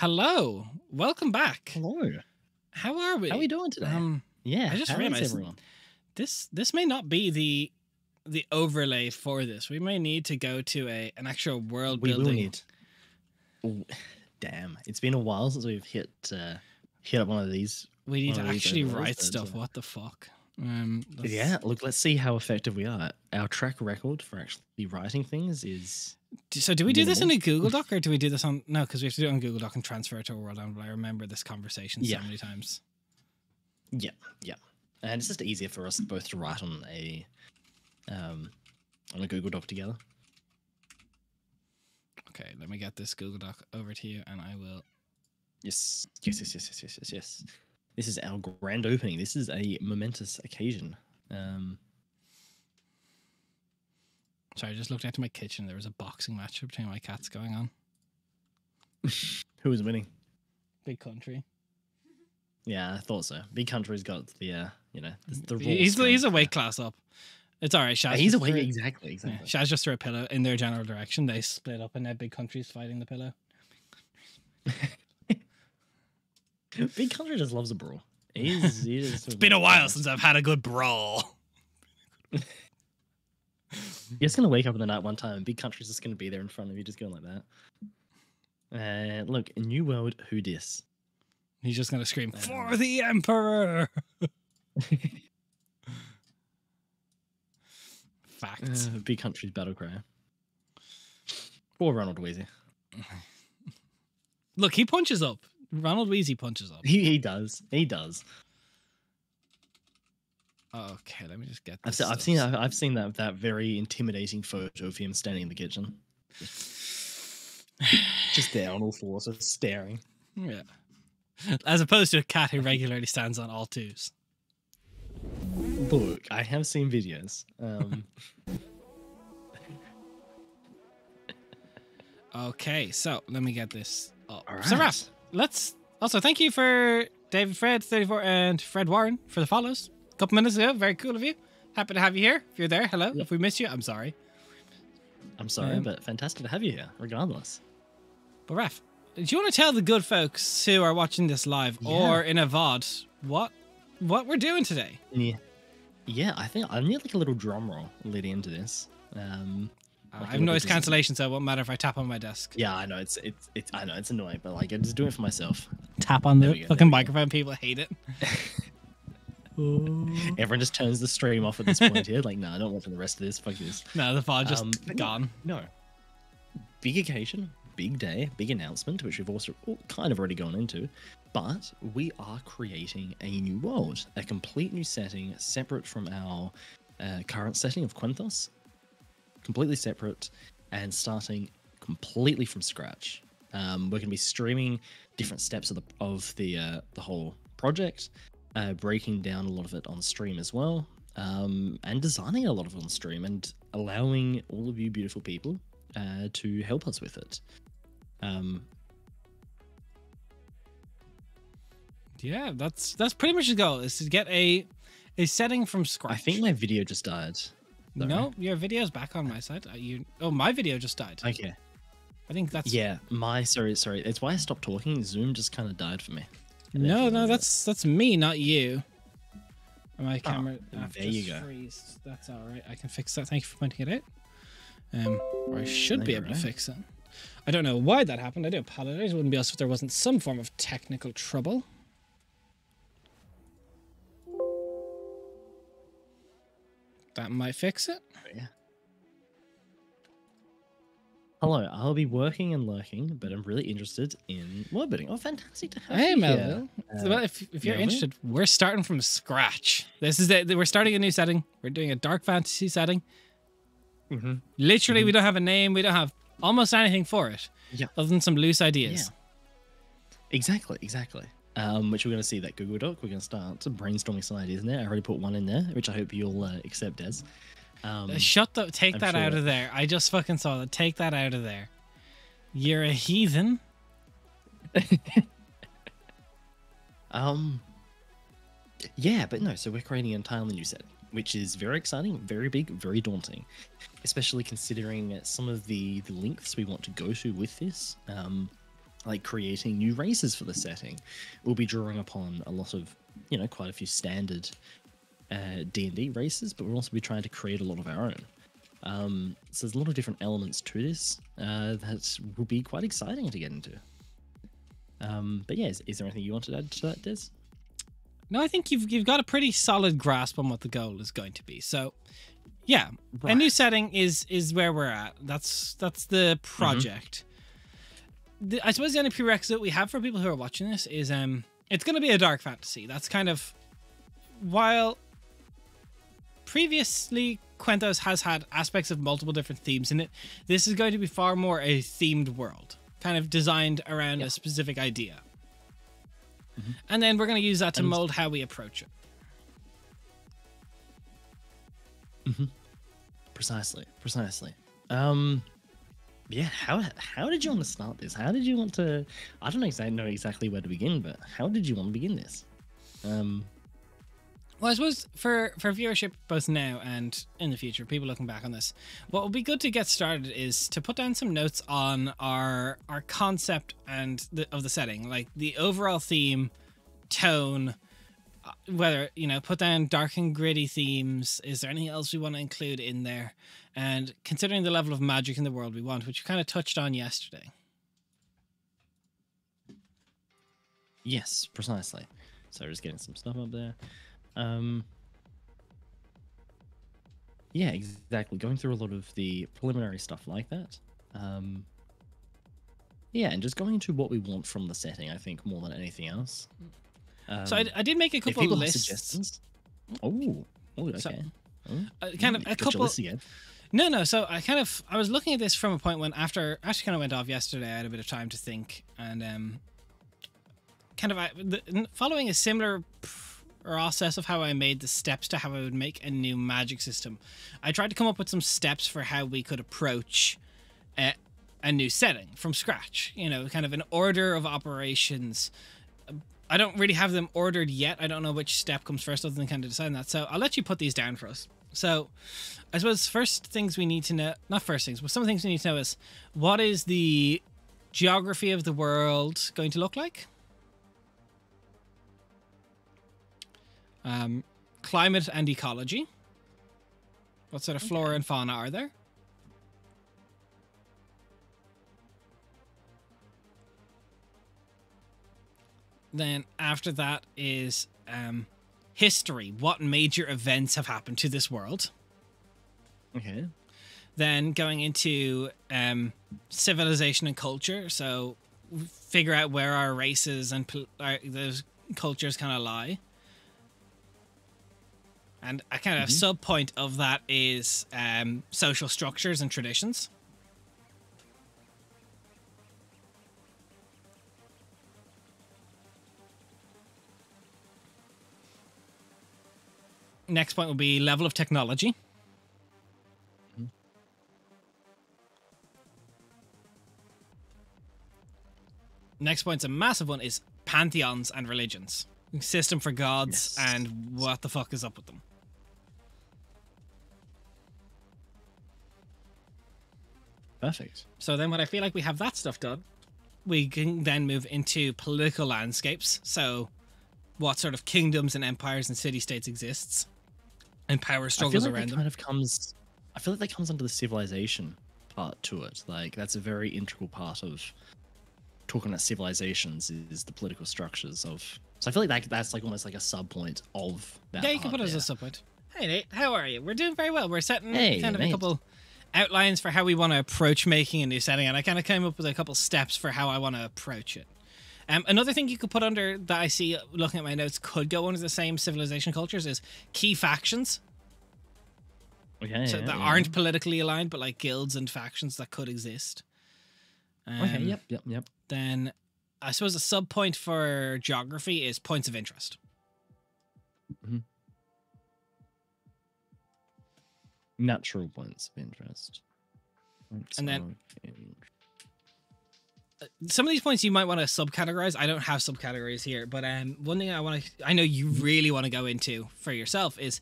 Hello, welcome back. Hello. How are we? How are we doing today? I just how is realized everyone? this may not be the overlay for this. We may need to go to an actual world We will building. need. Ooh, damn, it's been a while since we've hit up one of these. We need one to of these actually overlays, write but, stuff. What the fuck? Let's- Yeah, look, let's see how effective we are. Our track record for actually writing things is So do we do this in minimal. a Google Doc or do we do this on? No, because we have to do it on Google Doc and transfer it to a world. I remember this conversation so Yeah. many times. yeah, and it's just easier for us both to write on a Google Doc together. Okay, let me get this Google Doc over to you, and I will. Yes. This is our grand opening. This is a momentous occasion. Sorry, I just looked into my kitchen. There was a boxing match between my cats going on. Who is winning? Big country. Yeah, I thought so. Big Country's got the the raw He's strength. a weight class up. It's all right. Shaz He's just away. threw- Exactly. Yeah, Shaz just threw a pillow in their general direction. They split up, and now Big Country's fighting the pillow. Big Country just loves a brawl. It's been a while since I've had a good brawl. You're just gonna wake up in the night one time, and Big Country's just gonna be there in front of you, just going like that. Look, New World, who dis? He's just gonna scream for the Emperor. Facts. Big Country's battle cry. Or Ronald Weasley. Look, he punches up. Ronald Weasley punches up. He does. He does. Okay, let me just get. I've This seen stuff. I've seen that very intimidating photo of him standing in the kitchen, just there on all fours, just staring. Yeah. As opposed to a cat who regularly stands on all twos. Look, I have seen videos. Okay, so let me get this up. All So, right. Raph, let's also thank you for David Fred 34 and Fred Warren for the follows. A couple minutes ago, very cool of you. Happy to have you here. If you're there, hello. Yep. If we miss you, I'm sorry. I'm sorry, but fantastic to have you here, regardless. But Raph, do you want to tell the good folks who are watching this live or in a VOD what we're doing today? Yeah, I think I need like a little drum roll leading into this. Like I a have little noise just- cancellation, so it won't matter if I tap on my desk. Yeah, I know it's I know it's annoying, but like I just do it for myself. Tap on There the we go, fucking there we go. microphone. People hate it. Everyone just turns the stream off at this point here. Like, no, I don't want the rest of this. Fuck this. No, the VOD just But gone. No. Big occasion, big day, big announcement, which we've also kind of already gone into. But we are creating a new world, a complete new setting, separate from our current setting of Quintos. Completely separate and starting completely from scratch. We're going to be streaming different steps of the whole project, breaking down a lot of it on stream as well, and designing a lot of it on stream, and allowing all of you beautiful people to help us with it. Yeah, that's pretty much the goal, is to get a setting from scratch. I think my video just died. No, your video's back on my side. My video just died. Okay. I think that's Yeah, sorry. It's why I stopped talking. Zoom just kind of died for me. No, that's me, not you. My camera there you go. freezed. That's all right. I can fix that. Thank you for pointing it out. Or I should No, be you're able to right. fix it. I don't know why that happened. I do apologize. It wouldn't be us if there wasn't some form of technical trouble. That might fix it. Yeah. Hello, I'll be working and lurking, but I'm really interested in world building. Oh, fantastic to have Hey, you Melville. here. Well, if you're Melville? interested, we're starting from scratch. This is it. We're starting a new setting. We're doing a dark fantasy setting. Mhm. Literally, we don't have a name. We don't have almost anything for it. Yeah. Other than some loose ideas. Yeah. Exactly. Which we're going to see that Google Doc. We're going to start brainstorming some ideas in there. I already put one in there, which I hope you'll accept as. Take I'm that sure out that- of there. I just fucking saw that. Take that out of there. You're a heathen. Yeah, but no, so we're creating an entirely new set, which is very exciting, very big, very daunting, especially considering some of the lengths we want to go to with this. like creating new races for the setting. We'll be drawing upon a lot of, quite a few standard D&D races, but we'll also be trying to create a lot of our own. So there's a lot of different elements to this that will be quite exciting to get into. But yeah, is there anything you want to add to that, Des? No, I think you've got a pretty solid grasp on what the goal is going to be. So, yeah, Right. a new setting is where we're at. That's the project. I suppose the only prerequisite we have for people who are watching this is it's going to be a dark fantasy. That's kind of, while previously Quentos has had aspects of multiple different themes in it, this is going to be far more a themed world, kind of designed around a specific idea. And then we're going to use that to mold how we approach it. Precisely. Yeah, how did you want to start this? How did you want to? I don't know exactly where to begin, but how did you want to begin this? Well, I suppose for viewership both now and in the future, people looking back on this, what would be good to get started is to put down some notes on our concept and of the setting, like the overall theme, tone, whether, put down dark and gritty themes. Is there anything else we want to include in there? And considering the level of magic in the world we want, which we kind of touched on yesterday. Yes, precisely. So just getting some stuff up there. Yeah, exactly. Going through a lot of the preliminary stuff like that. Yeah, and just going into what we want from the setting, I think, more than anything else. So I did make a couple of lists. Suggestions. Oh, okay. So, oh, kind of a couple. Again. No. So I was looking at this from a point when after Ashley kind of went off yesterday, I had a bit of time to think, and following a similar process of how I made the steps to how I would make a new magic system. I tried to come up with some steps for how we could approach a new setting from scratch. Kind of an order of operations. I don't really have them ordered yet. I don't know which step comes first other than kind of deciding that. So I'll let you put these down for us. So I suppose first things we need to know, not first things, but some things we need to know is, what is the geography of the world going to look like? Climate and ecology. What sort of flora and fauna are there? Then after that is history. What major events have happened to this world? Okay. Then going into civilization and culture. So figure out where our races and those cultures kind of lie. And a kind of sub point of that is social structures and traditions. Next point will be level of technology. Next point's a massive one, is pantheons and religions. System for gods and what the fuck is up with them. Perfect. So then when I feel like we have that stuff done, we can then move into political landscapes. So what sort of kingdoms and empires and city-states exists and power struggles around them. I feel like that comes under the civilization part to it. Like, that's a very integral part of talking about civilizations, is the political structures of... So I feel like that's like almost like a sub point of that. Yeah, you can put it as a sub point. Hey Nate, how are you? We're doing very well. We're setting kind of Nate. a couple outlines for how we want to approach making a new setting, and I kind of came up with a couple steps for how I want to approach it. Another thing you could put under that I see looking at my notes could go under the same civilization cultures is key factions. Okay, So that aren't politically aligned, but like guilds and factions that could exist. Okay, yep. Then I suppose a sub point for geography is points of interest. Natural points of interest. And then some of these points you might want to subcategorize. I don't have subcategories here, but one thing I know you really want to go into for yourself is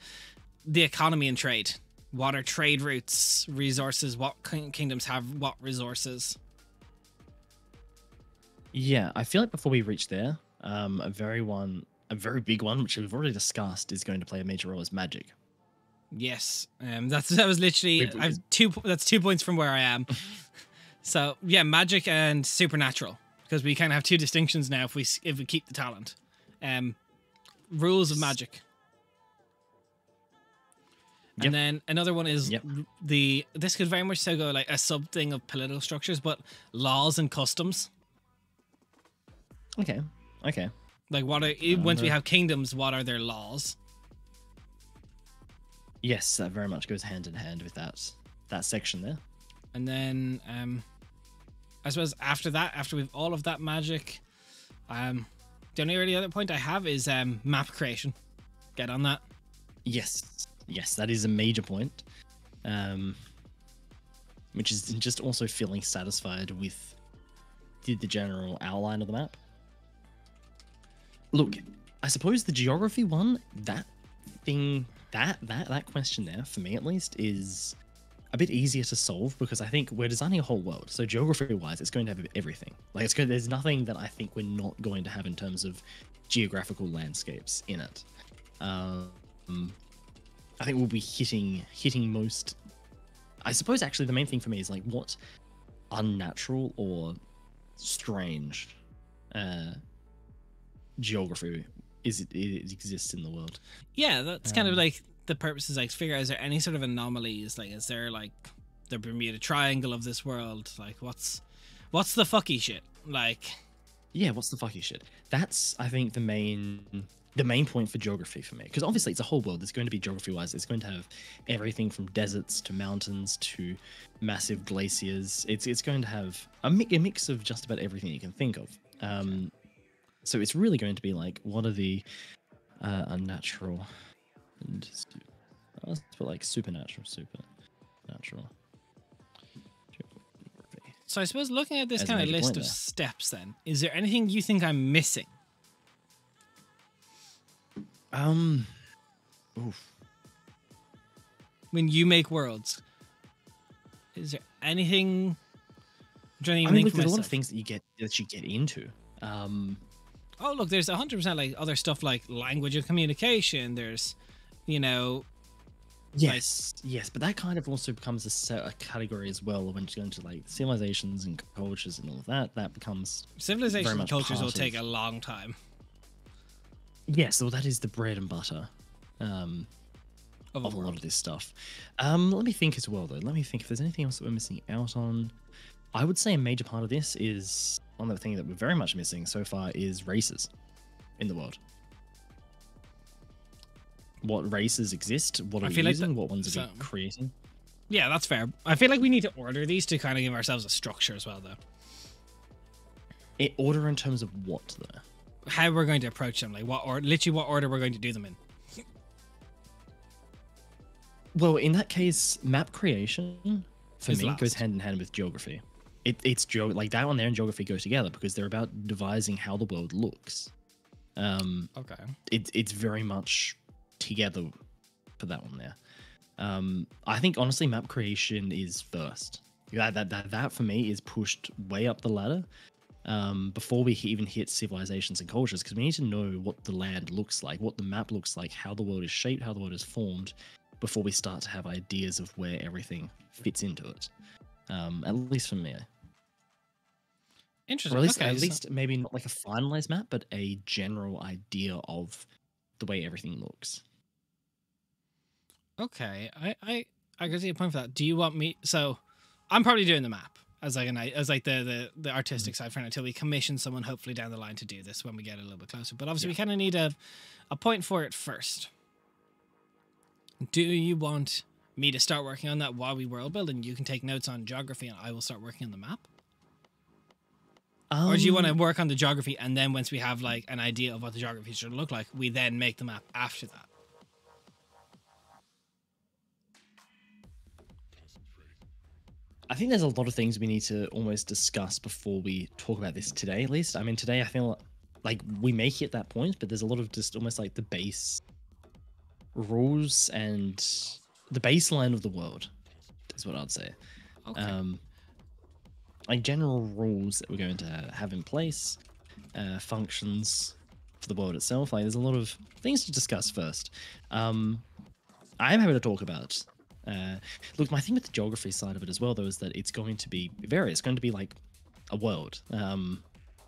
the economy and trade. What are trade routes, resources? What kingdoms have what resources? Yeah, I feel like before we reach there, a very big one, which we've already discussed, is going to play a major role, is magic. Yes, that was literally I've two. That's 2 points from where I am. So yeah, magic and supernatural, because we kind of have two distinctions now if we keep the talent. Rules of magic. Yep. And then another one is Yep. this could very much so go like a sub thing of political structures, but laws and customs. Okay. Okay. Like once we have kingdoms, what are their laws? Yes, that very much goes hand in hand with that section there. And then I suppose after that, after we've all of that magic, the only really other point I have is map creation. Get on that. Yes. Yes, that is a major point. Which is just also feeling satisfied with the general outline of the map. Look, I suppose the geography one, that question there, for me at least, is a bit easier to solve because I think we're designing a whole world. So geography-wise, it's going to have everything. Like there's nothing that I think we're not going to have in terms of geographical landscapes in it. I think we'll be hitting most. I suppose actually the main thing for me is like what unnatural or strange geography it exists in the world. Yeah, that's kind of like the purpose is like to figure out, is there any sort of anomalies? Like, is there like the Bermuda Triangle of this world? Like, what's the fucky shit? Like, yeah, what's the fucky shit? That's, I think, the main point for geography for me, because obviously it's a whole world. It's going to be geography wise. It's going to have everything from deserts to mountains to massive glaciers. It's going to have a mix of just about everything you can think of. So it's really going to be like, what are the unnatural and let's put like supernatural. So I suppose looking at this kind of list of steps, then, is there anything you think I'm missing? When you make worlds, is there anything? I mean, look, there's a lot of things that you get into. Oh, look, there's 100% like other stuff like language and communication. There's, yes, but that kind of also becomes a category as well when you go into like civilizations and cultures and all of that. That becomes civilizations and cultures will take a long time. Yes, well, that is the bread and butter of a lot of this stuff. Let me think as well, though. Let me think if there's anything else that we're missing out on. I would say a major part of this is one of the things that we're very much missing so far is races in the world. What races exist? What are we using? What ones are we creating? Yeah, that's fair. I feel like we need to order these to kind of give ourselves a structure as well, though. Order in terms of what, though? How we're going to approach them, like what order we're going to do them in. Well, in that case, map creation for me goes hand in hand with geography. It's like that one there and geography go together because they're about devising how the world looks. Okay. It's very much together for that one there. I think honestly, map creation is first. That for me is pushed way up the ladder. Before we even hit civilizations and cultures, because we need to know what the land looks like, what the map looks like, how the world is shaped, how the world is formed, before we start to have ideas of where everything fits into it. At least for me. Interesting. Or at least maybe not like a finalized map, but a general idea of the way everything looks. Okay, I can see a point for that. Do you want me? So, I'm probably doing the map as like the artistic side for it until we commission someone hopefully down the line to do this when we get a little bit closer. But obviously we kind of need a point for it first. Do you want me to start working on that while we world build, and you can take notes on geography, and I will start working on the map? Or do you want to work on the geography, and then once we have like an idea of what the geography should look like, we then make the map after that? I think there's a lot of things we need to almost discuss before we talk about this today, at least. I mean, today I feel like we may hit that point, but there's a lot of just almost like the base rules and the baseline of the world is what I'd say. Okay. like general rules that we're going to have in place, functions for the world itself. Like, there's a lot of things to discuss first. I am happy to talk about. Look, my thing with the geography side of it as well, though, is that it's going to be various. It's going to be like a world.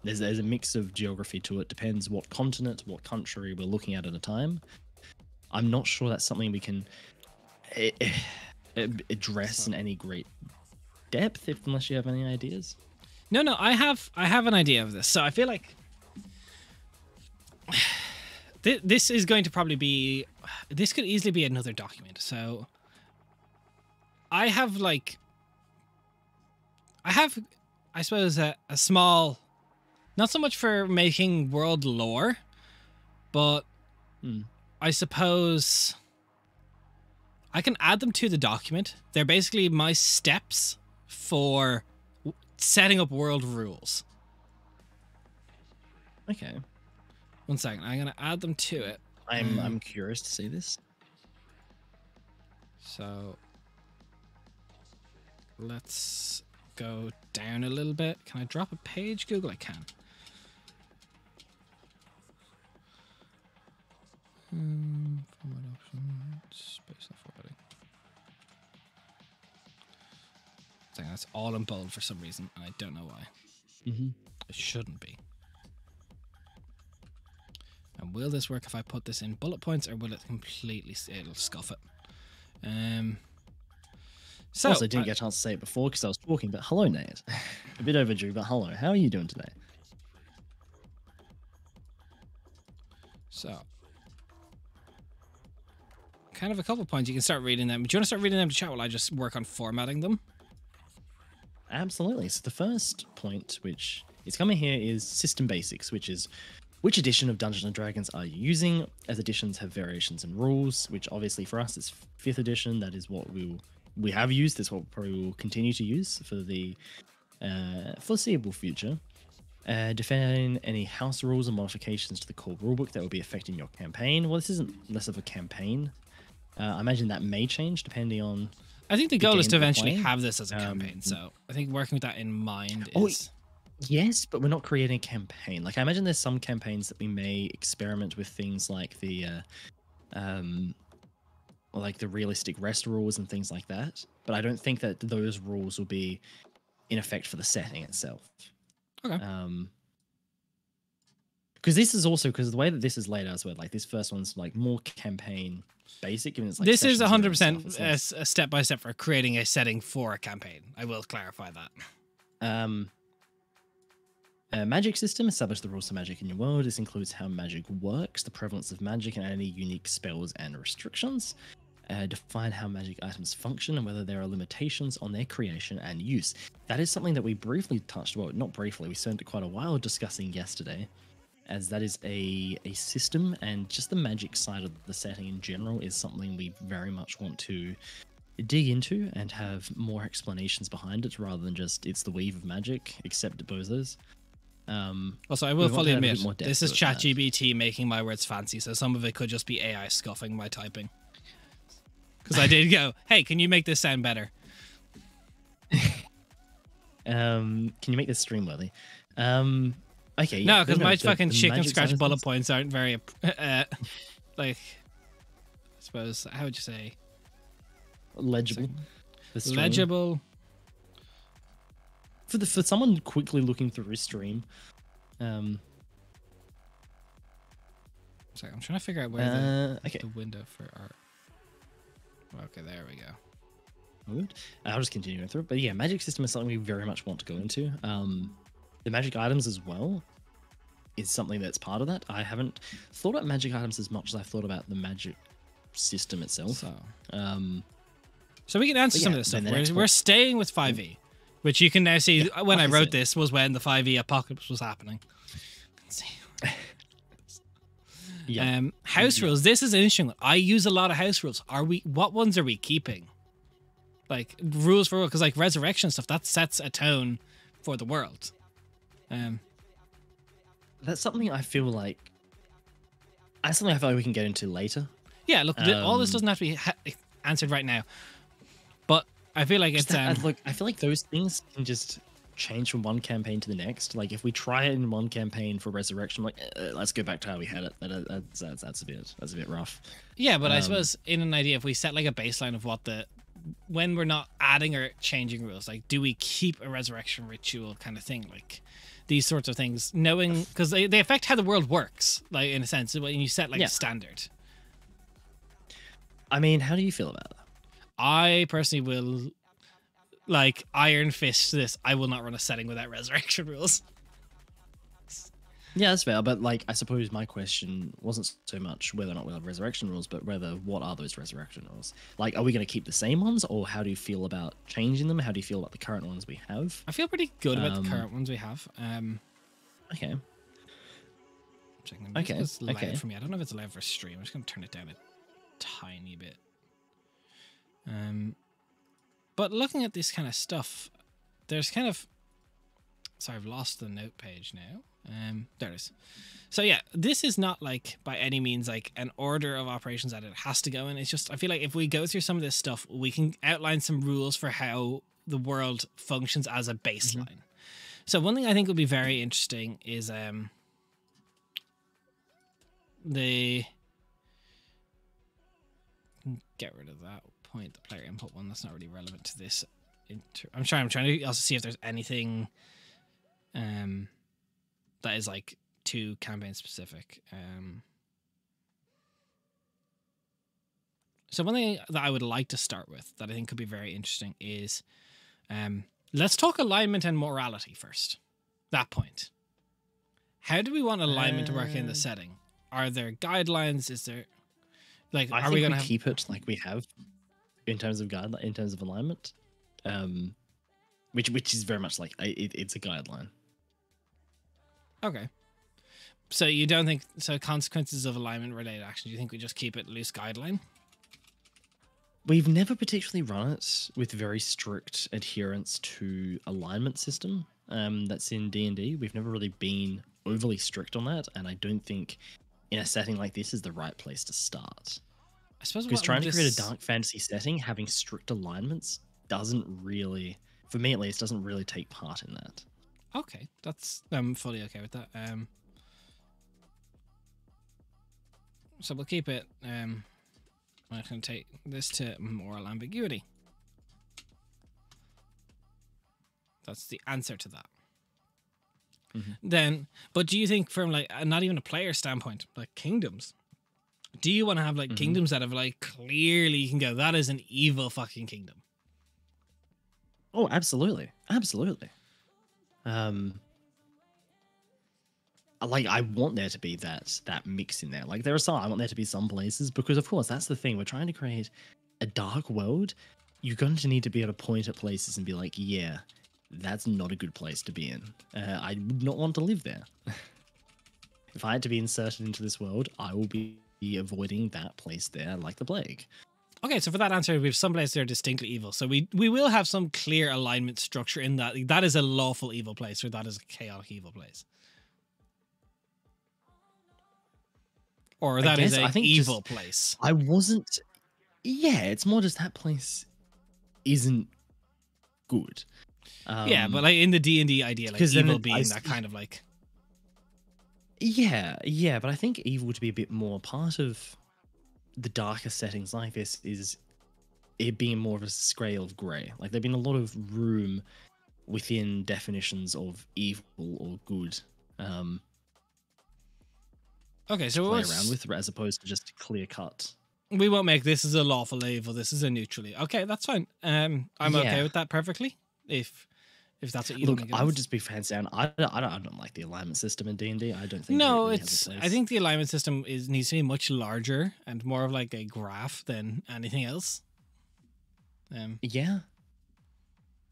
There's a mix of geography to it. Depends what continent, what country we're looking at a time. I'm not sure that's something we can address in any great depth, unless you have any ideas. No, I have an idea of this. So I feel like this is going to probably be, this could easily be another document. So I suppose a small, not so much for making world lore, but I suppose I can add them to the document. They're basically my steps for setting up world rules. Okay. One second. I'm going to add them to it. I'm curious to see this. So let's go down a little bit. Can I drop a page, Google? I can. Format options, space and formatting. That's all in bold for some reason, and I don't know why. It shouldn't be. And will this work if I put this in bullet points, or will it completely? It'll scuff it. So also, I didn't get a chance to say it before because I was talking, but hello, Nate. A bit overdue, but hello. How are you doing today? So, kind of a couple points. You can start reading them. Do you want to start reading them to chat while I just work on formatting them? Absolutely. So the first point, which is coming here, is system basics, which is which edition of Dungeons and Dragons are you using? As editions have variations in rules, which obviously for us is 5th edition. That is what we have used. That's what we probably will continue to use for the foreseeable future. Define any house rules and modifications to the core rulebook that will be affecting your campaign. Well, this isn't less of a campaign. I imagine that may change depending on. I think the goal is to game we're eventually playing. have this as a campaign. So I think working with that in mind Oh, is. Yes, but we're not creating a campaign. Like, I imagine there's some campaigns that we may experiment with things like the realistic rest rules and things like that. But I don't think that those rules will be in effect for the setting itself. Okay. Because this is also, because the way that this is laid out as well, like this first one's like more campaign basic. Given it's like This is session zero 100% stuff. It's a step by step for creating a setting for a campaign. I will clarify that. A magic system. Establish the rules of magic in your world. This includes how magic works, the prevalence of magic, and any unique spells and restrictions. Define how magic items function and whether there are limitations on their creation and use. That is something that we briefly touched, well, not briefly, we spent quite a while discussing yesterday, as that is a system, and just the magic side of the setting in general is something we very much want to dig into and have more explanations behind it, rather than just it's the weave of magic, except bozos. Also, I will we want fully to add a bit admit, more depth this is to it, ChatGPT making my words fancy, so some of it could just be AI scuffing my typing. Because I did go, hey, can you make this sound better? Can you make this stream worthy? Okay. No, because my fucking the chicken magic scratch side of bullet things- points aren't very, I suppose, how would you say? legible. The stream. Legible. For someone quickly looking through his stream. Sorry, I'm trying to figure out where Okay. the window for art. Okay, there we go. Good. I'll just continue through it. But yeah, magic system is something we very much want to go into. The magic items as well is something that's part of that. I haven't thought about magic items as much as I've thought about the magic system itself. So we can answer But some yeah, of this stuff. then the next We're one- staying with 5e, which you can now see when I like I wrote said. this was when the 5e apocalypse was happening. Let's see. Yeah. House rules. This is an interesting one. I use a lot of house rules. What ones are we keeping? Like rules for, because like resurrection stuff, that sets a tone for the world. That's something I feel like. That's something I feel like we can get into later. Yeah, look, all this doesn't have to be answered right now, but I feel like it's Look, I feel like those things can just change from one campaign to the next. Like if we try it in one campaign for Resurrection, like let's go back to how we had it. That's a bit rough. Yeah, but I suppose in an idea, if we set like a baseline of what when we're not adding or changing rules, like do we keep a resurrection ritual kind of thing, like these sorts of things, knowing because they affect how the world works, like in a sense when you set like a standard. I mean, how do you feel about that? I personally will, like, iron fist this. I will not run a setting without resurrection rules. Yeah, that's fair. But like, I suppose my question wasn't so much whether or not we'll have resurrection rules, but whether what are those resurrection rules? Like, are we going to keep the same ones, or how do you feel about changing them? How do you feel about the current ones we have? I feel pretty good about the current ones we have. Okay. Okay. It's loud for me. I don't know if it's loud for stream. I'm just going to turn it down a tiny bit. But looking at this kind of stuff, there's kind of... Sorry, I've lost the note page now. There it is. So yeah, this is not like by any means like an order of operations that it has to go in. It's just, I feel like if we go through some of this stuff, we can outline some rules for how the world functions as a baseline. Mm-hmm. So one thing I think would be very interesting is get rid of that point, the player input one. That's not really relevant to this. I'm trying to also see if there's anything that is like too campaign specific. So one thing that I would like to start with that I think could be very interesting is let's talk alignment and morality first. That point. How do we want alignment to work in the setting? Are there guidelines? Is there like are we going to keep it like we have in terms of in terms of alignment? Which is very much like it's a guideline. Okay. So you don't think so? Consequences of alignment related action. Do you think we just keep it loose guideline? We've never particularly run it with very strict adherence to alignment system. That's in D&D. We've never really been overly strict on that, and I don't think in a setting like this is the right place to start. I suppose because trying to create a dark fantasy setting, having strict alignments doesn't really, for me at least, doesn't really take part in that. Okay, I'm fully okay with that. So we'll keep it. I'm going to take this to moral ambiguity. That's the answer to that. Mm-hmm. Then, but do you think from like not even a player standpoint, like kingdoms, do you want to have like kingdoms that have like clearly you can go, that is an evil fucking kingdom? Oh, absolutely. Absolutely. Like I want there to be that mix in there. Like there are some, I want there to be some places because of course that's the thing. We're trying to create a dark world. You're going to need to be able to point at places and be like, yeah, that's not a good place to be in. I would not want to live there. If I had to be inserted into this world, I will be avoiding that place there like the plague. Okay, so for that answer, we have some places that are distinctly evil. So we will have some clear alignment structure in that. That is a lawful evil place or that is a chaotic evil place. Or that is an evil place. I wasn't... Yeah, it's more just that place isn't good. Yeah, but like in the D&D idea, like evil being that kind of like... Yeah, but I think evil to be a bit more part of the darker settings like this is it being more of a scale of grey. Like there've been a lot of room within definitions of evil or good. Okay, so play around with as opposed to just clear cut. We won't make this as a lawful evil. This is a neutral evil. Okay, that's fine. I'm okay with that perfectly. If that's what you look, I would just be hands down. I don't like the alignment system in D&D. I don't think. No, it's. I think the alignment system needs to be much larger and more of like a graph than anything else. Yeah.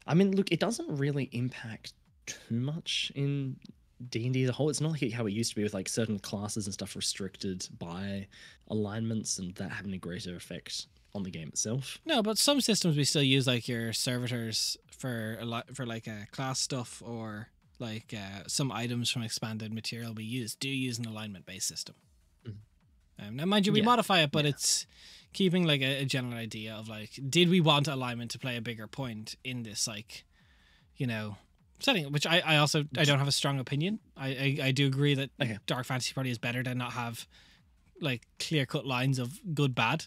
I mean, look, it doesn't really impact too much in D&D as a whole. It's not like how it used to be with like certain classes and stuff restricted by alignments and that having a greater effect on the game itself. No, but some systems we still use like your servitors for like class stuff or like some items from expanded material we use an alignment based system. Now mind you, we modify it, but it's keeping like a general idea of like, did we want alignment to play a bigger point in this, like, you know, setting, which I also I don't have a strong opinion. I do agree that Okay. Dark Fantasy probably is better to not have like clear cut lines of good bad.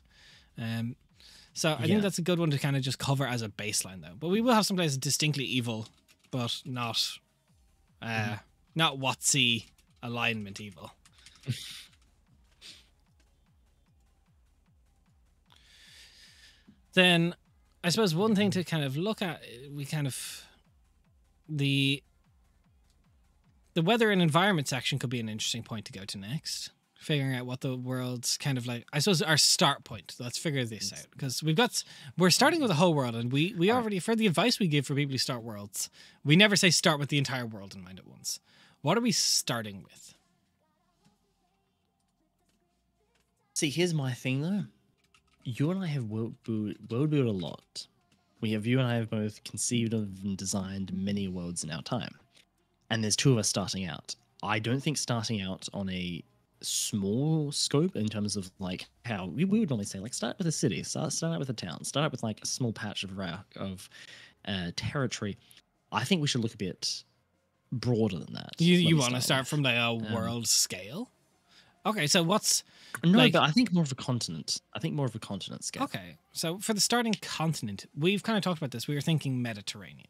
So I Yeah. think that's a good one to kind of just cover as a baseline though. But we will have some places distinctly evil, but not not WotC alignment evil. Then I suppose one thing to kind of look at, we kind of the weather and environment section could be an interesting point to go to next. Figuring out what the world's kind of like, I suppose our start point. Let's figure this out because we're starting with a whole world, and we already, for the advice we give for people who start worlds, we never say start with the entire world in mind at once. What are we starting with? See, here's my thing though. You and I have world built a lot. You and I have both conceived of and designed many worlds in our time. And there's two of us starting out. I don't think starting out on a small scope in terms of like how we would normally say, like, start with a city, start out with a town, start out with like a small patch of territory. I think we should look a bit broader than that. You want to start from like a world scale? Okay, so what's but I think more of a continent. I think more of a continent scale. Okay, so for the starting continent, we've kind of talked about this. We were thinking Mediterranean.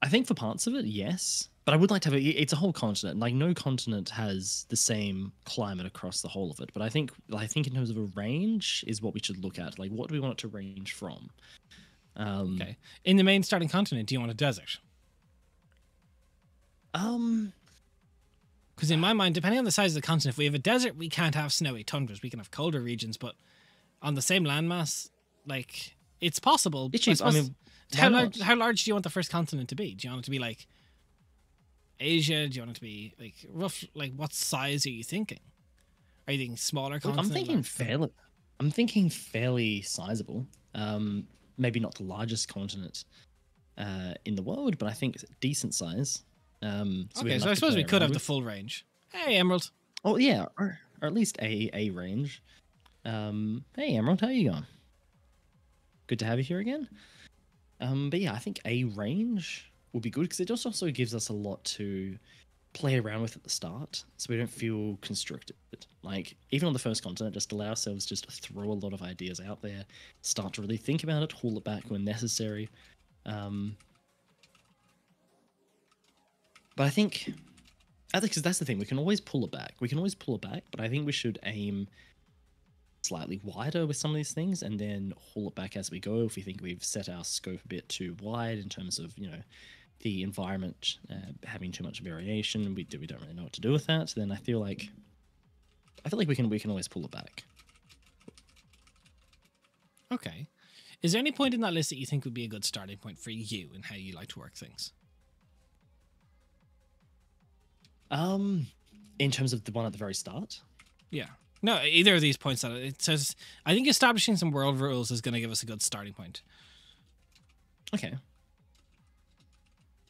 I think for parts of it, yes. But I would like to have it's a whole continent. Like no continent has the same climate across the whole of it. But I think in terms of a range is what we should look at. Like what do we want it to range from? Okay. In the main starting continent, do you want a desert? Because in my mind, depending on the size of the continent, if we have a desert, we can't have snowy tundras. We can have colder regions, but on the same landmass, like it's possible. I mean, how large do you want the first continent to be? Do you want it to be like Asia? Do you want it to be like rough? Like what size are you thinking? Are you thinking smaller continent? I'm thinking fairly sizable. Maybe not the largest continent in the world, but I think it's a decent size. So I suppose we could have the full range. Hey, Emerald. Oh yeah, or at least a range. Hey, Emerald, how you going? Good to have you here again. But yeah, I think a range would be good because it just also gives us a lot to play around with at the start, so we don't feel constricted. Like even on the first continent, just allow ourselves just to throw a lot of ideas out there, start to really think about it, haul it back when necessary. But I think because that's the thing, we can always pull it back. But I think we should aim slightly wider with some of these things and then haul it back as we go if we think we've set our scope a bit too wide in terms of, the environment having too much variation. We don't really know what to do with that. Then I feel like we can always pull it back. Okay. Is there any point in that list that you think would be a good starting point for you and how you like to work things? In terms of the one at the very start? Yeah. No, either of these points that it says, I think establishing some world rules is going to give us a good starting point. Okay.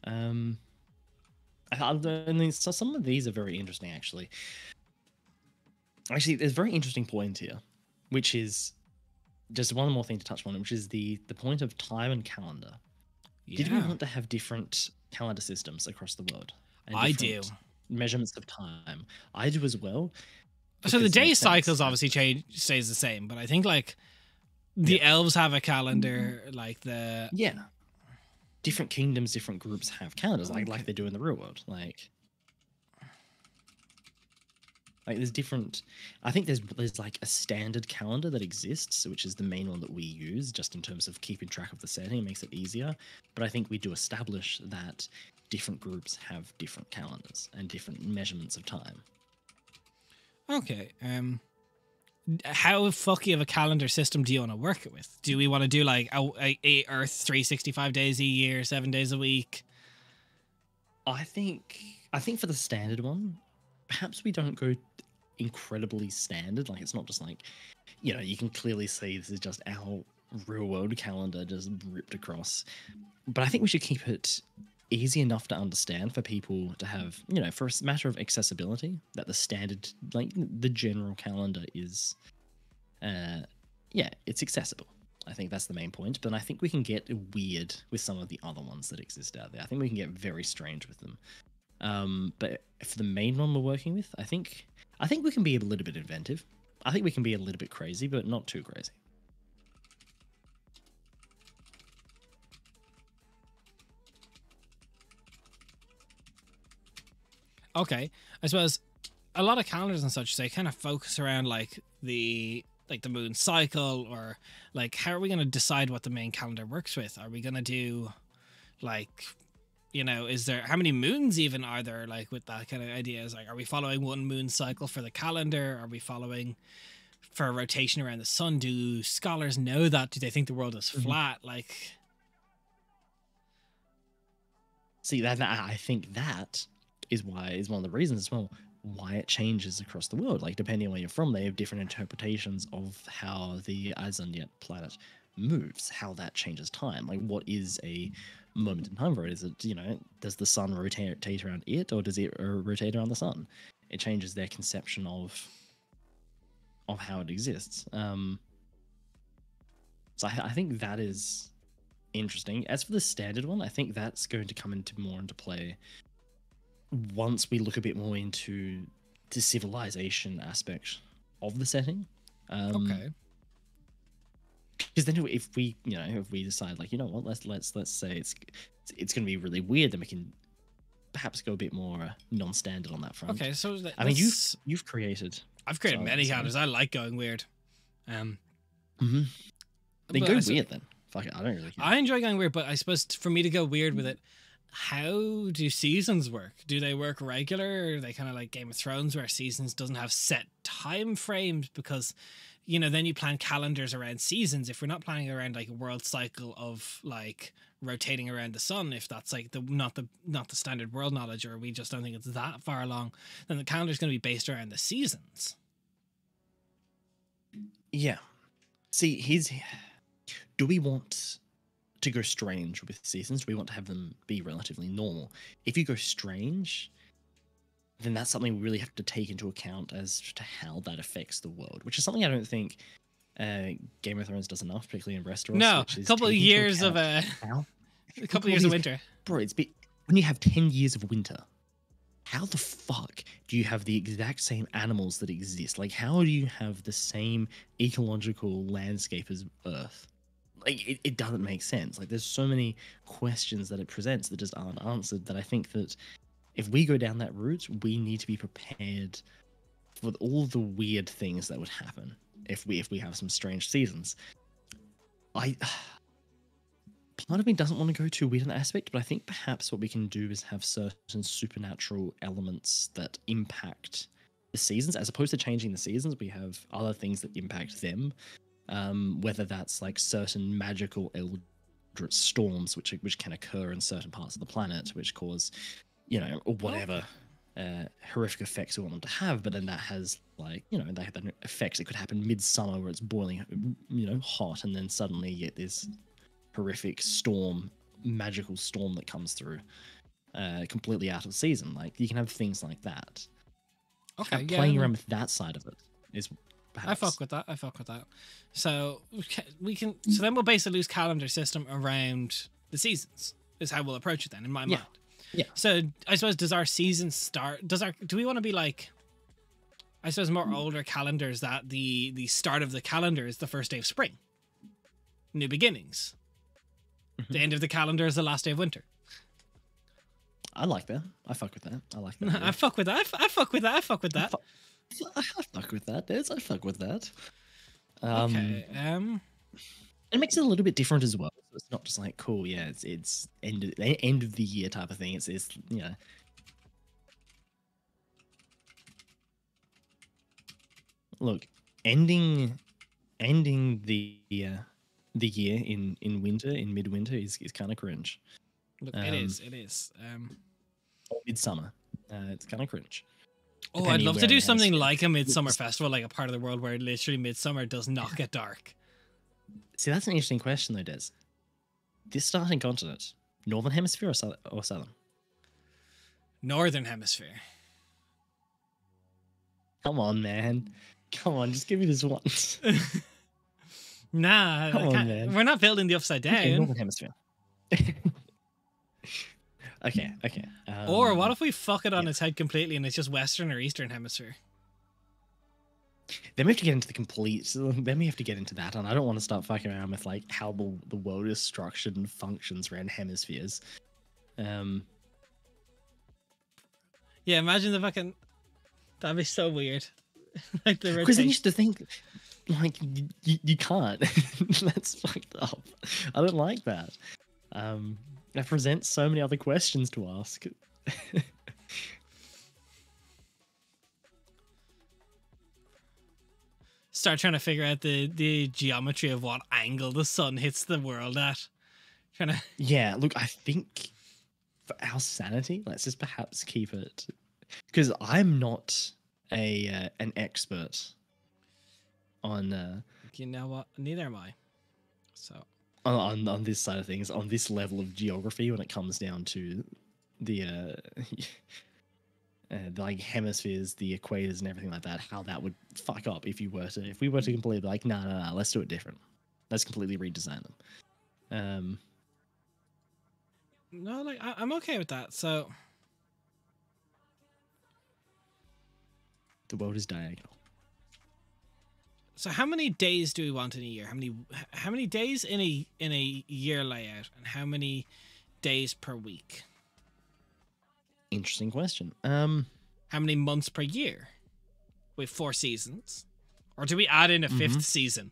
So some of these are very interesting, actually. There's a very interesting point here, which is just one more thing to touch on, which is the point of time and calendar. Yeah. Did we want to have different calendar systems across the world? I do. Measurements of time. I do as well. So the day cycles obviously stays the same, but I think like the elves have a calendar, like the different kingdoms, different groups have calendars, like they do in the real world. Like there's different. I think there's like a standard calendar that exists, which is the main one that we use, just in terms of keeping track of the setting. It makes it easier. But I think we do establish that different groups have different calendars and different measurements of time. Okay. How fucky of a calendar system do you want to work it with? Do we want to do like a Earth 365 days a year, 7 days a week? I think for the standard one, perhaps we don't go incredibly standard. Like it's not just like, you can clearly see this is just our real world calendar just ripped across. But I think we should keep it easy enough to understand for people to have, for a matter of accessibility, that the standard, like the general calendar is, it's accessible. I think that's the main point. But I think we can get weird with some of the other ones that exist out there. I think we can get very strange with them. But for the main one we're working with, I think we can be a little bit inventive. I think we can be a little bit crazy, but not too crazy. Okay, I suppose a lot of calendars and such, they kind of focus around like the moon cycle, or like how are we going to decide what the main calendar works with? Are we going to do like, you know, is there, how many moons even are there, like with that kind of idea? Is like, are we following one moon cycle for the calendar? Are we following for a rotation around the sun? Do scholars know that? Do they think the world is flat? Like, see, that I think that is one of the reasons as well why it changes across the world. Like, depending on where you're from, they have different interpretations of how the Azandiet planet moves, how that changes time. Like, what is a moment in time for it? Is it, you know, does the sun rotate around it, or does it rotate around the sun? It changes their conception of how it exists. So I think that is interesting. As for the standard one, I think that's going to come into play once we look a bit more into the civilization aspect of the setting. okay. Because then if we decide, like, you know what, let's say it's going to be really weird, then we can perhaps go a bit more non-standard on that front. Okay, so I mean, you've created. I've created many calendars. I like going weird. Then go weird then. Fuck it, I don't really care. I enjoy going weird, but I suppose for me to go weird with it, how do seasons work? Do they work regular? Or are they kind of like Game of Thrones, where seasons doesn't have set time frames? Because, you know, then you plan calendars around seasons. If we're not planning around like a world cycle of like rotating around the sun, if that's like not the standard world knowledge, or we just don't think it's that far along, then the calendar's going to be based around the seasons. Yeah. See, do we want to go strange with seasons? Do we want to have them be relatively normal? If you go strange, then that's something we really have to take into account as to how that affects the world, which is something I don't think Game of Thrones does enough, particularly in Westeros. No, a couple of years of winter. Bro, when you have 10 years of winter, how the fuck do you have the exact same animals that exist? Like, how do you have the same ecological landscape as Earth? Like, it doesn't make sense. Like, there's so many questions that it presents that just aren't answered, that I think that if we go down that route, we need to be prepared for all the weird things that would happen if we have some strange seasons. Part of me doesn't want to go too weird in that aspect, but I think perhaps what we can do is have certain supernatural elements that impact the seasons. As opposed to changing the seasons, we have other things that impact them. Whether that's like certain magical eldritch storms which can occur in certain parts of the planet, which cause, you know, whatever horrific effects we want them to have, but then that has, like, you know, they have effects. It could happen midsummer where it's boiling, you know, hot, and then suddenly you get this horrific storm, magical storm that comes through completely out of season. Like, you can have things like that. Okay, yeah, playing around with that side of it is perhaps. I fuck with that. So we can. So then we'll base a loose calendar system around the seasons. Is how we'll approach it then, in my mind. Yeah. So I suppose, does our season start? Do we want to be like, I suppose, more older calendars that the start of the calendar is the first day of spring, new beginnings. The end of the calendar is the last day of winter. I like that. I fuck with that. I like that. Yeah. I fuck with that. I fuck with that. I fuck with that, dudes. I fuck with that. Okay. It makes it a little bit different as well. So it's not just like, cool, yeah, it's end of the year type of thing. It's you know. Look, ending the year in winter, in midwinter, is kind of cringe. Look, it is. Or midsummer, it's kind of cringe. Oh, I'd love to do something like a midsummer festival, like a part of the world where literally midsummer does not get dark. See, that's an interesting question, though, Des. This starting continent, northern hemisphere or southern? Northern hemisphere. Come on, man. Come on, just give me this once. Nah, Come I on, can't- man. we're not building the upside down. Okay, Northern Hemisphere. Okay. Or what if we fuck it on yeah. its head completely and it's just Western or Eastern Hemisphere? Then we have to get into the complete. Then we have to get into that, and I don't want to start fucking around with like how the world is structured and functions around hemispheres. Yeah, imagine the fucking. That'd be so weird. Like the Because then you rotation. have to think, like you can't. That's fucked up. I don't like that. That presents so many other questions to ask. Start trying to figure out the geometry of what angle the sun hits the world at. Trying to. Yeah, look, I think for our sanity, let's just perhaps keep it, because I'm not an expert on You know what? Neither am I. So. on this side of things, on this level of geography, when it comes down to the like hemispheres, the equators, and everything like that, how that would fuck up if we were to completely like, no, let's do it different. Let's completely redesign them. No, like I'm okay with that. So. The world is diagonal. So how many days do we want in a year? How many days in a year layout, and how many days per week? Interesting question. How many months per year? We have 4 seasons, or do we add in a 5th season?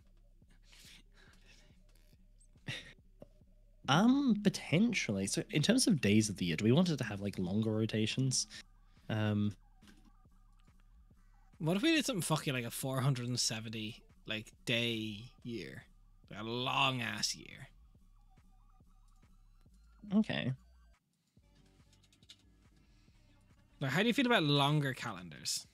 Potentially. So in terms of days of the year, do we want it to have like longer rotations? What if we did something fucking like a 470 like day year, like a long ass year? Okay. Now, how do you feel about longer calendars?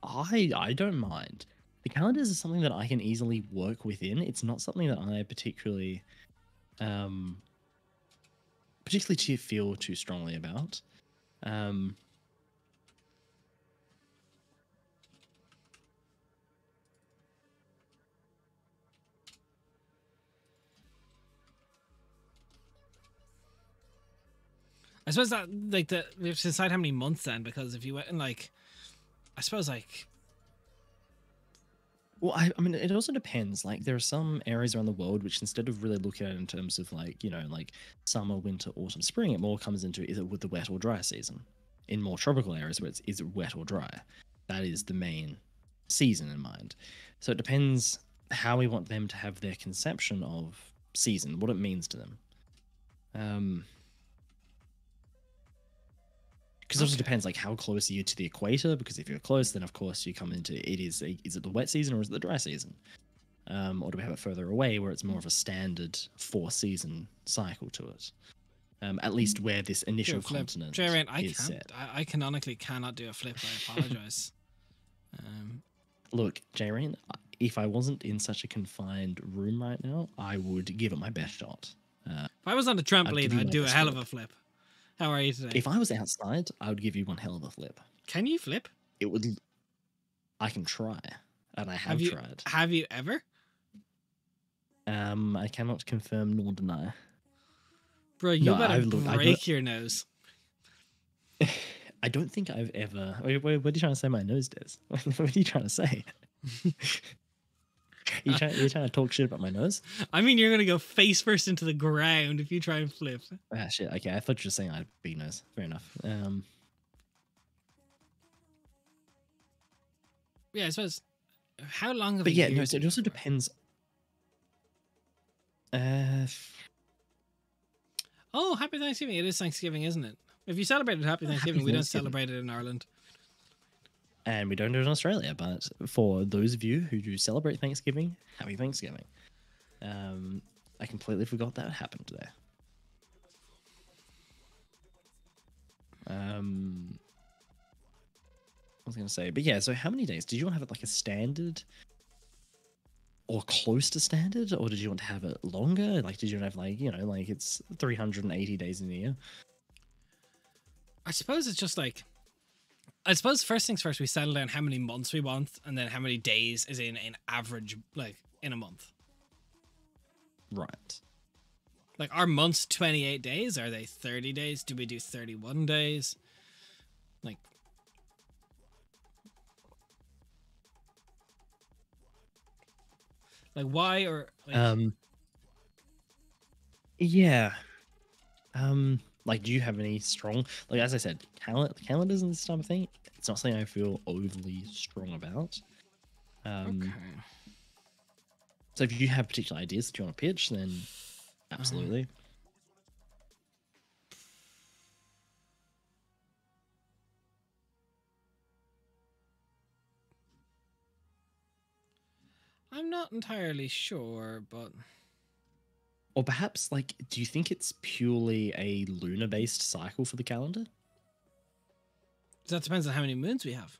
I don't mind. The calendars is something that I can easily work within. It's not something that I particularly feel too strongly about. I suppose that like we have to decide how many months then, because if you went in like, I suppose like. Well, I mean, it also depends. Like, there are some areas around the world which, instead of really looking at it in terms of like, like summer, winter, autumn, spring, it more comes into is it with the wet or dry season. In more tropical areas where is it wet or dry, that is the main season in mind. So it depends how we want them to have their conception of season, what it means to them. Because it also depends, like, how close are you to the equator? Because if you're close, then of course you come into is it the wet season or is it the dry season? Or do we have it further away where it's more of a standard 4-season cycle to it? At least where this initial continent Jaren, is set. I canonically cannot do a flip. I apologize. Look, Jaren, if I wasn't in such a confined room right now, I would give it my best shot. If I was on the trampoline, I'd do a hell of a flip. How are you today? If I was outside, I would give you one hell of a flip. Can you flip? It would. I can try, and I have tried. Have you ever? I cannot confirm nor deny. Bro, you better break your nose. I don't think I've ever. What are you trying to say? My nose does. What are you trying to say? You're trying to talk shit about my nose? I mean, you're gonna go face first into the ground if you try and flip. Ah, shit. Okay, I thought you were saying I had a big nose. Fair enough. Yeah, I suppose. How long of but a yeah, year? no. So it also depends. Oh, happy Thanksgiving! It is Thanksgiving, isn't it? If you celebrated Happy Thanksgiving, we don't celebrate it in Ireland. And we don't do it in Australia, but for those of you who do celebrate Thanksgiving, happy Thanksgiving. I completely forgot that happened today. I was going to say, but yeah, so how many days? Did you want to have it like a standard or close to standard, or did you want to have it longer? Like, did you want to have like, like it's 380 days in a year? I suppose it's just like I suppose first things first, we settle down how many months we want, and then how many days is in an average, like in a month. Right. Like, are months 28 days? Are they 30 days? Do we do 31 days? Like why, or like, Yeah. Like, do you have any strong, like, as I said, calendars and this type of thing? It's not something I feel overly strong about. okay. So if you have particular ideas that you want to pitch, then absolutely. I'm not entirely sure, but Or perhaps, like, do you think it's purely a lunar-based cycle for the calendar? that depends on how many moons we have.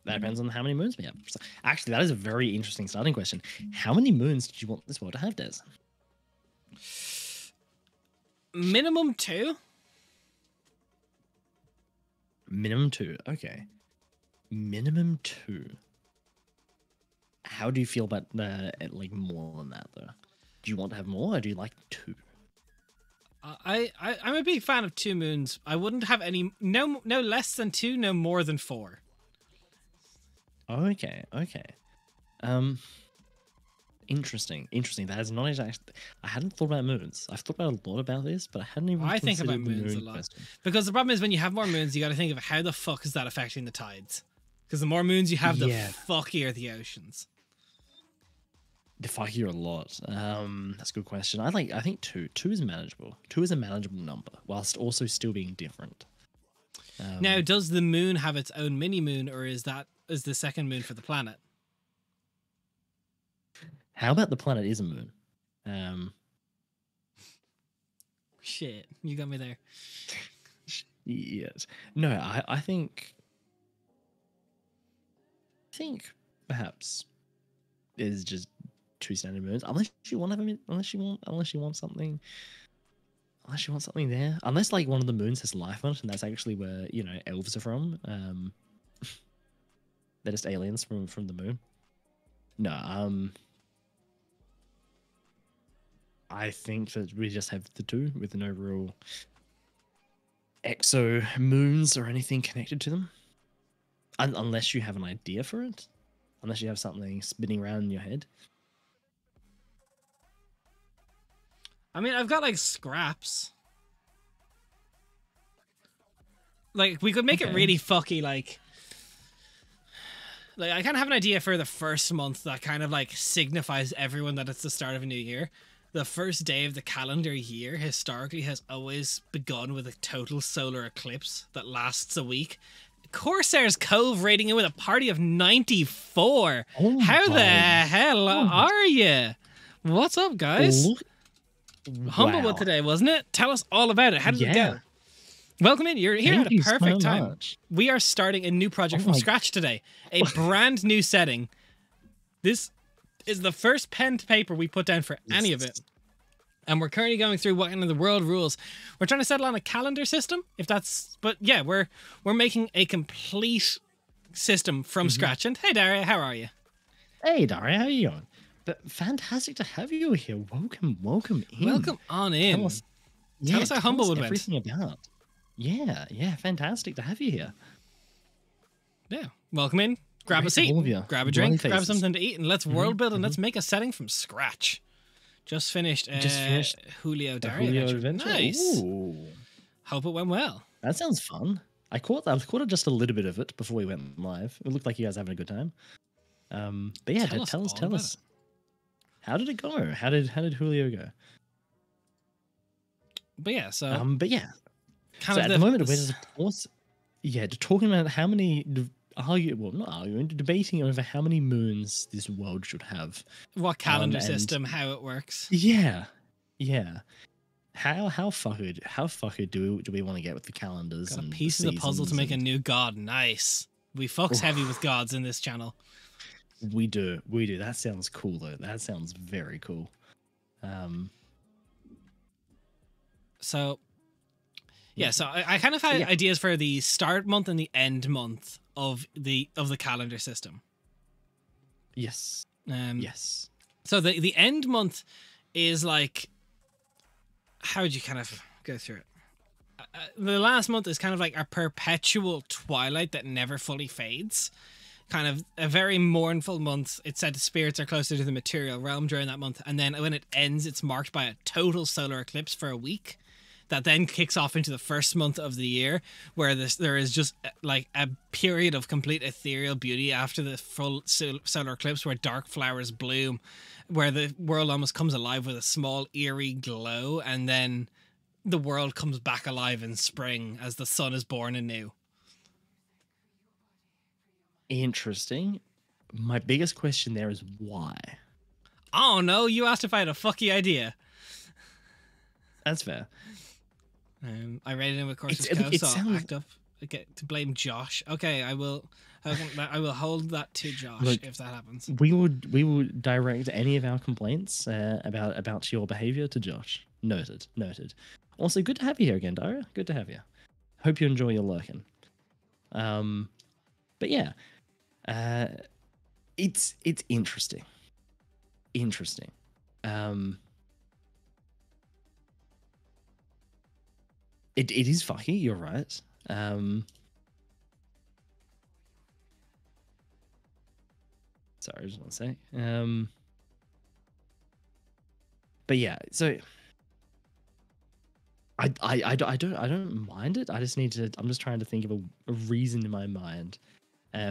That depends on how many moons we have. So, actually, that is a very interesting starting question. How many moons did you want this world to have, Des? Minimum 2. Minimum 2. Okay. Minimum 2. How do you feel about like more than that though? Do you want to have more, or do you like 2? I'm a big fan of 2 moons. I wouldn't have any, no less than 2, no more than 4. Okay. Interesting. That is not exactly. I hadn't thought about moons. I've thought about a lot about this, but I hadn't even. I think about considered the moons a moon lot question. because the problem is when you have more moons, you got to think of how the fuck is that affecting the tides? Because the more moons you have, the Yeah. fuckier the oceans. The fuck you a lot. That's a good question. I think 2. 2 is manageable. 2 is a manageable number, whilst also still being different. Now, does the moon have its own mini moon, or is the second moon for the planet? How about the planet is a moon? Shit, you got me there. Yes. No, I think perhaps there's just 2 standard moons. Unless you want something there. Unless like one of the moons has life on it, and that's actually where, elves are from. They're just aliens from the moon. No, I think that we just have the 2 with no real exo moons or anything connected to them. Unless you have an idea for it. Unless you have something spinning around in your head. I mean, I've got like scraps. Like, we could make it Okay. really fucky, like I kind of have an idea for the first month that kind of like signifies everyone that it's the start of a new year. The first day of the calendar year historically has always begun with a total solar eclipse that lasts a week. Corsair's Cove rating it with a party of 94. Oh How the my hell God. are you? What's up, guys? Look- Humblewood Wow. today, wasn't it? Tell us all about it. How did it Yeah. go? Welcome in. You're here Thank at a you so perfect time. much. We are starting a new project Oh from my- scratch today. A brand new setting. This is the first pen to paper we put down for any of it. And we're currently going through what kind of the world rules. We're trying to settle on a calendar system, but yeah, we're making a complete system from scratch. And hey, Daria, how are you? Hey, Daria, how are you going? But fantastic to have you here. Welcome in. Welcome on in. Tell us, Tell us how Humblewood went. everything about. Yeah, fantastic to have you here. Yeah, welcome in. Grab Great a to seat, have all of you. grab a Bloody drink, grab faces. something to eat, and let's world build and let's make a setting from scratch. Just finished Julio The Daria Julio adventure. adventure. Nice. Ooh, Hope it went well. that sounds fun. I caught just a little bit of it before we went live. It looked like you guys were having a good time. But yeah, Tell us all tell about us. How did it go? How did Julio go? But yeah, so But yeah. kind So of at the moment, we're just talking about how many not arguing, debating over how many moons this world should have. what calendar and- system, how it works. Yeah. How fucker do we want to get with the calendars Got and the pieces of puzzle to seasons make a and- new god. Nice. We fucks heavy with gods in this channel. We do. That sounds cool though. That sounds very cool. So Yeah, so I kind of had Yeah. ideas for the start month and the end month of the calendar system. Yes. Yes. So the end month is like, how would you kind of go through it? The last month is kind of like a perpetual twilight that never fully fades. Kind of a very mournful month. It's said the spirits are closer to the material realm during that month. And then when it ends, it's marked by a total solar eclipse for a week. That then kicks off into the first month of the year, where there is just like a period of complete ethereal beauty after the full solar eclipse, where dark flowers bloom, where the world almost comes alive with a small eerie glow, and then the world comes back alive in spring as the sun is born anew. Interesting. My biggest question there is why. Oh no, you asked if I had a fucky idea. That's fair. I read it in with Courses It- Go, it so I'll sounds- act up. I get to blame Josh. Okay, I will hold that to Josh Look, if that happens. We would direct any of our complaints about your behavior to Josh. Noted. Also, good to have you here again, Daria. Good to have you. Hope you enjoy your lurking. But yeah, it's interesting. It is fucky. You're right. Sorry, just want to say. But yeah, so I don't mind it. I just need to. I'm just trying to think of a reason in my mind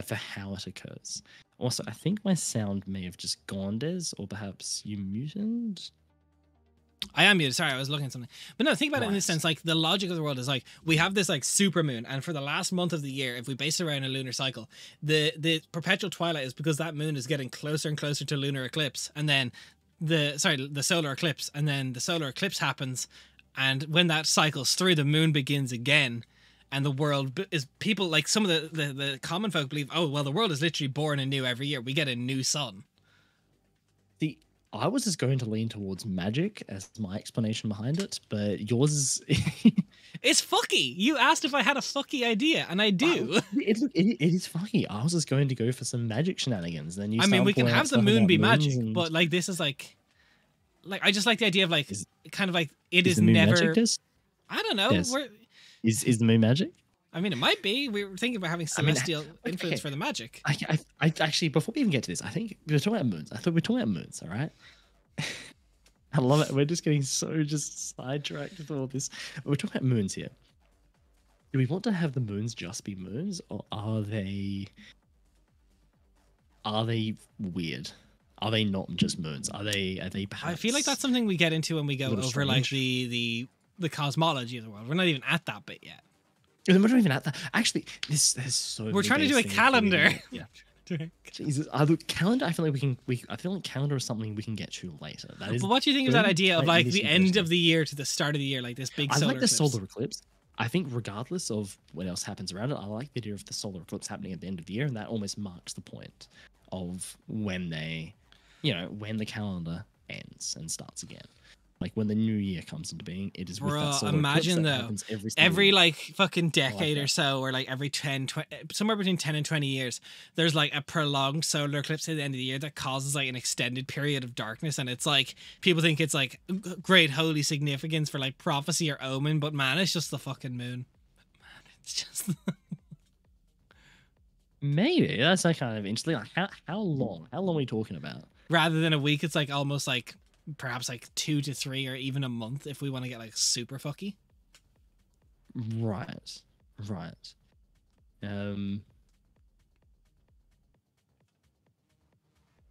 for how it occurs. Also, I think my sound may have just gone, Des, or perhaps you muted. I am muted. Sorry, I was looking at something. But no, think about it in this Right. sense. Like, the logic of the world is like, we have this like super moon, and for the last month of the year, if we base it around a lunar cycle, the perpetual twilight is because that moon is getting closer and closer to lunar eclipse, and then the solar eclipse, and then the solar eclipse happens, and when that cycles through, the moon begins again. And the world is, people like, some of the common folk believe, oh well, the world is literally born anew every year. We get a new sun. I was just going to lean towards magic as my explanation behind it, but yours is. It's fucky. You asked if I had a fucky idea, and I do. It is funny. I was just going to go for some magic shenanigans. Then you. I mean, we can started pointing out have the stuff moon about be moons magic, and- but like, this is like I just like the idea of like, Is- kind of like, it is is the moon never. magic, Des? I don't know. Yes. We're, Is the moon magic? I mean, it might be. We were thinking about having I mean, celestial influence okay. for the magic. I actually, before we even get to this, I think we were talking about moons. I thought we were talking about moons. All right. I love it. We're just getting so just sidetracked with all this. We're talking about moons here. Do we want to have the moons just be moons, or are they weird? Are they not just moons? Are they perhaps? I feel like that's something we get into when we go little over like strange. the cosmology of the world. We're not even at that bit yet. We're not even at that. Actually, there's so. We're many trying to do a base things before we calendar. get- Yeah. Jesus, I look, calendar. I feel like I feel like calendar is something we can get to later. That is. But what do you think of that very idea of slightly like the end misunderstood. of the year to the start of the year, like this big I solar like the eclipse? solar eclipse. I think regardless of what else happens around it, I like the idea of the solar eclipse happening at the end of the year, and that almost marks the point of when when the calendar ends and starts again. Like when the new year comes into being, it is with that Bruh, solar imagine eclipse that though, happens every single every year. like fucking decade or that. so, or like every 10, 20, somewhere between 10 and 20 years, there's like a prolonged solar eclipse at the end of the year that causes like an extended period of darkness. And it's like, people think it's like great holy significance for like prophecy or omen, but man, it's just the fucking moon. Man, it's just. Maybe that's like kind of interesting. Like how long? How long are we talking about? Rather than a week, it's like almost like perhaps like 2 to 3 or even a month if we want to get like super fucky. Right.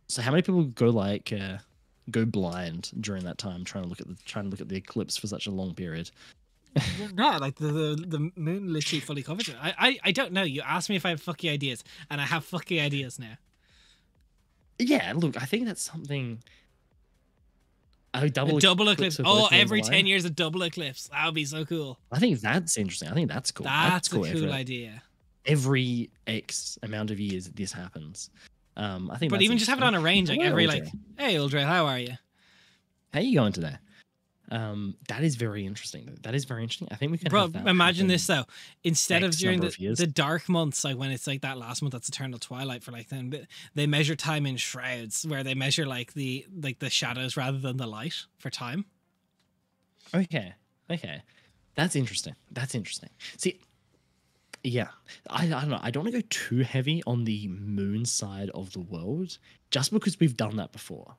So how many people go blind during that time trying to look at the eclipse for such a long period? Yeah, like the moon literally fully covers it. I don't know. You asked me if I have fucky ideas, and I have fucky ideas now. Yeah, look, I think that's something. A A double eclipse. of Oh, both moons every aligned. 10 years a double eclipse. That would be so cool. I think that's interesting. I think that's cool. That's a cool. cool idea. Every X amount of years this happens. I think. But that's even just have it on a range, like Hello, every Uldre. like, hey Uldre, how are you? How you going today? That is very interesting. Though. That is very interesting. I think we can Bro, have that imagine happen this though. Instead of X during number of years. the dark months, like when it's like that last month, that's eternal twilight for like then they measure time in shrouds, where they measure like the shadows rather than the light for time. Okay. That's interesting. See, yeah, I don't know. I don't want to go too heavy on the moon side of the world, just because we've done that before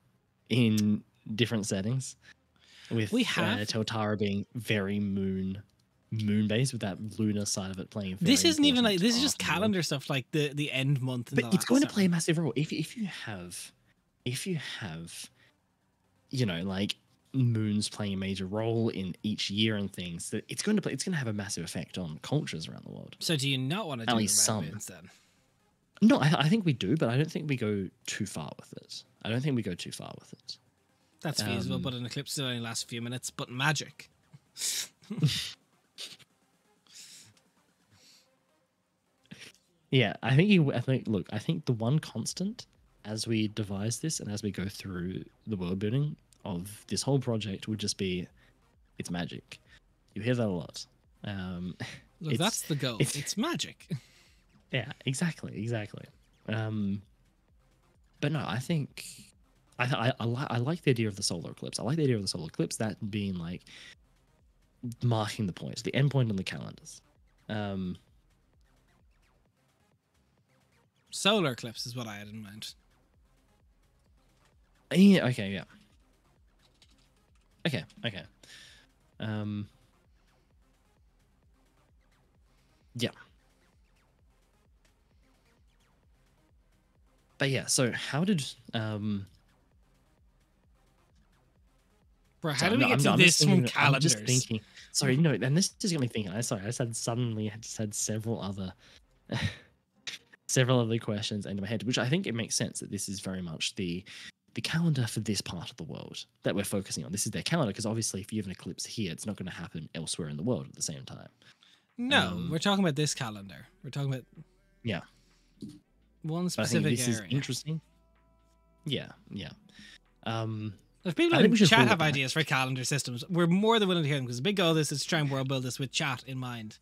in different settings. With We have. Teltara being very moon based, with that lunar side of it playing. A very This isn't even like important this is just part in the world. calendar stuff, like the end month. And But the it's going to last play a one. massive role if you have, you know, like moons playing a major role in each year and things. That it's going to have a massive effect on cultures around the world. So do you not want to At do least the some. red moons then? No, I think we do, but I don't think we go too far with it. That's feasible, but an eclipse still only lasts a few minutes. But magic. Yeah, I think look, I think the one constant as we devise this and as we go through the world building of this whole project would just be it's magic. You hear that a lot. Look, that's the goal. It's magic. Yeah, exactly. But no, I think I like the idea of the solar eclipse. I like the idea of the solar eclipse, that being like marking the point, the end point on the calendars. Solar eclipse is what I had in mind. Yeah, okay, yeah. Okay. Yeah. But yeah, so how did Bro, how so did we get to I'm this just from thinking, I'm calendars? just thinking. Sorry, no, and this just got me thinking. I just had several other questions into my head, which I think it makes sense that this is very much the calendar for this part of the world that we're focusing on. This is their calendar, because obviously if you have an eclipse here, it's not going to happen elsewhere in the world at the same time. No, we're talking about this calendar. We're talking about Yeah. one But I think specific this area. is interesting. Yeah. If people I think in we should chat hold it have back. ideas for calendar systems, we're more than willing to hear them, because the big goal of this is to try and world build this with chat in mind,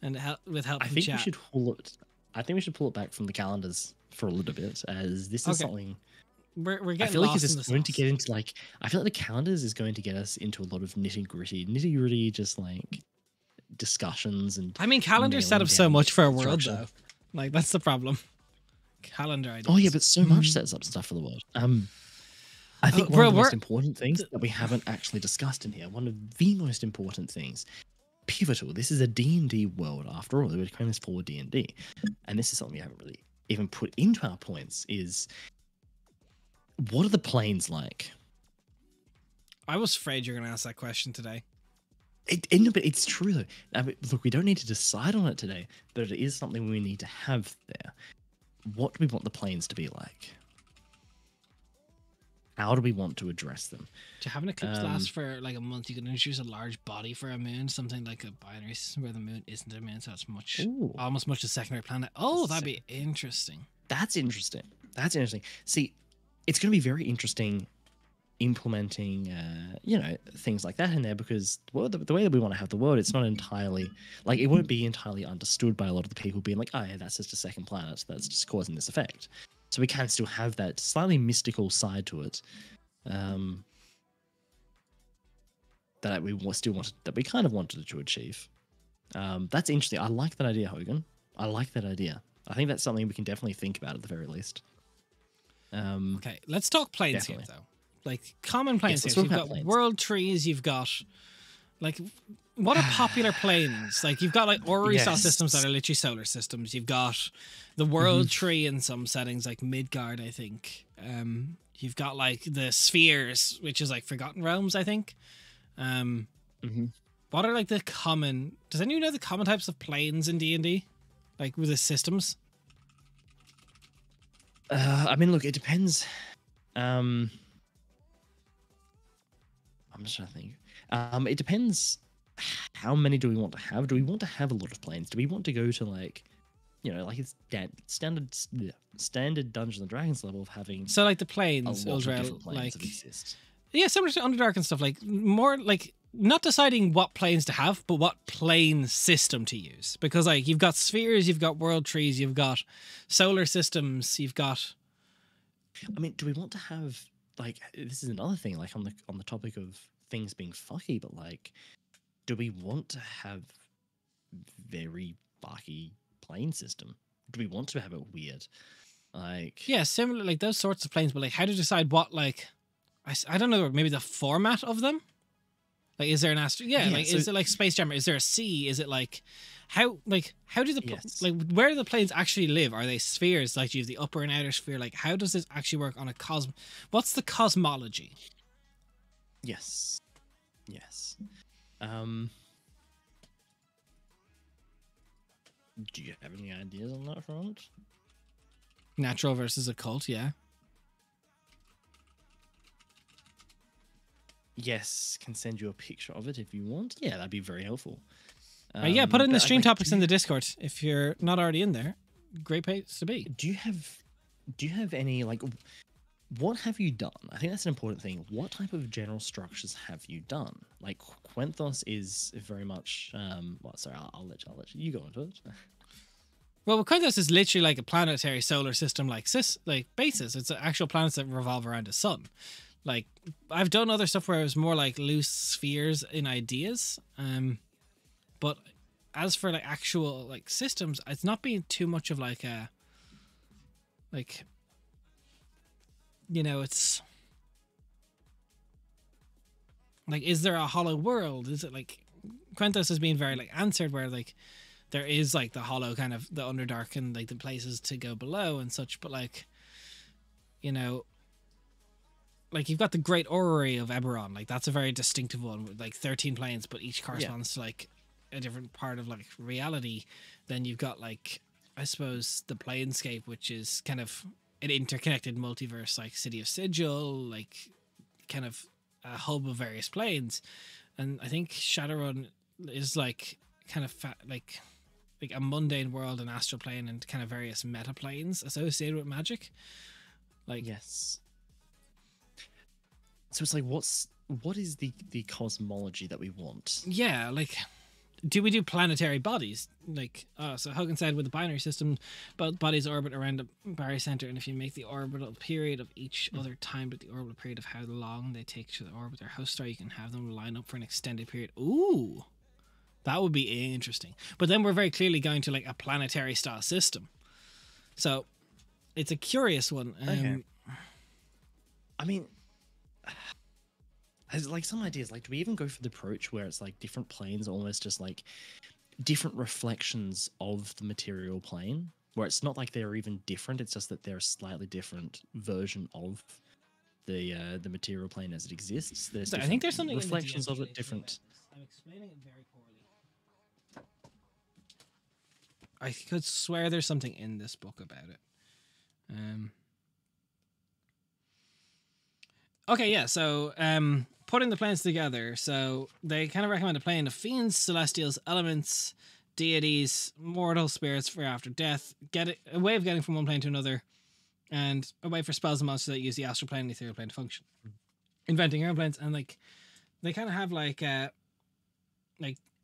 and with help I from think chat. we should pull it. I think we should pull it back from the calendars for a little bit, as this is Okay. something. We're getting I feel like lost it's in the going to sauce. get into like. I feel like the calendars is going to get us into a lot of nitty gritty, just like discussions and. I mean, calendars set nailing up so down much for a world, structure. though. Like, that's the problem. Calendar ideas. Oh yeah, but so much sets up stuff for the world. I think bro, one of the most we're- important things that we haven't actually discussed in here, one of the most important things, pivotal. This is a D&D world after all. We're kind of for D&D, and this is something we haven't really even put into our points. Is what are the planes like? I was afraid you were going to ask that question today. No, but it's true though. Look, we don't need to decide on it today, but it is something we need to have there. What do we want the planes to be like? How do we want to address them? To have an eclipse last for like a month, you can introduce a large body for a moon, something like a binary system where the moon isn't a moon, so it's Ooh. almost much a secondary planet. Oh, that'd be interesting. That's interesting. See, it's going to be very interesting implementing, things like that in there, because the way that we want to have the world, it's not entirely like it won't be entirely understood by a lot of the people being like, oh yeah, that's just a second planet that's just causing this effect. So we can still have that slightly mystical side to it, that we kind of wanted to achieve. That's interesting. I like that idea, Hogan. I like that idea. I think that's something we can definitely think about at the very least. Okay, let's talk planes here, Definitely. though. Like, common planes let's here. So talk you've about got planes. world trees, you've got, like, what are popular planes? Like, you've got, like, Ori star Yes. systems that are literally solar systems. You've got the world tree in some settings, like Midgard, I think. You've got, like, the spheres, which is, like, Forgotten Realms, I think. What are, like, the common... Does anyone know the common types of planes in D&D? Like, with the systems? I mean, look, it depends. I'm just trying to think. It depends. How many do we want to have? Do we want to have a lot of planes? Do we want to go to like, like it's standard Dungeons and Dragons level of having So, like, the a planes, lot of Uldrell, different planes like... that exist? Yeah, similar to Underdark and stuff. Like more like not deciding what planes to have, but what plane system to use. Because like you've got spheres, you've got world trees, you've got solar systems, you've got. I mean, do we want to have like this is another thing, like on the topic of things being fucky, but like, do we want to have very fucky plane system? Do we want to have it weird? Like, Yeah, similar like those sorts of planes, but like how to decide what like I don't know, maybe the format of them. Like, is there an astro? Yeah, Yeah, like so- is it like Space Jam? Is there a sea? Is it like how do the Yes. like where do the planes actually live? Are they spheres? Like, do you have the upper and outer sphere? Like, how does this actually work on a What's the cosmology? yes, yes. Um, do you have any ideas on that front? Natural versus occult, yeah. Yes, can send you a picture of it if you want. Yeah, that'd be very helpful. Yeah, put it in the but, stream like, topics in the Discord if you're not already in there. Great place to be. Do you have any like what have you done? I think that's an important thing. What type of general structures have you done? Like Quenthos is very much well, sorry, I'll let you, you go into it. Well, Quenthos is literally like a planetary solar system like basis. It's actual planets that revolve around the sun. Like I've done other stuff where it was more like loose spheres in ideas. But as for like actual like systems, it's not being too much of like a like it's like, is there a hollow world? Is it like Quenthos has been very like answered where like there is like the hollow kind of the Underdark and like the places to go below and such, but like like you've got the Great Orrery of Eberron, like that's a very distinctive one with like 13 planes, but each corresponds to like a different part of like reality. Then you've got like I suppose the Planescape, which is kind of an interconnected multiverse, like City of Sigil, like kind of a hub of various planes. And I think Shadowrun is like kind of like a mundane world, an astral plane, and kind of various meta planes associated with magic. Like Yes. So it's like what is the cosmology that we want? yeah, like do we do planetary bodies? Like, so Hogan said with the binary system, both bodies orbit around a barycenter, and if you make the orbital period of each other time, but the orbital period of how long they take to orbit their host star, you can have them line up for an extended period. Ooh, that would be interesting. But then we're very clearly going to like a planetary style system, so it's a curious one. Okay. I mean, there's like some ideas. Like, do we even go for the approach where it's like different planes, almost just like different reflections of the material plane, where it's not like they're even different. It's just that they're a slightly different version of the material plane as it exists. There's I think there's something reflections in the of it, different. I'm explaining it very poorly. I could swear there's something in this book about it. Okay, yeah. So, putting the planes together. So they kind of recommend a plane of fiends, celestials, elements, deities, mortal spirits for after death. A way of getting from one plane to another, and a way for spells and monsters that use the astral plane and the ethereal plane to function. Inventing your own planes, and like they kind of have like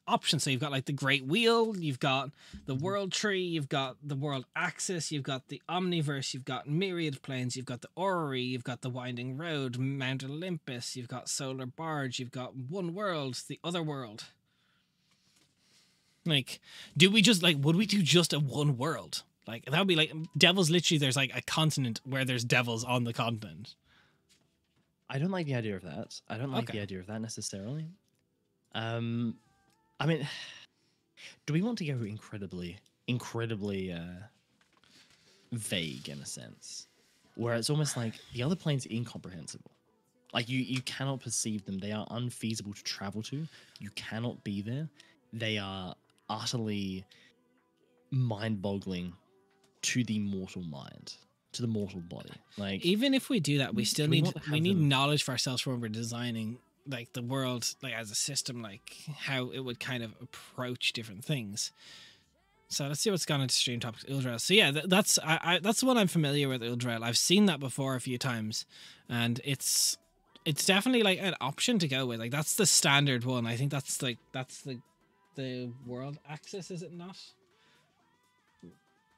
options. So you've got like the Great Wheel, you've got the World Tree, you've got the World Axis, you've got the Omniverse, you've got myriad of planes, you've got the Orrery, you've got the Winding Road, Mount Olympus, you've got Solar Barge, you've got One World, the Other World. Like, would we do just a one world? Like, that would be like devils. Literally, there's like a continent where there's devils on the continent. I don't like the idea of that. I don't like the idea of that necessarily. I mean, do we want to go incredibly vague in a sense, where it's almost like the other planes are incomprehensible? Like you cannot perceive them. They are unfeasible to travel to. You cannot be there. They are utterly mind-boggling to the mortal mind, to the mortal body. Like, even if we do that, we still need want to have we need them- knowledge for ourselves when we're designing like the world, like as a system, like how it would kind of approach different things. So let's see what's gone into stream topics. Uldrel. So yeah, that's the one I'm familiar with. Uldrel. I've seen that before a few times, and it's It's definitely like an option to go with. Like that's the standard one. I think that's the world axis, is it not?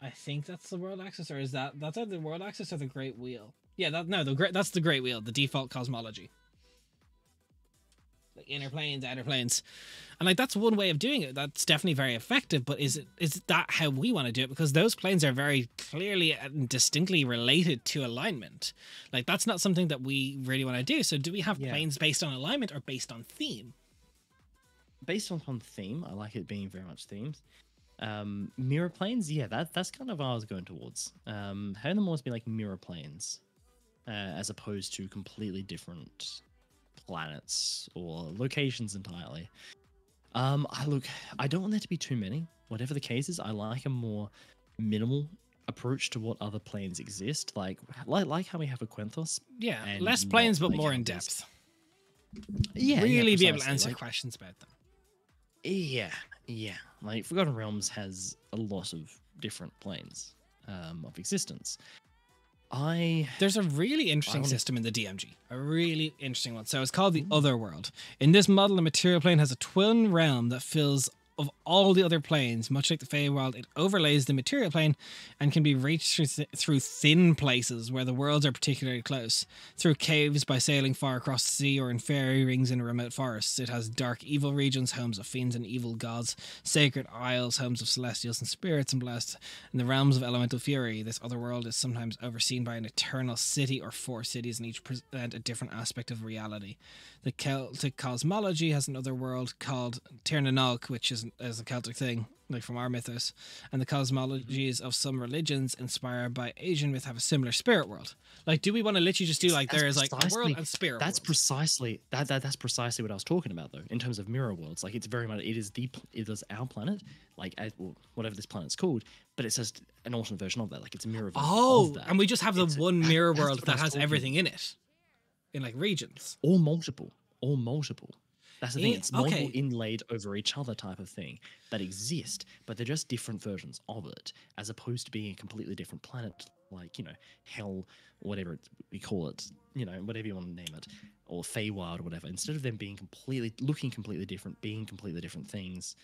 I think that's the world axis, or is that's either the world axis or the Great Wheel? Yeah, that's the Great Wheel, the default cosmology. Like inner planes, outer planes, and like that's one way of doing it. That's definitely very effective. But is that how we want to do it? Because those planes are very clearly and distinctly related to alignment. Like that's not something that we really want to do. So do we have planes based on alignment or based on theme? Based on theme, I like it being very much themed. Mirror planes, yeah, that's kind of what I was going towards. Having them almost be like mirror planes, as opposed to completely different planets or locations entirely. I don't want there to be too many. Whatever the case is, I like a more minimal approach to what other planes exist. Like how we have a Quenthos. Yeah, less planes but more in depth. Yeah, really be able to answer questions about them. Yeah. Like Forgotten Realms has a lot of different planes of existence. There's a really interesting system in the DMG, a really interesting one. So it's called the Otherworld. In this model, the material plane has a twin realm that fills of all the other planes. Much like the Feywild, it overlays the material plane and can be reached through thin places where the worlds are particularly close. Through caves by sailing far across the sea or in fairy rings in remote forests. It has dark evil regions, homes of fiends and evil gods, sacred isles, homes of celestials and spirits and blessed, and the realms of elemental fury. This other world is sometimes overseen by an eternal city or 4 cities, and each present a different aspect of reality. The Celtic cosmology has another world called Tir na Nog, which is a Celtic thing, like from our mythos, and the cosmologies of some religions inspired by Asian myth have a similar spirit world. Like, do we want to literally just do like there is like a world and spirit? That's worlds? Precisely that's precisely what I was talking about, though. In terms of mirror worlds, like it's very much it is our planet, like whatever this planet's called, but it's just an alternate version of that. Like it's a mirror version of that. And we just have the one mirror world that has everything in it, in like regions, or multiple. That's the thing. It's multiple inlaid over each other type of thing that exist, but they're just different versions of it, as opposed to being a completely different planet, like, Hell, whatever we call it, whatever you want to name it, or Feywild or whatever. Instead of them being looking completely different, being completely different things,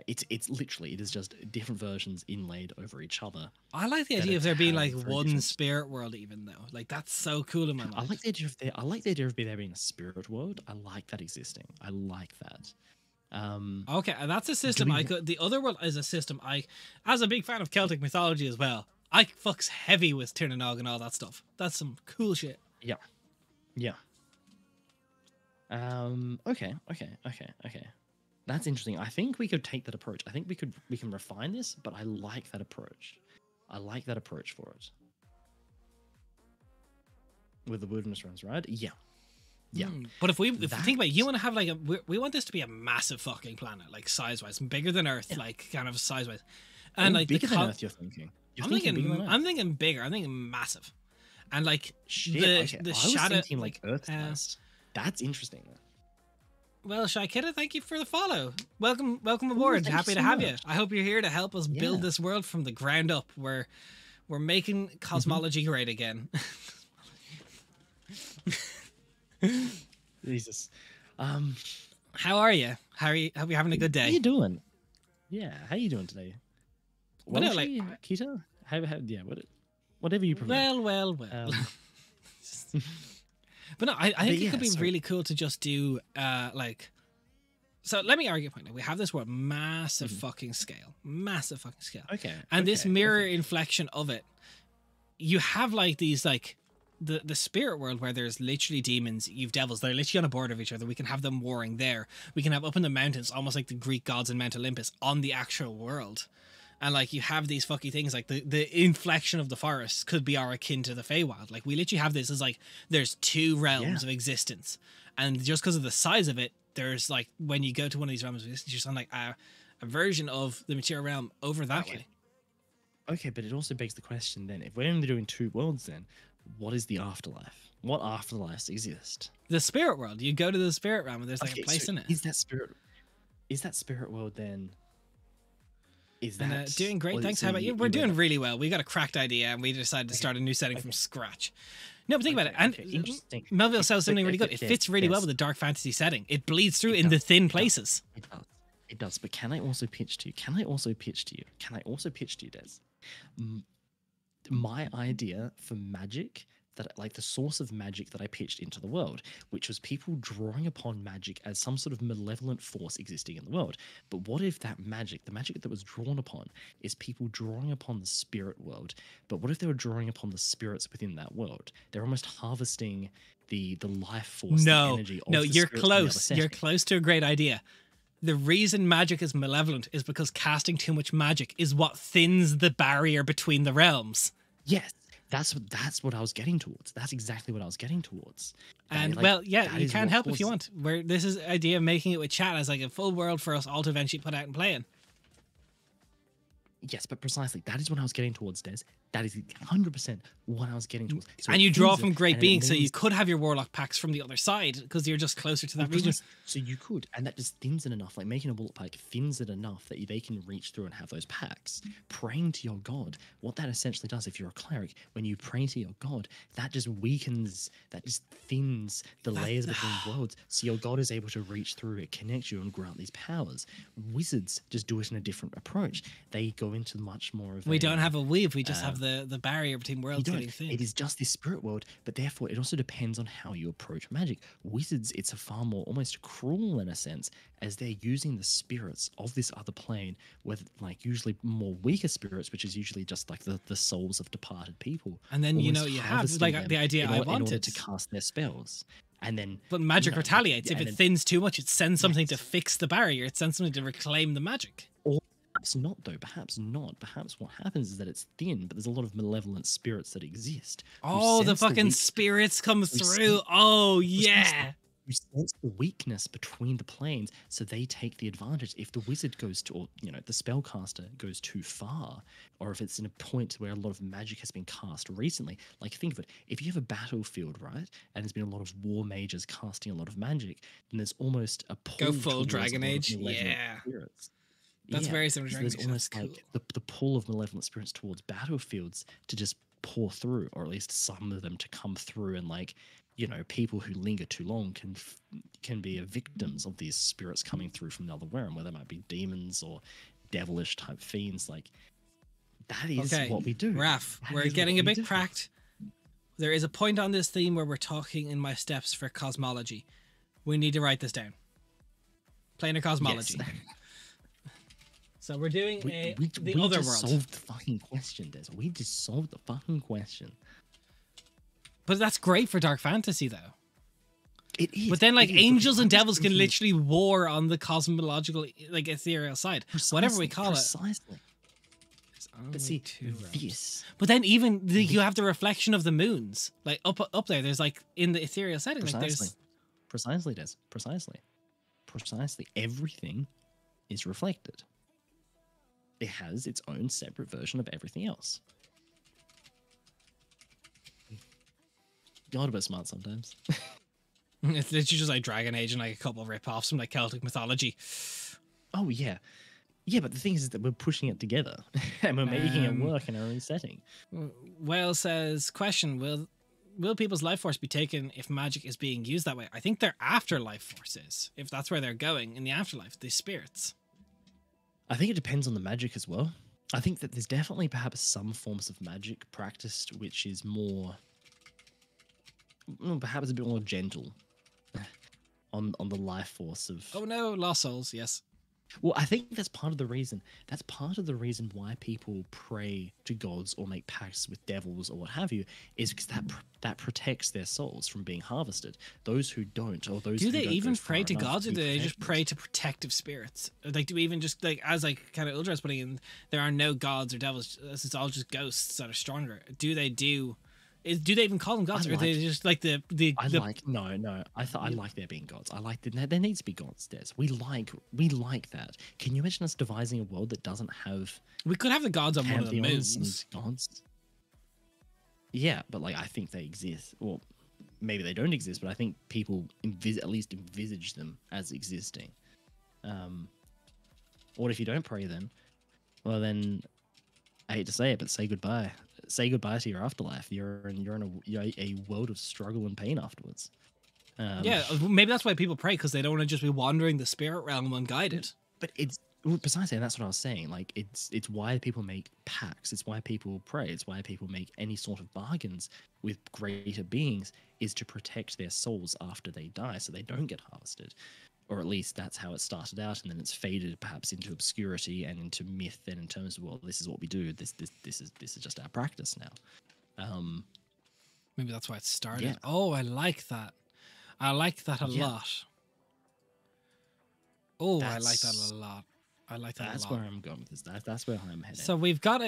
it's literally, it is just different versions inlaid over each other. I like the idea of there being like one spirit world, even though, like, that's so cool in my mind. I like the idea of there being a spirit world. I like that existing. I like that. Okay, and that's a system the other world is a system as a big fan of Celtic mythology as well, I fucks heavy with Tir na Nog and all that stuff. That's some cool shit. Yeah. Okay. That's interesting. I think we could take that approach. I think we can refine this, but I like that approach. I like that approach for it. With the Wilderness Realms, right? Yeah. But if we think about it, you want to have like we want this to be a massive fucking planet, like size-wise, bigger than Earth, like kind of size-wise. And like bigger than Earth, you're thinking. I'm thinking bigger. I'm thinking massive. And like the shadow, I was thinking like Earth. That's interesting. Well, Shaikita, thank you for the follow. Welcome aboard. Happy to have you. I hope you're here to help us build this world from the ground up. We're making cosmology great again. Jesus. How are you? Hope you're having a good day. How you doing? Yeah, how you doing today? Well, no, like Kita? Whatever you prefer. Well. But no, I think it could be really cool to just do like. So let me argue a point. We have this world, massive fucking scale. Okay. And this mirror inflection of it, you have like these like the spirit world where there's literally demons, you've devils, they're literally on a border of each other. We can have them warring there. We can have up in the mountains, almost like the Greek gods in Mount Olympus, on the actual world. And like you have these fucking things like the inflection of the forest could be our akin to the Feywild. Like we literally have this as like there's 2 realms of existence, and just because of the size of it, there's like when you go to one of these realms of existence, you're just on like a version of the material realm over that way. Okay, but it also begs the question then: if we're only doing 2 worlds, then what is the afterlife? What afterlives exist? The spirit world. You go to the spirit realm, and there's like a place in it. Is that spirit world then? Is that doing great? Thanks. How about you? We're doing really well. We got a cracked idea, and we decided to start a new setting from scratch. No, but think about it. And interesting. Melville says something really good. It fits really well with the dark fantasy setting. It bleeds through in the thin places. It does. It does. But can I also pitch to you? Can I also pitch to you, Des? My idea for magic, that like the source of magic that I pitched into the world, which was people drawing upon magic as some sort of malevolent force existing in the world. But what if that magic, the magic that was drawn upon, is people drawing upon the spirit world? But what if they were drawing upon the spirits within that world? They're almost harvesting the life force, the energy of the you're spirits from the other close. setting. You're close to a great idea. The reason magic is malevolent is because casting too much magic is what thins the barrier between the realms. Yes, that's what I was getting towards. That's exactly what I was getting towards. And you can help if you want. Where this is the idea of making it with chat as like a full world for us all to eventually put out and play in. Yes, but precisely that is what I was getting towards, Des. That is 100% what I was getting towards. So and you draw from great beings, so you could have your warlock packs from the other side because you're just closer to that region. So you could, and that just thins it enough. Like making a warlock pack thins it enough that they can reach through and have those packs. Praying to your god, what that essentially does, if you're a cleric, when you pray to your god, that just weakens, that just thins the layers between worlds. So your god is able to reach through it, connect you, and grant these powers. Wizards just do it in a different approach. They go into much more of. We don't have a weave. We just have the barrier between worlds getting thin. It is just this spirit world, but therefore it also depends on how you approach magic. Wizards, it's a far more almost cruel in a sense, as they're using the spirits of this other plane, with like usually more weaker spirits, which is usually just like the souls of departed people. And then you have like the idea I wanted in order to cast their spells. And then, but magic retaliates. If it thins too much, it sends something to fix the barrier. It sends something to reclaim the magic. Perhaps not, though. Perhaps not. Perhaps what happens is that it's thin, but there's a lot of malevolent spirits that exist. Oh, the fucking spirits come through. Oh, yeah. You sense the weakness between the planes, so they take the advantage. If the wizard goes to, or the spellcaster goes too far, or if it's in a point where a lot of magic has been cast recently, like think of it, if you have a battlefield, right, and there's been a lot of war mages casting a lot of magic, then there's almost a pull. Go full Dragon Age, yeah. Spirits. That's very similar to Dragon Age. There's almost like the pull of malevolent spirits towards battlefields to just pour through, or at least some of them to come through, and like people who linger too long can be victims of these spirits coming through from another realm, where they might be demons or devilish type fiends. Like that is what we do. Raph, we're getting a bit cracked. There is a point on this theme where we're talking in my steps for cosmology. We need to write this down. Planar cosmology. Yes. So we're doing the other world. We solved the fucking question, Des. We just solved the fucking question. But that's great for dark fantasy, though. It is. But then, like, angels and devils can literally war on the cosmological, like, ethereal side. Whatever we call it. Precisely. But see, this. But then even you have the reflection of the moons. Like, up there, there's, like, in the ethereal setting. Precisely. Like, Precisely, Des. Precisely. Everything is reflected. It has its own separate version of everything else. God, a bit smart sometimes. It's literally just like Dragon Age and like a couple of rip-offs from like Celtic mythology. Oh, yeah. Yeah, but the thing is that we're pushing it together and we're making it work in our own setting. Whale says, question, will people's life force be taken if magic is being used that way? I think they're afterlife forces, if that's where they're going in the afterlife, these spirits. I think it depends on the magic as well. I think that there's definitely perhaps some forms of magic practiced which is more, perhaps a bit more gentle on the life force of. Oh no, lost souls. Yes. Well, I think that's part of the reason. That's part of the reason why people pray to gods or make pacts with devils or what have you, is because that protects their souls from being harvested. Those who don't, or those do who they don't even go pray to far gods, or do they just protected. pray to protective spirits? Like, do we even just like, as like kind of Uldra's putting in, there are no gods or devils. It's all just ghosts that are stronger. Do they even call them gods, or are they just like the? I like there being gods. I like there needs to be gods. Des. We like that. Can you imagine us devising a world that doesn't have? We could have the gods on one of the moons. And gods. Yeah, but like I think they exist. Well, maybe they don't exist, but I think people at least envisage them as existing. Or if you don't pray them, well then, I hate to say it, but say goodbye. say goodbye to your afterlife. You're a world of struggle and pain afterwards. Yeah, maybe that's why people pray, because they don't want to just be wandering the spirit realm unguided. But it's well, precisely, and that's what I was saying. Like it's why people make pacts. It's why people pray. It's why people make any sort of bargains with greater beings, is to protect their souls after they die, so they don't get harvested. Or at least that's how it started out, and then it's faded perhaps into obscurity and into myth. Then in terms of, well, this is what we do. This is just our practice now. Maybe that's why it started. Yeah. Oh, I like that. I like that a lot. Oh, I like that a lot. I like that a lot. That's where I'm going with this. That's where I'm heading. So we've got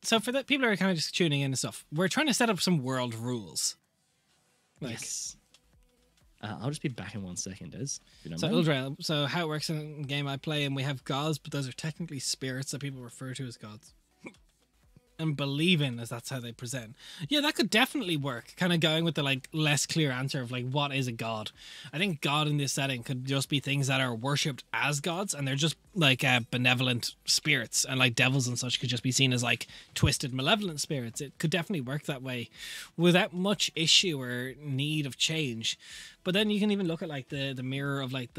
so for the people who are kind of just tuning in and stuff, we're trying to set up some world rules. Like, yes. I'll just be back in 1 second, Des. If you don't so mind. Uldra, so how it works in the game I play, and we have gods, but those are technically spirits that people refer to as gods. And believe in, as that's how they present. Yeah, that could definitely work. Kind of going with the like less clear answer of like, what is a god? I think god in this setting could just be things that are worshipped as gods, and they're just like benevolent spirits, and like devils and such could just be seen as like twisted malevolent spirits. It could definitely work that way without much issue or need of change. But then you can even look at like the mirror of like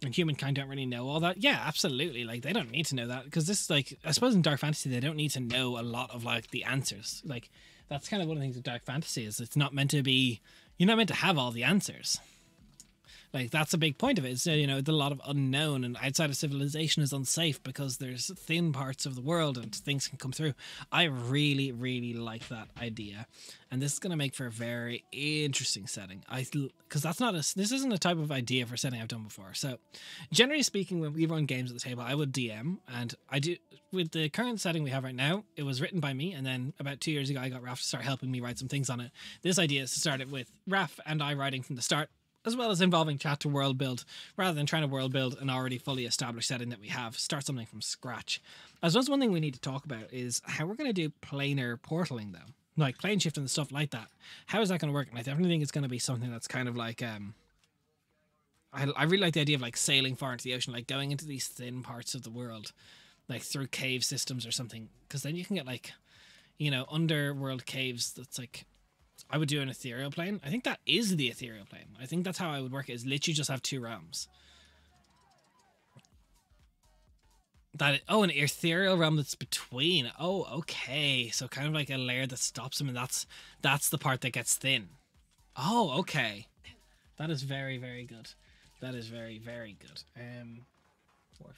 and humankind don't really know all that. Yeah, absolutely. Like, they don't need to know that, because this is like, I suppose in Dark Fantasy they don't need to know a lot of like the answers. Like, that's kind of one of the things with Dark Fantasy is it's not meant to be, you're not meant to have all the answers. Like, that's a big point of it. It's, you know, a lot of unknown, and outside of civilization is unsafe because there's thin parts of the world and things can come through. I really, really like that idea. And this is going to make for a very interesting setting. Because this isn't a type of idea for setting I've done before. So, generally speaking, when we run games at the table, I would DM, and I do, with the current setting we have right now, it was written by me, and then about 2 years ago, I got Raph to start helping me write some things on it. This idea is to start it with Raph and I writing from the start, as well as involving chat to world build, rather than trying to world build an already fully established setting that we have. Start something from scratch. As well as one thing we need to talk about is how we're going to do planar portaling, though. Like plane shift and stuff like that. How is that going to work? And I definitely think it's going to be something that's kind of like, I really like the idea of like sailing far into the ocean, like going into these thin parts of the world, like through cave systems or something. Because then you can get like, you know, underworld caves that's like, I would do an ethereal plane. I think that is the ethereal plane. I think that's how I would work it, is literally just have 2 realms. An ethereal realm that's between. Oh, okay. So kind of like a layer that stops them, and that's the part that gets thin. Oh, okay. That is very, very good. That is very, very good. Water.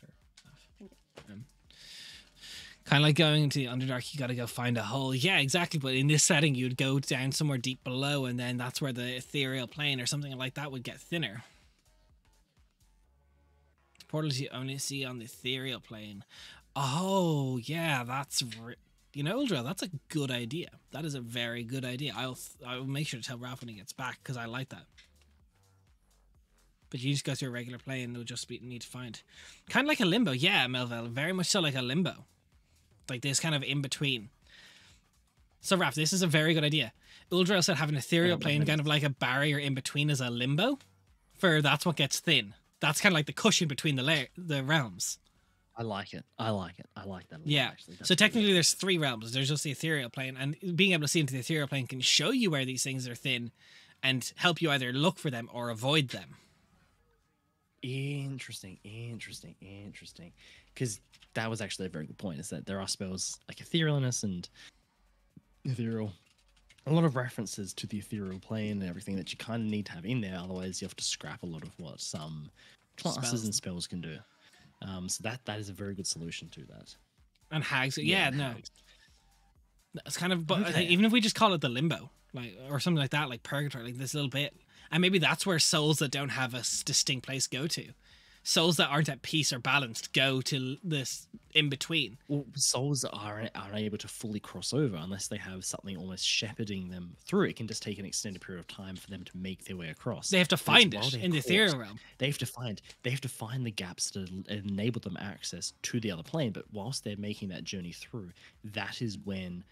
Kind of like going into the Underdark, you got to go find a hole. Yeah, exactly. But in this setting, you'd go down somewhere deep below, and then that's where the ethereal plane or something like that would get thinner. Portals you only see on the ethereal plane. Oh, yeah, that's... You know, Uldra, that's a good idea. That is a very good idea. I'll make sure to tell Ralph when he gets back, because I like that. But you just go through a regular plane, it'll just be need to find. Kind of like a limbo. Yeah, Melville, very much so like a limbo. Like this kind of in between. So, Raph, this is a very good idea. Uldra said have an ethereal plane, kind of like a barrier in between as a limbo. That's what gets thin. That's kind of like the cushion between the realms. I like it. I like it. I like that a lot, yeah. actually. So technically there's 3 realms. There's just the ethereal plane, and being able to see into the ethereal plane can show you where these things are thin and help you either look for them or avoid them. Interesting. Because that was actually a very good point, is that there are spells like etherealness and ethereal, a lot of references to the ethereal plane and everything that you kind of need to have in there. Otherwise, you have to scrap a lot of what some classes and spells can do. So that is a very good solution to that. And hags, no. It's kind of, but Okay. I think even if we just call it the limbo, like, or something like that, like purgatory, like this little bit, and maybe that's where souls that don't have a distinct place go to. Souls that aren't at peace or balanced go to this in between. Well, souls aren't able to fully cross over unless they have something almost shepherding them through. It can just take an extended period of time for them to make their way across. They have to find While it they're in the caught, ethereal realm. They have to find the gaps that enable them access to the other plane. But whilst they're making that journey through, that is when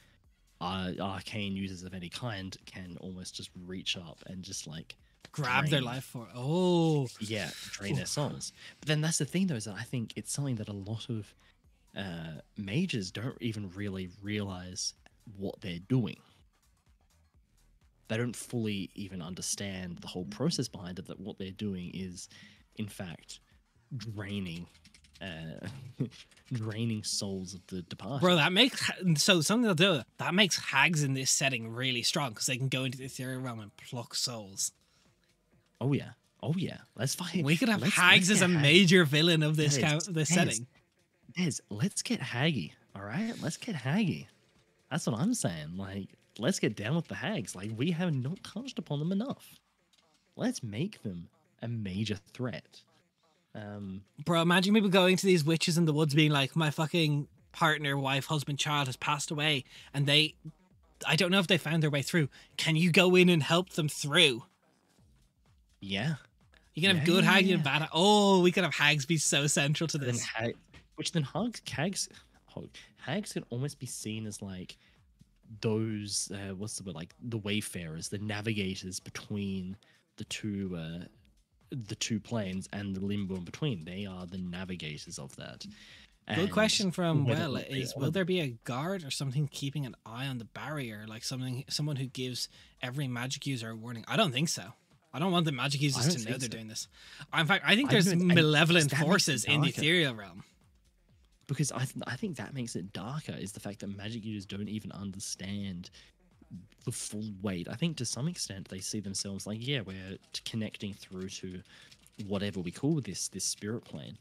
arcane users of any kind can almost just reach up and just like grab their life for drain their souls. But then that's the thing, though, is that I think it's something that a lot of mages don't even really realize what they're doing. They don't fully even understand the whole process behind it, that what they're doing is, in fact, draining draining souls of the departed. Bro, that makes so something they'll do that makes hags in this setting really strong because they can go into the ethereal realm and pluck souls. Oh yeah, oh yeah. Let's fight. We could have hags as a major villain of this setting. Des, let's get haggy. All right, let's get haggy. That's what I'm saying. Like, let's get down with the hags. Like, we have not touched upon them enough. Let's make them a major threat. Bro, imagine people going to these witches in the woods being like, my fucking partner, wife, husband, child has passed away, and I don't know if they found their way through. Can you go in and help them through? Yeah. You can have good hags and bad. Oh, we could have hags be so central to this. Hags can almost be seen as like those what's the word, like the wayfarers, the navigators between the two planes and the limbo in between. They are the navigators of that. Good question from will there be a guard or something keeping an eye on the barrier, like someone who gives every magic user a warning? I don't think so. I don't want the magic users to know they're doing this. In fact, I think there's malevolent forces in the ethereal realm. Because I think that makes it darker, is the fact that magic users don't even understand the full weight. I think to some extent they see themselves like, yeah, we're connecting through to whatever we call this spirit plane,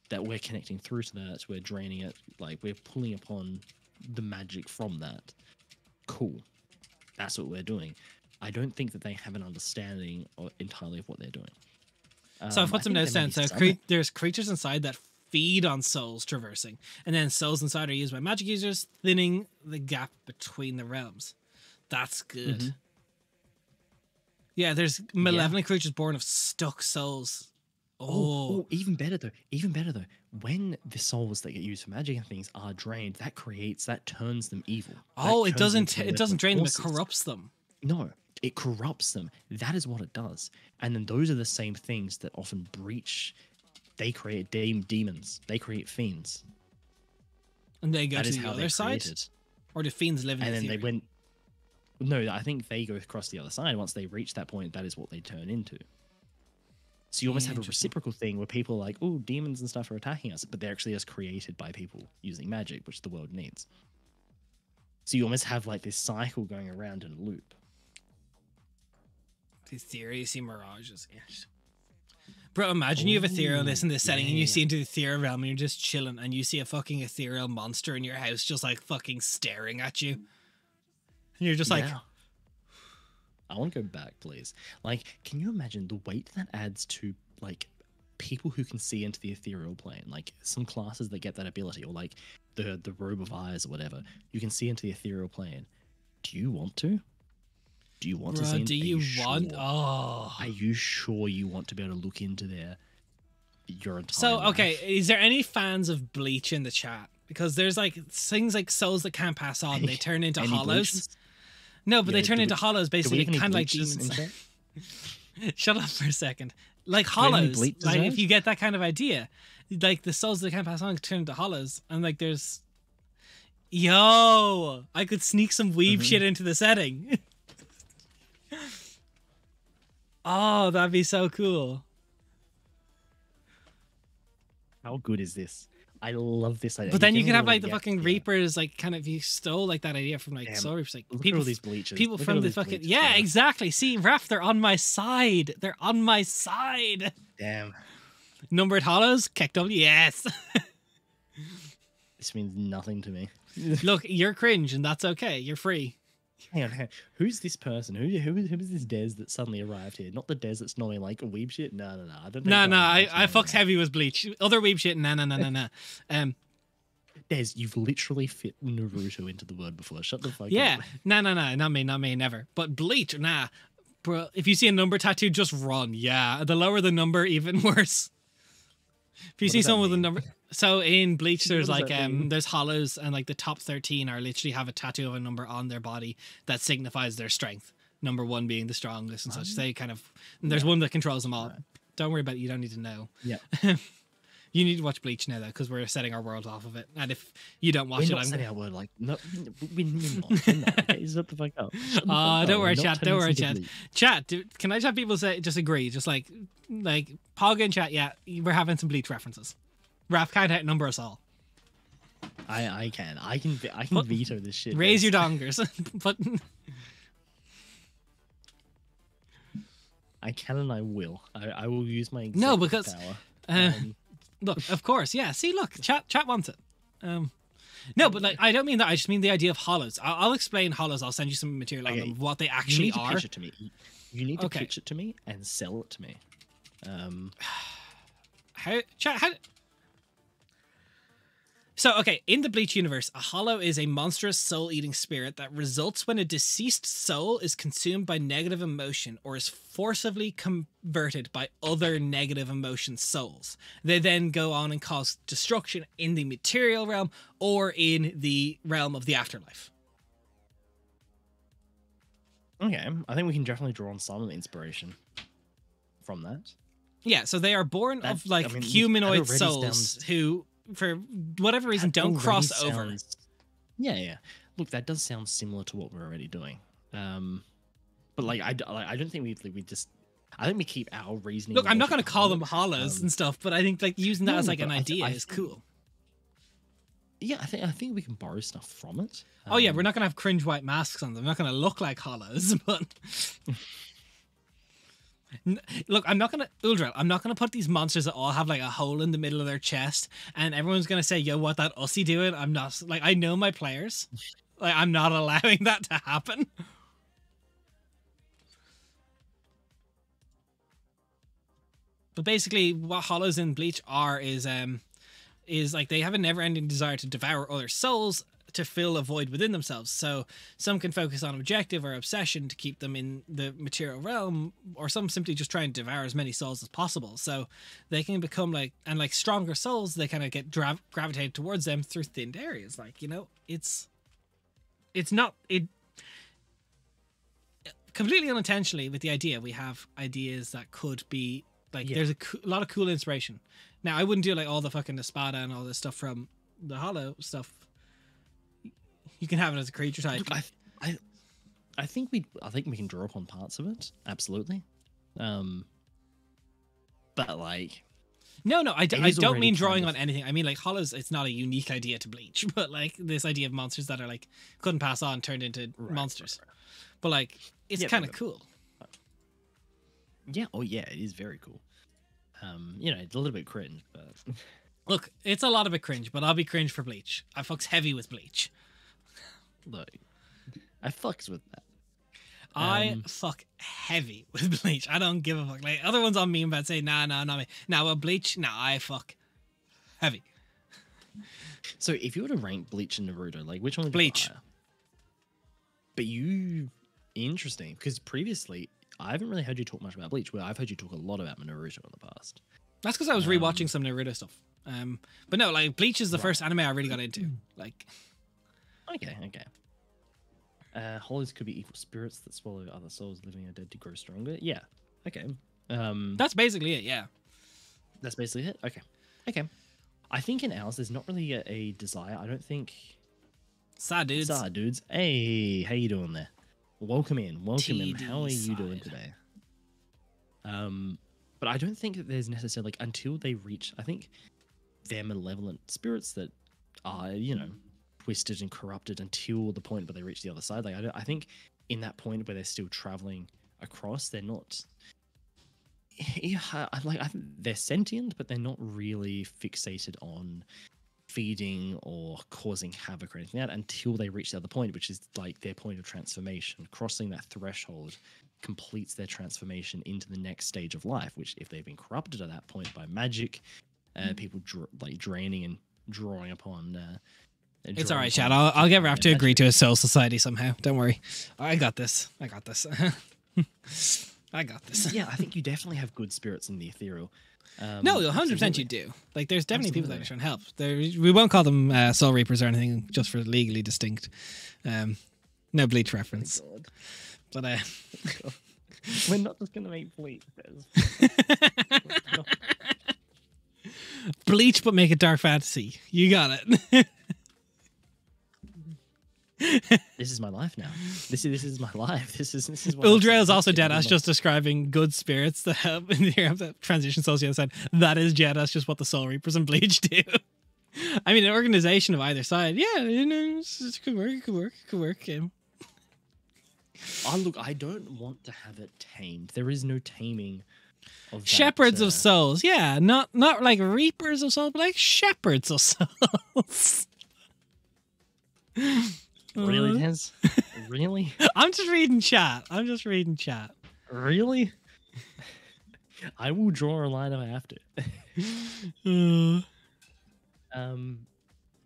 that we're connecting through to that, we're draining it, like we're pulling upon the magic from that. Cool. That's what we're doing. I don't think that they have an understanding entirely of what they're doing. So I've put some notes down. So there's creatures inside that feed on souls traversing, and then souls inside are used by magic users, thinning the gap between the realms. That's good. Mm-hmm. Yeah, there's malevolent creatures born of stuck souls. Oh, even better though. When the souls that get used for magic and things are drained, that turns them evil. Oh, it doesn't drain them, it corrupts them. No, it corrupts them. That is what it does. And then those are the same things that often breach. They create demons. They create fiends. And they go to the other side? Or do fiends live in the ethereal? No, I think they go across the other side. Once they reach that point, that is what they turn into. So you almost have a reciprocal thing where people are like, oh, demons and stuff are attacking us, but they're actually just created by people using magic, which the world needs. So you almost have like this cycle going around in a loop. The theory, you see mirages. Yes. Bro, imagine you have etherealness in this setting and you see into the ethereal realm and you're just chilling and you see a fucking ethereal monster in your house just like fucking staring at you. And you're just like... I want to go back, please. Like, can you imagine the weight that adds to, like, people who can see into the ethereal plane? Like, some classes that get that ability, or, like, the robe of eyes or whatever. You can see into the ethereal plane. Do you want to? Do you want to see? Do you want? Sure? Oh, are you sure you want to be able to look into your entire So, life? okay, is there any fans of Bleach in the chat? Because there's like things like souls that can't pass on. They turn into hollows. Bleaches? No, but they turn into hollows basically, kind of like demons. Shut up for a second. Like hollows. Like if you get that kind of idea, like the souls that can't pass on turn into hollows, and like there's, I could sneak some weeb shit into the setting. Oh, that'd be so cool. How good is this? I love this idea. But then you could have like the fucking Reapers, like kind of, you stole like that idea from like Soul Reapers, like people, all these bleachers. People from the fucking exactly. See, Raph, they're on my side. They're on my side. Damn. Numbered hollows, KEKW, yes. This means nothing to me. Look, you're cringe, and that's okay. You're free. Hang on. Who's this person? Who is this Des that suddenly arrived here? Not the Des that's normally like a weeb shit. No. I don't. I fucks heavy with Bleach. Other weeb shit. No. Des, you've literally fit Naruto into the word before. Shut the fuck up. Yeah. No. Not me. Never. But Bleach, nah. Bro, if you see a number tattoo, just run. Yeah. The lower the number, even worse. If you see someone with a number, so in Bleach, there's like there's hollows, and like the top 13 are literally have a tattoo of a number on their body that signifies their strength. Number 1 being the strongest and such. They kind of, and there's one that controls them all. Right. Don't worry about it. You don't need to know. Yeah. You need to watch Bleach now, though, because we're setting our world off of it. And if you don't watch We're it, not I'm saying our word like no, we're not. We're not. Okay, shut the fuck up. Shut the fuck up. don't worry, We're not chat. Don't turning worry, this chat. into Chat. Can I just have people say just agree? Just like Pog and chat. Yeah, we're having some Bleach references. Raph can't outnumber us all. I can veto this shit. Raise There's- your dongers. But I can and I will. I will use my No, executive because, power. look, of course, yeah. See, look, chat wants it. No, but like I don't mean that. I just mean the idea of hollows. I'll explain hollows. I'll send you some material on Okay, them, what they you actually need to are. pitch it to me. You need to Okay. pitch it to me and sell it to me. How? So, okay, in the Bleach universe, a hollow is a monstrous soul-eating spirit that results when a deceased soul is consumed by negative emotion or is forcibly converted by other negative emotion souls. They then go on and cause destruction in the material realm or in the realm of the afterlife. Okay, I think we can definitely draw on some inspiration from that. Yeah, so they are born That- of like I mean, look, that humanoid already souls sounds- who, for whatever reason, That don't already cross over. sounds- Yeah. Look, that does sound similar to what we're already doing. But like, I don't think we just. I think we keep our reasoning. Look, and I'm not going to logic call behind them it. hollows and stuff, but I think like using that No, as like but an I idea I is think- cool. Yeah, I think we can borrow stuff from it. Oh yeah, we're not gonna have cringe white masks on them. They're not gonna look like hollows, but look, I'm not gonna put these monsters that all have like a hole in the middle of their chest, and everyone's gonna say, "Yo, what that Ussy doing?" I'm not like I know my players, like I'm not allowing that to happen. But basically, what hollows in Bleach are is like they have a never-ending desire to devour other souls to fill a void within themselves. So some can focus on objective or obsession to keep them in the material realm, or some simply just try and devour as many souls as possible. So they can become like stronger souls. They kind of get gravitated towards them through thinned areas. Like, you know, it's not completely unintentionally with the idea. We have ideas that could be like there's a lot of cool inspiration. Now I wouldn't do like all the fucking Espada and all this stuff from the Hollow stuff. You can have it as a creature type. Look, I think we can draw upon parts of it. Absolutely. But like, No, I is don't already mean kind drawing of- on anything. I mean like Hollows. It's not a unique idea to Bleach, but like this idea of monsters that are like couldn't pass on turned into monsters. But like it's Yeah, kind of but- cool. yeah, oh yeah, it is very cool. You know, it's a little bit cringe, but Look, it's a lot of it cringe, but I'll be cringe for Bleach. I fucks heavy with Bleach. look, I fucks with that. I fuck heavy with Bleach. I don't give a fuck. Like other ones on meme about say, nah, not me. Now with Bleach, I fuck heavy. So if you were to rank Bleach and Naruto, like which one would Bleach. you put higher? But interesting, because previously I haven't really heard you talk much about Bleach, where I've heard you talk a lot about Naruto in the past. That's because I was rewatching some Naruto stuff. But no, like Bleach is the first anime I really got into. Like, Okay. Hollows could be evil spirits that swallow other souls, living or dead to grow stronger. Yeah. Okay. that's basically it. Yeah. That's basically it. Okay. I think in ours, there's not really a desire. I don't think. Sad dudes. Sorry, dudes. Hey, how you doing there? Welcome in. TD How are you doing side. today? But I don't think that there's necessarily like until they reach. I think they're malevolent spirits that are, you know, twisted and corrupted until the point where they reach the other side. Like I think in that point where they're still traveling across, they're not. Yeah, I think they're sentient, but they're not really fixated on feeding or causing havoc or anything like that until they reach the other point, which is like their point of transformation. Crossing that threshold completes their transformation into the next stage of life, which if they've been corrupted at that point by magic, people draining and drawing upon. It's drawing all right, Chad. upon I'll get Raph to magic. agree to a soul society somehow. Don't worry. I got this. I got this. Yeah, I think you definitely have good spirits in the ethereal. No, 100% absolutely. you do. Like, there's definitely people that are Absolutely. trying to help. We won't call them Soul Reapers or anything, just for legally distinct. No Bleach reference. God. But We're not just gonna make bleach. Bleach, but make it dark fantasy. You got it. This is my life now. This is my life. This is what Uldra is also Deadass, just describing good spirits that help in the transition souls. The other side, that is Deadass, just what the Soul Reapers and Bleach do. I mean, an organization of either side. Yeah, you know, it could work. It could work. Oh, look, I don't want to have it tamed. There is no taming of that, Shepherds of souls. Yeah, not like reapers of souls, but like shepherds of souls. Really, Tez? Really? I'm just reading chat. Really? I will draw a line if I have to.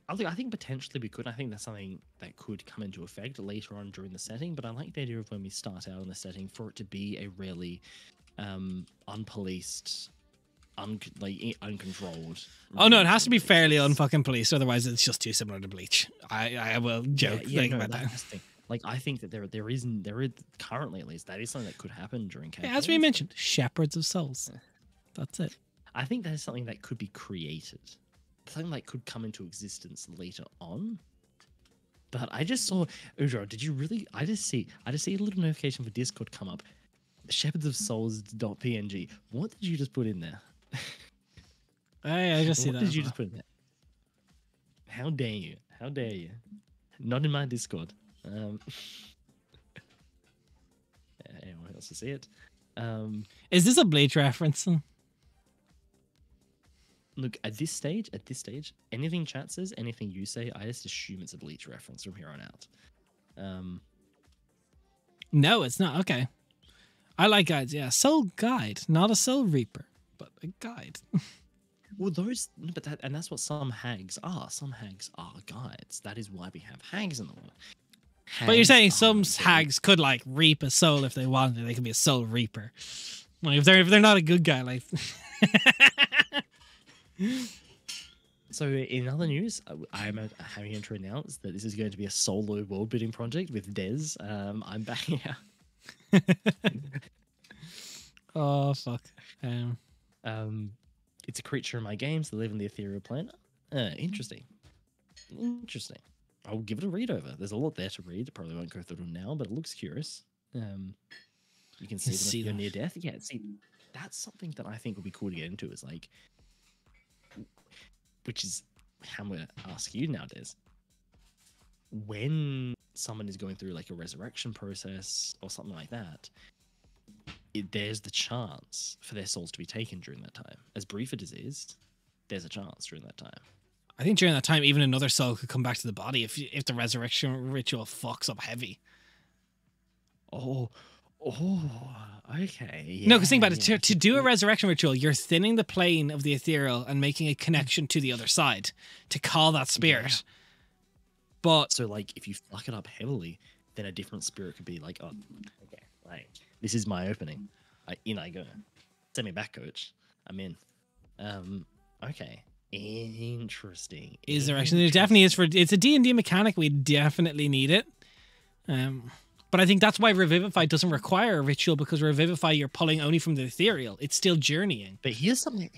I think potentially we could. I think that's something that could come into effect later on during the setting. But I like the idea of when we start out in the setting for it to be a really unpoliced, uncontrolled. Oh no, it has to be fairly unfucking policed, otherwise it's just too similar to Bleach. I will joke about that. That's the thing. Like, I think that there is currently, at least, that is something that could happen during campaigns. Yeah, as we mentioned, shepherds of souls. That's it. I think that is something that could be created, something that could come into existence later on. But I just saw, Udra, did you really? I just see a little notification for Discord come up. Shepherds of Souls.png. What did you just put in there? I just see that. What did you just put in there? How dare you? How dare you? Not in my Discord. Anyone else to see it? Is this a Bleach reference? Look, at this stage, anything chat says, anything you say, I just assume it's a Bleach reference from here on out. No, it's not. Okay. I like guides, yeah. Soul Guide, not a Soul Reaper, but a guide. Well, that's what some hags are. Some hags are guides. That is why we have hags in the world. But you're saying some hags could like reap a soul if they wanted. They could be a Soul Reaper. Like if they're not a good guy, like. So in other news, I am having to announce that this is going to be a solo world building project with Dez. I'm back here. Oh fuck. It's a creature in my games that live in the ethereal plane. Interesting. I'll give it a read over. There's a lot there to read. Probably won't go through them now, but it looks curious. You can see them if you're near death. Yeah, see, that's something that I think would be cool to get into. Is like, which is how I'm going to ask you nowadays. When someone is going through like a resurrection process or something like that, there's the chance for their souls to be taken during that time. As brief as it is, there's a chance during that time. I think during that time, even another soul could come back to the body if the resurrection ritual fucks up heavy. Oh, okay. Yeah, no, because think about it. To do a resurrection ritual, you're thinning the plane of the ethereal and making a connection to the other side to call that spirit. Yeah. But so, like, if you fuck it up heavily, then a different spirit could be like, "Oh, okay, like this is my opening. In I go. Send me back, coach. I'm in." Okay. Interesting. Is there actually? There definitely is. It's a D&D mechanic. We definitely need it. But I think that's why Revivify doesn't require a ritual, because Revivify you're pulling only from the ethereal. It's still journeying. But here's something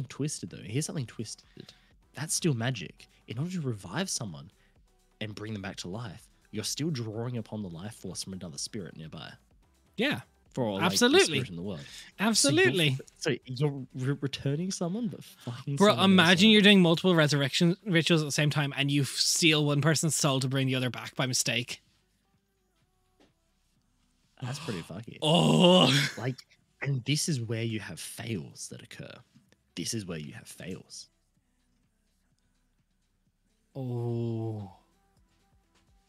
twisted though. Here's something twisted. That's still magic. In order to revive someone and bring them back to life, you're still drawing upon the life force from another spirit nearby. Yeah. For like, absolutely the spirit in the world. Absolutely. So you're returning someone, but fucking. Bro, imagine you're doing multiple resurrection rituals at the same time, and you steal one person's soul to bring the other back by mistake. That's pretty fucky. Oh, like, and this is where you have fails that occur. This is where you have fails. Oh,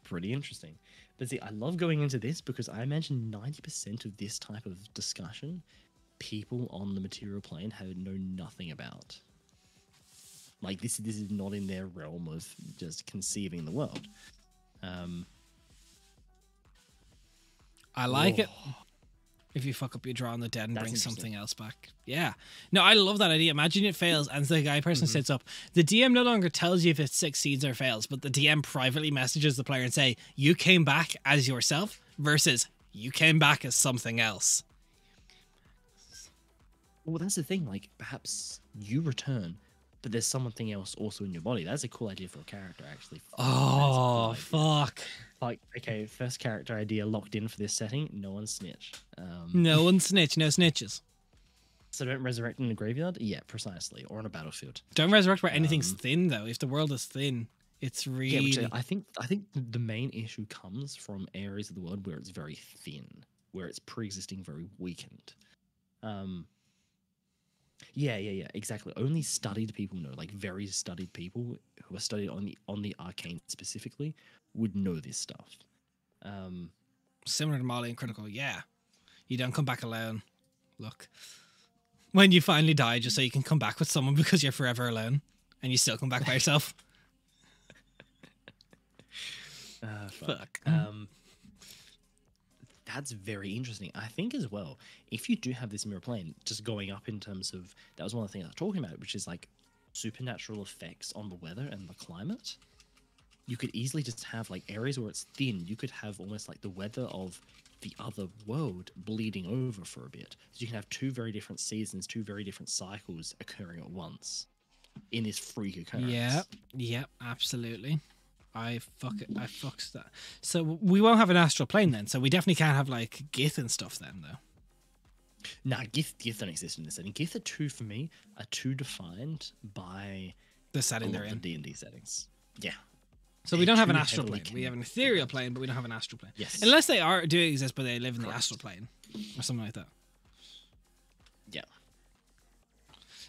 pretty interesting. But see, I love going into this because I imagine 90% of this type of discussion, people on the material plane know nothing about. Like, this is not in their realm of just conceiving the world. I like it. If you fuck up your draw on the dead and bring something else back. Yeah. No, I love that idea. Imagine it fails and the guy person sits up. The DM no longer tells you if it succeeds or fails, but the DM privately messages the player and say, you came back as yourself versus you came back as something else. Well, that's the thing. Like, perhaps you return but there's something else also in your body. That's a cool idea for a character, actually. Oh, fuck. Like, okay, first character idea locked in for this setting. No one snitch. No one snitch, no snitches. So don't resurrect in a graveyard? Yeah, precisely. Or on a battlefield. Don't resurrect where anything's thin, though. If the world is thin, it's really... Yeah, which I think the main issue comes from areas of the world where it's very thin, where it's pre-existing, very weakened. Yeah, exactly. Only studied people know, like very studied people who are studied on the arcane specifically would know this stuff. Similar to Molly and Critical, yeah. You don't come back alone. Look. When you finally die, just so you can come back with someone because you're forever alone. And you still come back by yourself. Fuck. That's very interesting. I think as well, if you do have this mirror plane, just going up in terms of, that was one of the things I was talking about, which is like supernatural effects on the weather and the climate. You could easily just have like areas where it's thin. You could have almost like the weather of the other world bleeding over for a bit. So you can have two very different seasons, two very different cycles occurring at once in this freak occurrence. Yeah, absolutely. I fucks that. So we won't have an astral plane then. So we definitely can't have like Gith and stuff then, though. Nah, Gith don't exist in this setting. Gith are too defined by the setting they're in. The D&D settings. Yeah. So we don't have an astral plane. We have an ethereal plane, but we don't have an astral plane. Yes. Unless they do exist, but they live in the astral plane or something like that. Yeah.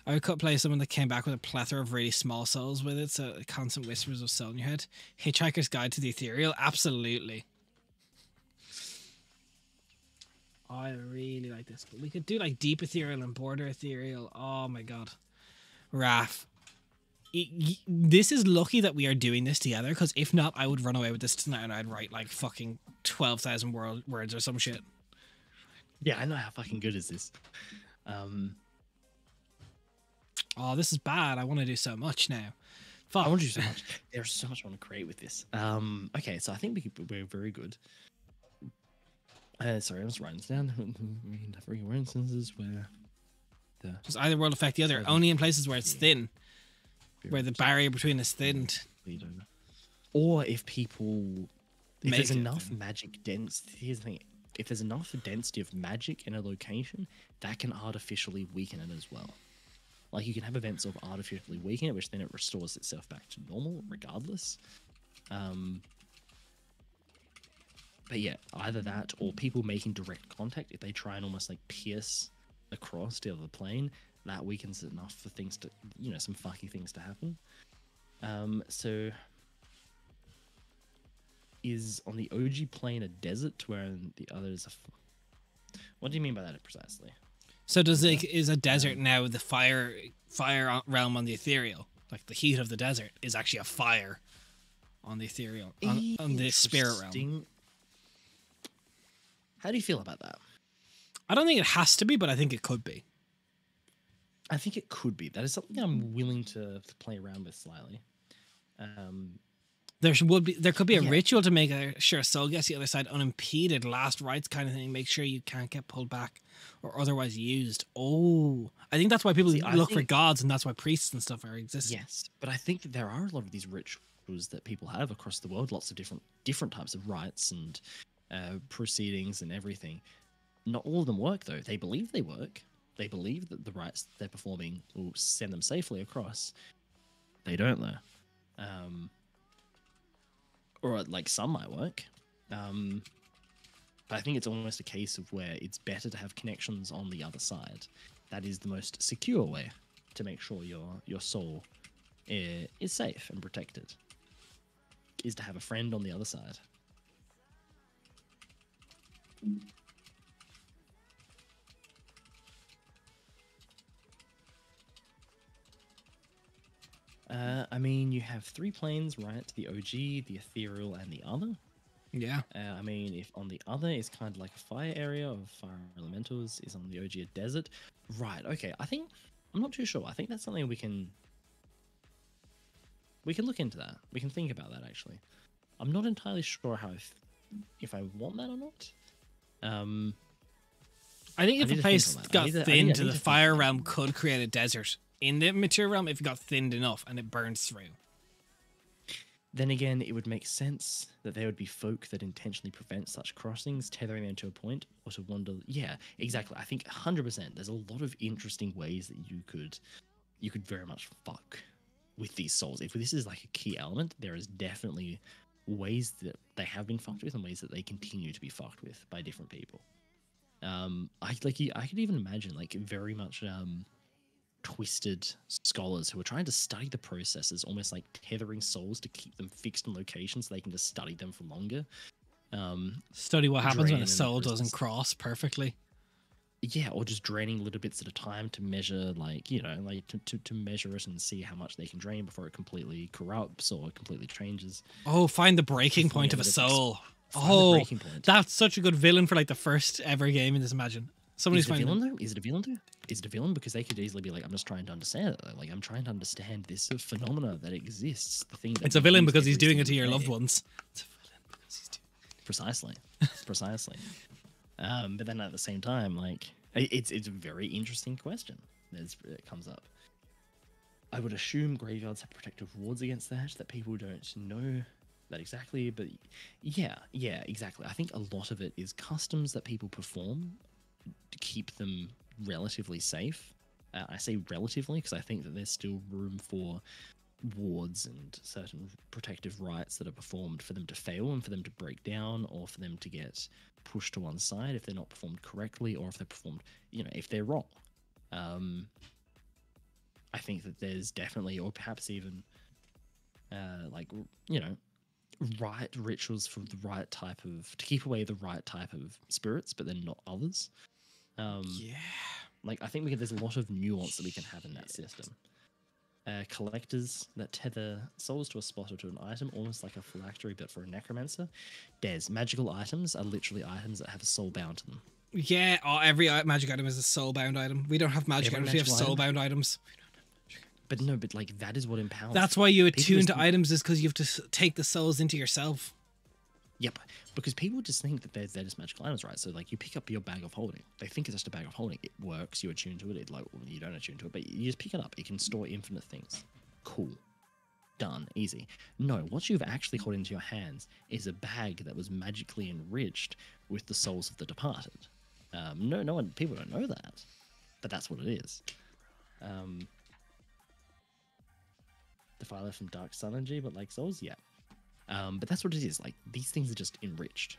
I could play someone that came back with a plethora of really small souls with it, so constant whispers of soul in your head. Hitchhiker's Guide to the Ethereal, absolutely. I really like this. But we could do like deep ethereal and border ethereal. Oh my god. Raph. This is lucky that we are doing this together, because if not, I would run away with this tonight and I'd write like fucking 12,000 words or some shit. Yeah, I know. How fucking good is this? Oh, this is bad. I want to do so much now. Fuck. I want to do so much. There's so much I want to create with this. Okay, so I think we're very good. Sorry, I was writing this down. We can have regular instances where Does either world affect the other? Only in places where it's thin. Where the barrier between is thinned. Or if there's enough magic density, here's the thing, if there's enough density of magic in a location, that can artificially weaken it as well. Like you can have events of artificially weaken it, which then it restores itself back to normal regardless. But yeah, either that or people making direct contact, if they try and almost like pierce across the other plane, that weakens it enough for things to, some fucky things to happen. So is on the OG plane a desert, where the other is what do you mean by that precisely? So is a desert now the fire realm on the ethereal? Like the heat of the desert is actually a fire on the ethereal, on the spirit realm. How do you feel about that? I don't think it has to be, but I think it could be. I think it could be. That is something I'm willing to play around with slightly. There could be a ritual to make sure a soul gets the other side unimpeded, last rites kind of thing. Make sure you can't get pulled back or otherwise used. Oh, I think that's why people look for gods, and that's why priests and stuff are existing. Yes, but I think that there are a lot of these rituals that people have across the world. Lots of different types of rites and proceedings and everything. Not all of them work though. They believe they work. They believe that the rites they're performing will send them safely across. They don't though. Or like some might work. But I think it's almost a case of where it's better to have connections on the other side. That is the most secure way to make sure your soul is safe and protected. Is to have a friend on the other side. I mean, you have 3 planes, right? The OG, the ethereal, and the other. Yeah. I mean, if on the other is kind of like a fire area of fire elementals, is on the OG a desert. Right, okay. I'm not too sure. I think that's something we can look into that. We can think about that, actually. I'm not entirely sure if I want that or not. I think if a place got thin to the fire realm could create a desert in the material realm if it got thinned enough and it burns through. Then again, it would make sense that there would be folk that intentionally prevent such crossings, tethering them to a point, or to wander. Yeah, exactly. I think 100%. There's a lot of interesting ways that you could very much fuck with these souls. If this is like a key element, there is definitely ways that they have been fucked with and ways that they continue to be fucked with by different people. I could even imagine like very much twisted scholars who are trying to study the processes, almost like tethering souls to keep them fixed in locations so they can just study them for longer. Study what happens when a drain soul in the doesn't cross perfectly. Yeah, or just draining little bits at a time to measure, like, you know, like to measure it and see how much they can drain before it completely corrupts or completely changes. Oh, find the breaking point of a soul. Find the Oh, breaking point. that's such a good villain for like the first ever game in this. Imagine somebody's Is it a finding. villain though? Is it a villain though? Is it a villain? Because they could easily be like, I'm just trying to understand it. Like, I'm trying to understand this phenomena that exists. The thing that It's a we villain use because he's every doing it to single your day. loved ones. It's a villain because he's doing. Precisely, precisely. But then at the same time, like, it's a very interesting question that comes up. I would assume graveyards have protective wards against that people don't know that exactly, but yeah, exactly. I think a lot of it is customs that people perform to keep them relatively safe. I say relatively because I think that there's still room for wards and certain protective rites that are performed for them to fail and for them to break down or for them to get pushed to one side if they're not performed correctly or if they're performed, you know, if they're wrong. I think that there's definitely, or perhaps even like, you know, right rituals for the right type of, to keep away the right type of spirits, but then not others. Yeah. Like, I think there's a lot of nuance that we can have in that system. Collectors that tether souls to a spot or to an item, almost like a phylactery, but for a necromancer. Magical items are literally items that have a soul bound to them. Yeah. Oh, every magic item is a soul-bound item. We don't have magic Every items. We have magical item? soul-bound items. But no, but like that is what empowers. That's them. why you People attune just to think- items is because you have to take the souls into yourself. Yep, because people just think that they're just magical items, right? So like you pick up your bag of holding. They think it's just a bag of holding. It works. You attune to it. It like you don't attune to it, but you just pick it up. It can store infinite things. Cool. Done. Easy. No, what you've actually held into your hands is a bag that was magically enriched with the souls of the departed. No one. People don't know that, but that's what it is. Defiler from Dark Sun energy, but like souls, yeah. But that's what it is. Like, these things are just enriched.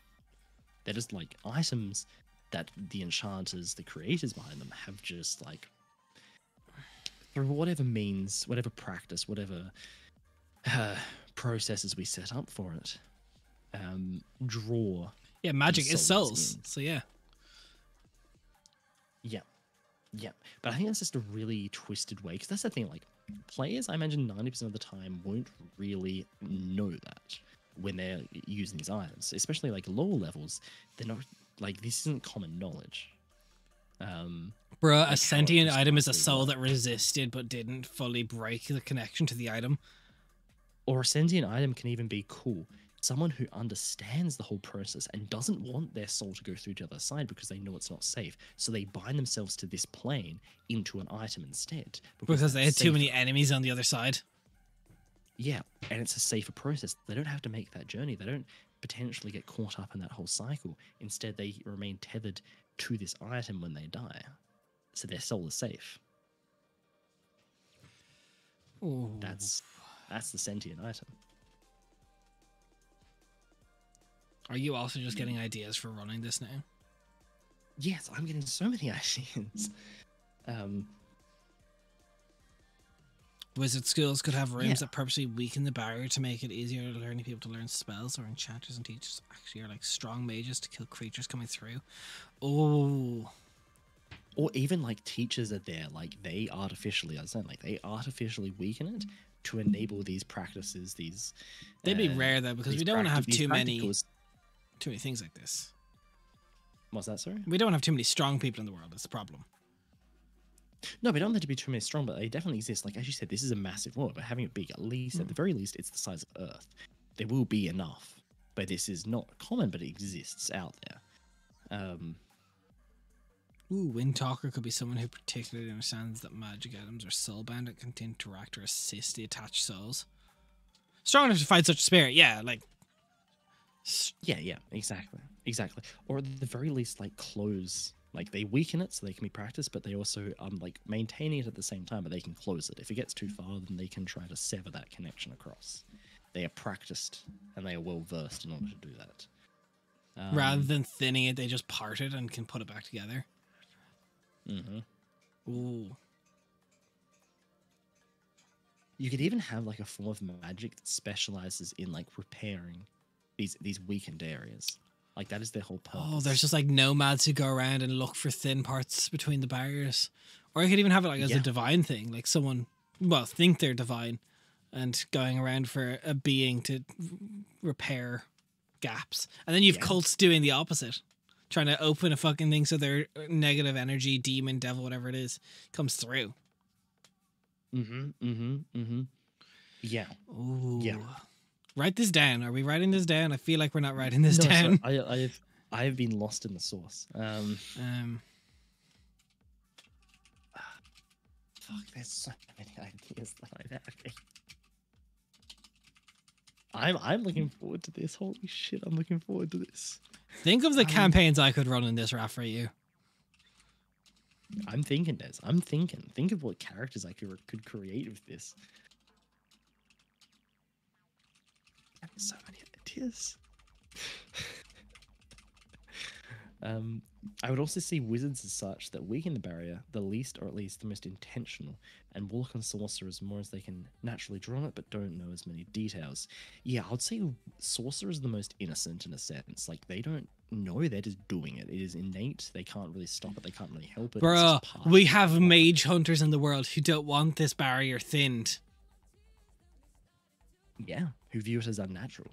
They're just like items that the enchanters, the creators behind them, have just like, through whatever means, whatever practice, whatever processes we set up for it, draw. Yeah, magic is souls souls. in. So yeah. Yeah. But I think that's just a really twisted way, because that's the thing, like, players, I imagine 90% of the time won't really know that when they're using these items, especially like lower levels. They're not, like, this isn't common knowledge. Bruh, Like how a it sentient item is a precisely soul that works. resisted but didn't fully break the connection to the item. Or a sentient item can even be cool. Someone who understands the whole process and doesn't want their soul to go through to the other side because they know it's not safe. So they bind themselves to this plane into an item instead. Because they had that's too many safer. enemies on the other side. Yeah, and it's a safer process. They don't have to make that journey. They don't potentially get caught up in that whole cycle. Instead, they remain tethered to this item when they die. So their soul is safe. Ooh. That's the sentient item. Are you also just getting ideas for running this now? Yes, I'm getting so many ideas. Wizard schools could have rooms Yeah. that purposely weaken the barrier to make it easier to learn people to learn spells, or enchanters and teachers actually are like strong mages to kill creatures coming through. Oh, Or even like teachers are there, like they artificially, they artificially weaken it to enable these practices, these. they'd be rare though because these we don't want to have these too many practicals- things like this. What's that, sorry? We don't have too many strong people in the world. That's the problem. No, they don't have to be too many strong, but they definitely exist. Like, as you said, this is a massive world, but having it big, at least, at the very least, it's the size of Earth. There will be enough, but this is not common, but it exists out there. Ooh, Windtalker could be someone who particularly understands that magic items are soulbound and can interact or assist the attached souls. Strong enough to fight such a spirit, yeah, like. Yeah, exactly. Or at the very least, like close, like they weaken it so they can be practiced, but they also like maintaining it at the same time, but they can close it. If it gets too far, then they can try to sever that connection across. They are practiced and they are well versed in order to do that. Rather than thinning it, they just part it and can put it back together. Ooh. You could even have like a form of magic that specializes in like repairing these weakened areas. Like that is their whole purpose. Oh, there's just like nomads who go around and look for thin parts between the barriers. Or you could even have it like as a divine thing, like someone, well, think they're divine and going around for a being to repair gaps. And then you've cults doing the opposite, trying to open a fucking thing so their negative energy, demon, devil, whatever it is, comes through. Yeah. Ooh. Yeah. Write this down. Are we writing this down? I feel like we're not writing this down. So I have been lost in the source. Fuck, there's so many ideas that I have. Okay. I'm looking forward to this. Holy shit, I'm looking forward to this. Think of the campaigns I could run in this, Raph, for you. I'm thinking, Des. I'm thinking. Think of what characters I could create with this. So many ideas. I would also see wizards as such that weaken the barrier the least, or at least the most intentional, and warlock and sorcerers more as they can naturally draw on it but don't know as many details. Yeah, I would say sorcerers are the most innocent in a sense. Like they don't know, they're just doing it. It is innate. They can't really stop it. They can't really help it. Bruh, we have mage hunters in the world who don't want this barrier thinned. Yeah, who view it as unnatural.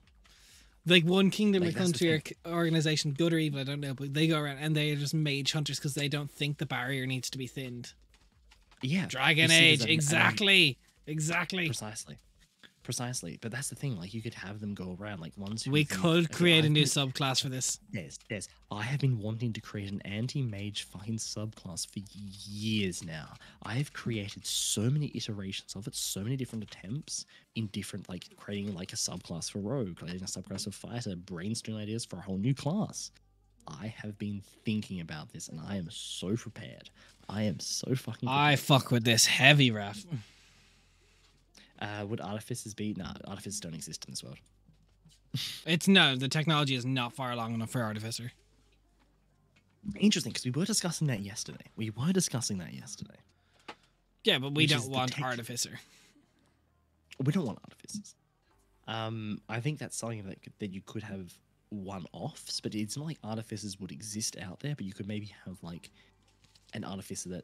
Like one kingdom or country or organization, good or evil, I don't know, but they go around and they are just mage hunters because they don't think the barrier needs to be thinned. Yeah. Dragon Age, exactly. Precisely. But that's the thing, like you could have them go around like ones who we could create a new subclass for this. Yes. I have been wanting to create an anti-mage fucking subclass for years now. I have created so many iterations of it, so many different attempts in different, like creating like a subclass for rogue, creating a subclass for fighter, brainstorming ideas for a whole new class. I have been thinking about this and I am so prepared. I am so fucking prepared. I fuck with this heavy, Raph. Would artificers be? No, artificers don't exist in this world. The technology is not far along enough for artificer. Interesting, because we were discussing that yesterday. Yeah, but we don't want artificer. We don't want artificers. I think that's something that you could have one-offs, but it's not like artificers would exist out there, but you could maybe have like one artificer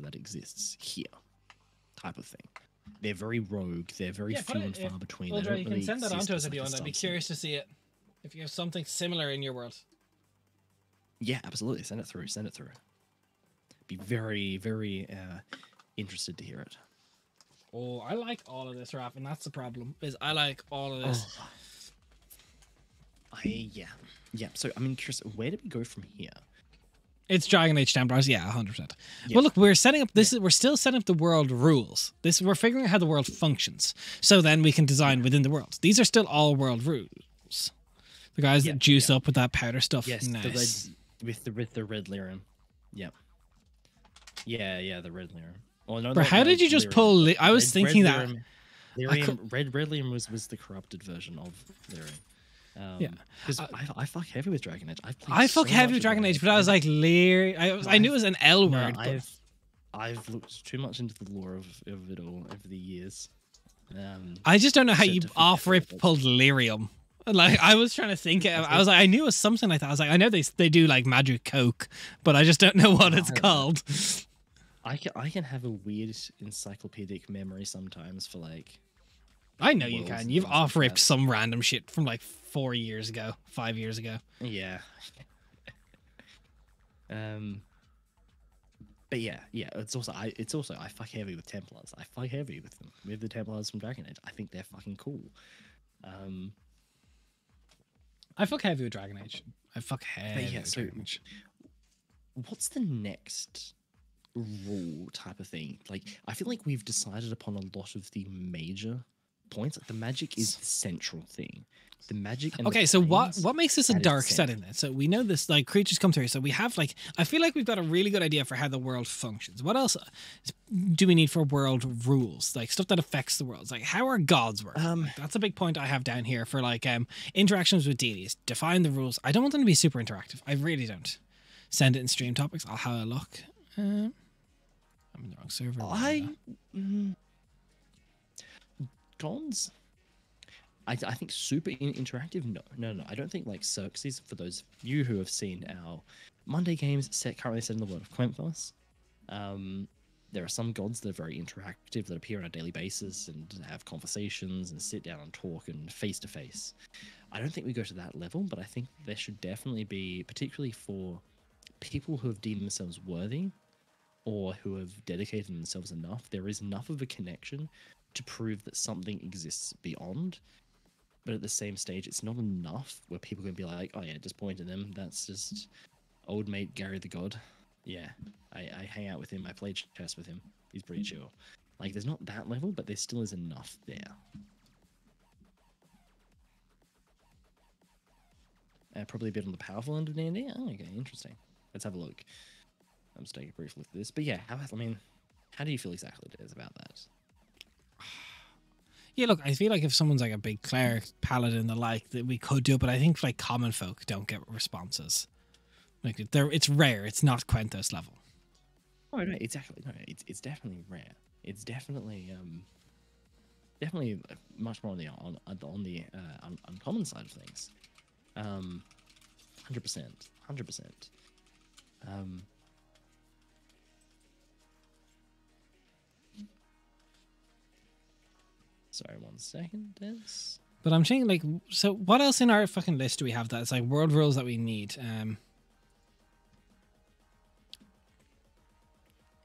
that exists here type of thing. They're very rogue. They're very few and far between. Uldra, you can send that on to us if you want. I'd be curious to see it. If you have something similar in your world. Yeah, absolutely. Send it through. Be very, very interested to hear it. Oh, I like all of this, Raph, and that's the problem. Is I like all of this. Yeah. So I'm curious. Where do we go from here? It's Dragon Age Templars, 100%. Yeah. Well, look, we're setting up we're still setting up the world rules. We're figuring out how the world functions. So then we can design within the world. These are still all world rules. The guys that juice up with that powder stuff. Yes, nice. with the red lyrium. Yep. Yeah, the red lyrium. Oh no! But how did you just pull? I was thinking that red lyrium was the corrupted version of lyrium. Because I fuck heavy with Dragon Age. I fuck heavy with Dragon Age, but I was like, I knew it was an L word. I've looked too much into the lore of it all over the years. I just don't know how you off-rip pulled lyrium. Like I was trying to think, I was like, I knew it was something like that. I was like, I know they do like magic coke, but I just don't know what it's called. I can have a weird encyclopedic memory sometimes for like. I know you can. You've off-ripped some random shit from like 4 years ago, 5 years ago. Yeah. But yeah. It's also I fuck heavy with Templars. I fuck heavy with them. With the Templars from Dragon Age. I think they're fucking cool. I fuck heavy with Dragon Age. I fuck heavy with Dragon Age. what's the next rule type of thing? Like, I feel like we've decided upon a lot of the major points. Like, the magic is the central thing. The magic and Okay, the so what planes, makes this a that is the dark center. setting then? So we know this, like, creatures come through. So we have, like, I feel like we've got a really good idea for how the world functions. What else do we need for world rules? Like, stuff that affects the world. Like, how are gods work? Like, that's a big point I have down here for, like, interactions with deities. Define the rules. I don't want them to be super interactive. I really don't. Send it in stream topics. I'll have a look. I'm in the wrong server. Gods, I think super interactive. No. I don't think like Xerxes. For those of you who have seen our Monday games currently set in the world of Quenthos, there are some gods that are very interactive that appear on a daily basis and have conversations and sit down and talk and face to face. I don't think we go to that level, but I think there should definitely be, particularly for people who have deemed themselves worthy or who have dedicated themselves enough, there is enough of a connection to prove that something exists beyond. But at the same stage, it's not enough where people can be like, oh yeah, just point to them. That's just old mate Gary the God. Yeah, I hang out with him. I play chess with him. He's pretty chill. Like, there's not that level, but there still is enough there. Probably a bit on the powerful end of D&D. Oh, okay, interesting. Let's have a look. I'm just taking a brief look at this. But yeah, how do you feel exactly, Des, about that? Yeah, look, I feel like if someone's like a big cleric, paladin, the like, that we could do it, but I think like common folk don't get responses. Like it's rare. It's not Quenthos level. Oh no, exactly. No, it's definitely rare. It's definitely much more on the uncommon side of things. 100%. Sorry, 1 second, Des. But I'm saying, like, so what else in our fucking list do we have that's like world rules that we need?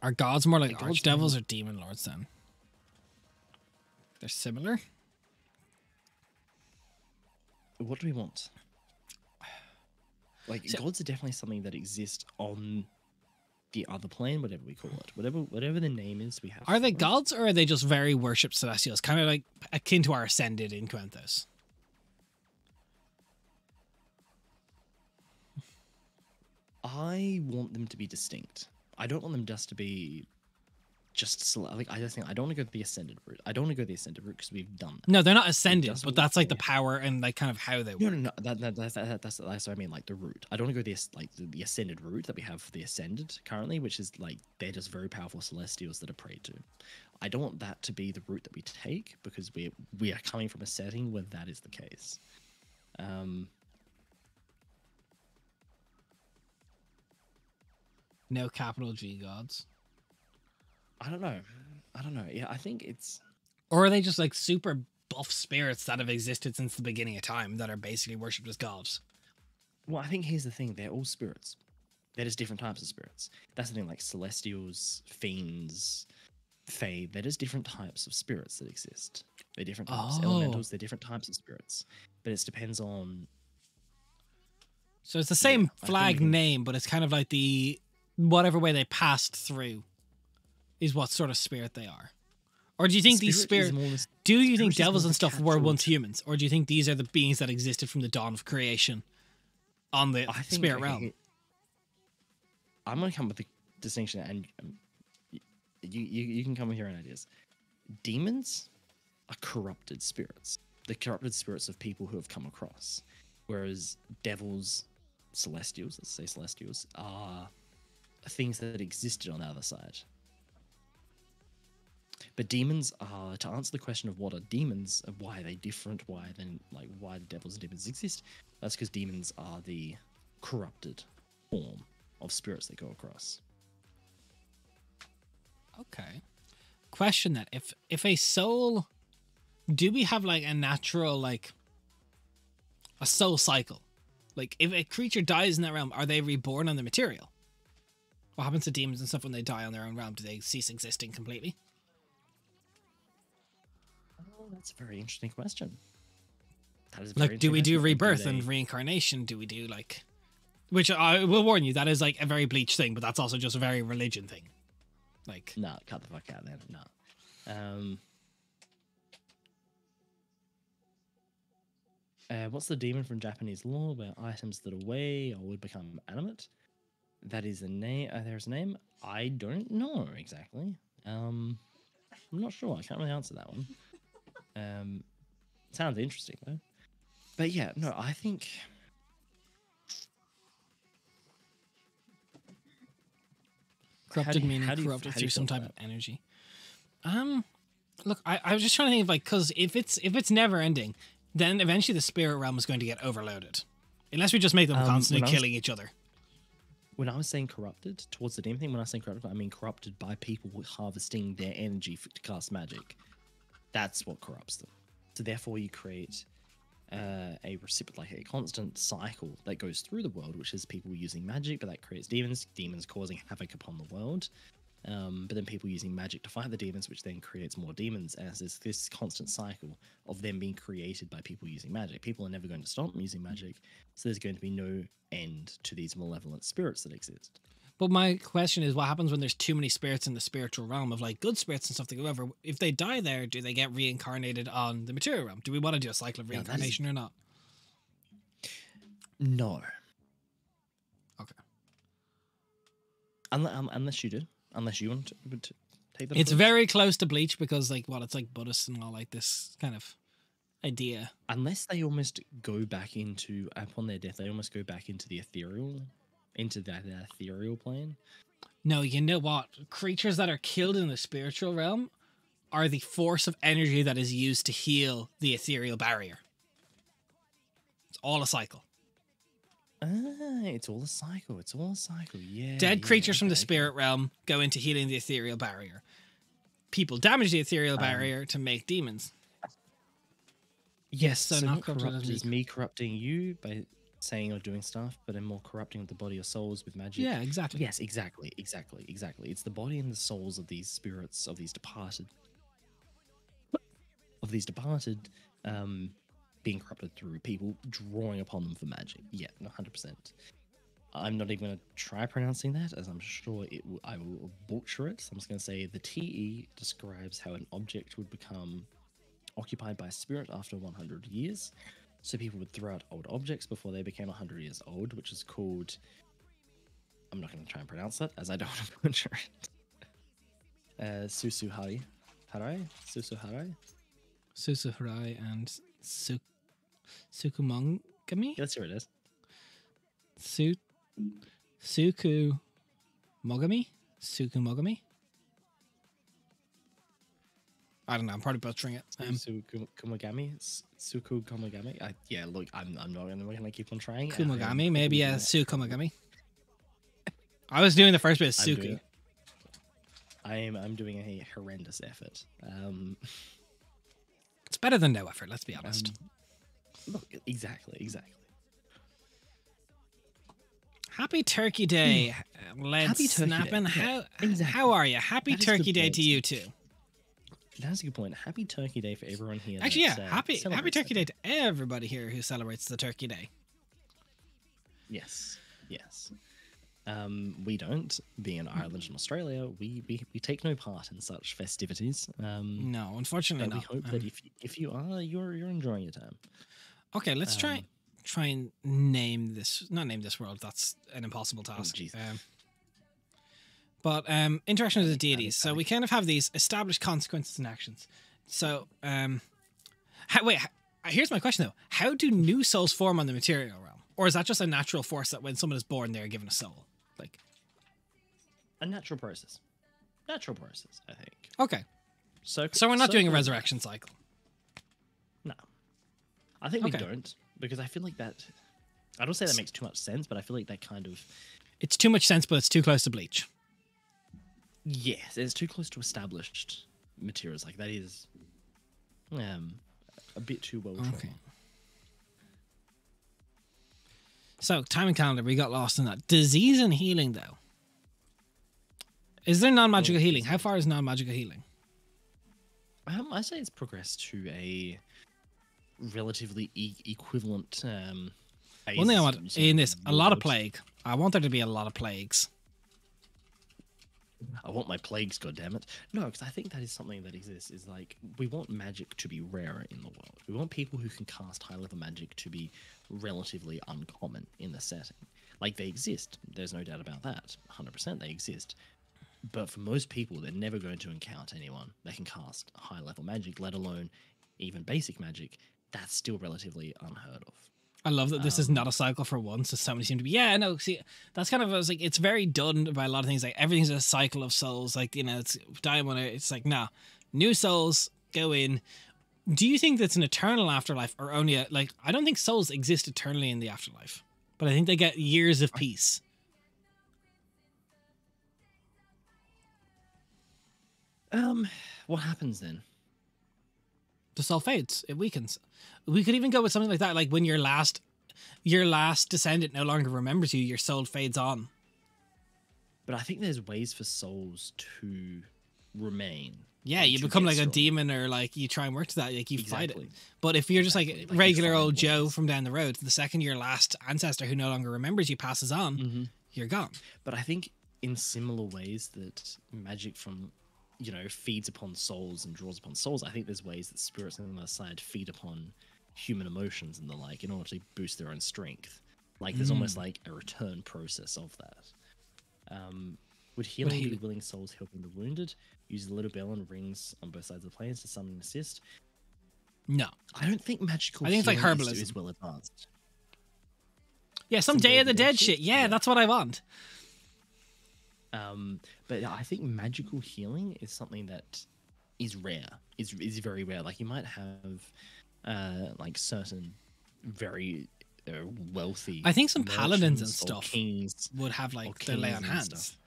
Are gods more like archdevils or demon lords then? They're similar? What do we want? Like, gods are definitely something that exists on the other plane, whatever we call it. Whatever the name is we have. Are they gods or are they just very worshipped celestials? Kind of like akin to our ascended in Quenthos. I want them to be distinct. I don't want them just to be like, I don't want to go the ascended route. I don't want to go the ascended route because we've done that. No, they're not ascended, but that's like the power and like kind of how they work. No. That's what I mean. Like the route. I don't want to go the ascended route that we have for the ascended currently, which is like they're just very powerful celestials that are prayed to. I don't want that to be the route that we take because we are coming from a setting where that is the case. No capital G gods. I don't know. Yeah, I think it's... Or are they just like super buff spirits that have existed since the beginning of time that are basically worshipped as gods? Well, I think here's the thing. They're all spirits. They're just different types of spirits. That's the thing, like celestials, fiends, fae. They're just different types of spirits that exist. They're different types. Elementals, they're different types of spirits. But it depends on... So it's the same flag name, but it's kind of like the... Whatever way they passed through is what sort of spirit they are. Or do you think these spirits... Do you think devils and stuff were once humans? Or do you think these are the beings that existed from the dawn of creation on the spirit realm? I'm going to come with the distinction, and you can come with your own ideas. Demons are corrupted spirits. The corrupted spirits of people who have come across. Whereas devils, celestials, let's say celestials, are things that existed on the other side. But demons are, to answer the question of what are demons, and why are they different, why the devils and demons exist, that's because demons are the corrupted form of spirits that go across. Okay. Question that, if a soul, do we have like a natural, like a soul cycle? Like if a creature dies in that realm, are they reborn on the material? What happens to demons and stuff when they die on their own realm? Do they cease existing completely? Oh, that's a very interesting question. That is like, do we do rebirth and reincarnation? Do we do like... Which I will warn you, that is like a very Bleach thing, but that's also just a very religion thing. Like, No, cut the fuck out then. No. What's the demon from Japanese lore where items that weigh or would become animate? That is a name. There's a name. I don't know exactly. I'm not sure. I can't really answer that one. Sounds interesting though. But yeah, no, I think. corrupted meaning corrupted through some type of energy. Look, I was just trying to think of like, because if it's never ending, then eventually the spirit realm is going to get overloaded, unless we just make them constantly killing each other. When I was saying corrupted towards the demon thing, when I say corrupted, I mean corrupted by people harvesting their energy to cast magic. That's what corrupts them. So therefore, you create a reciprocal, like a constant cycle that goes through the world, which is people using magic, but that creates demons causing havoc upon the world. But then people using magic to fight the demons, which then creates more demons, as there's this constant cycle of them being created by people using magic. People are never going to stop using magic, so there's going to be no end to these malevolent spirits that exist. But my question is, what happens when there's too many spirits in the spiritual realm of like good spirits and stuff that go over? If they die there, do they get reincarnated on the material realm? Do we want to do a cycle of reincarnation or not? No. Okay. Unless you do. Unless you want to take that. It's very close to Bleach because like it's like Buddhist and all like this kind of idea. Unless they almost go back into, upon their death, they almost go back into the ethereal, into that ethereal plane. No, you know what? Creatures that are killed in the spiritual realm are the force of energy that is used to heal the ethereal barrier. It's all a cycle. It's all a cycle. It's all a cycle. Yeah. Dead creatures from the spirit realm go into healing the ethereal barrier. People damage the ethereal barrier to make demons. Yes, so so not not corrupted corrupt as is me corrupting you by saying or doing stuff, but I'm more corrupting the body or souls with magic. Yeah, exactly. Yes, exactly. It's the body and the souls of these spirits, of these departed, being corrupted through people drawing upon them for magic. Yeah, 100%. I'm not even going to try pronouncing that, as I'm sure I will butcher it. So I'm just going to say the TE describes how an object would become occupied by a spirit after 100 years. So people would throw out old objects before they became 100 years old, which is called... I'm not going to try and pronounce that, as I don't want to butcher it. Susuhari. Susuharai? Susuharai and Sukumongami? Let's hear it is. Sukumogami? I don't know. I'm probably butchering it. Sukumogami. Yeah, look, I'm not gonna keep on trying. Kumogami, maybe Sukumogami. I was doing the first bit of Suku. I'm doing a horrendous effort. It's better than no effort. Let's be honest. Look, exactly. Happy Turkey Day, Happy Turkey snapping. Day. How are you? Happy Turkey Day to you too. That's a good point. Happy Turkey Day for everyone here. Actually, yeah, happy Turkey Day to everybody here who celebrates the Turkey Day. Yes. We don't, being in Ireland and Australia, we take no part in such festivities. No, unfortunately not. We hope that if you are, you're enjoying your time. Okay, let's try and name this. Not name this world. That's an impossible task. But interaction with the deities. So we kind of have these established consequences and actions. So here's my question though: how do new souls form on the material realm, or is that just a natural force that when someone is born, they're given a soul? Like a natural process. I think. Okay. So we're not doing a resurrection cycle. No. I think we don't, because I feel like that... I don't say that makes too much sense, but I feel like that kind of... It's too much sense, but it's too close to Bleach. Yes, it's too close to established materials. Like, that is a bit too well drawn. Okay. So, time and calendar, we got lost in that. Disease and healing, though. Is there non-magical healing? How far is non-magical healing? I say it's progressed to a relatively equivalent One thing I want in this, a lot of world. plague. I want there to be a lot of plagues. I want my plagues, goddammit. No, because I think that is something that exists. Is like we want magic to be rarer in the world. We want people who can cast high level magic to be relatively uncommon in the setting. Like they exist. There's no doubt about that. 100% they exist. But for most people, they're never going to encounter anyone that can cast high level magic, let alone even basic magic. That's still relatively unheard of. I love that this is not a cycle for once. As so many seem to be. Yeah, no. See, that's kind of, I was like, it's very done by a lot of things. Like everything's a cycle of souls. Like, you know, it's Diamond. It's like, nah, new souls go in. Do you think that's an eternal afterlife, or only a, like? I don't think souls exist eternally in the afterlife, but I think they get years of peace. What happens then? The soul fades. It weakens. We could even go with something like that. Like when your last descendant no longer remembers you, your soul fades on. But I think there's ways for souls to remain. Yeah, and you to become get like a strong. demon, or like you try and work to that, like you fight Exactly. it. But if you're just Exactly. like Like you regular find old Joe ways. from down the road, the second your last ancestor who no longer remembers you passes on, you're gone. But I think in similar ways that magic from, you know, feeds upon souls and draws upon souls, I think there's ways that spirits on the other side feed upon human emotions and the like in order to boost their own strength. Like there's almost like a return process of that. Would healing be willing souls helping the wounded? Use the little bell and rings on both sides of the planes to summon and assist? No. I don't think magical I think it's like healing herbalism. is well advanced. Yeah, some Day of the Dead shit. Yeah, that's what I want. But I think magical healing is something that is rare. Is very rare. Like you might have like certain very wealthy. I think some paladins and merchants or stuff kings would have or like their lay kings on and hands. stuff.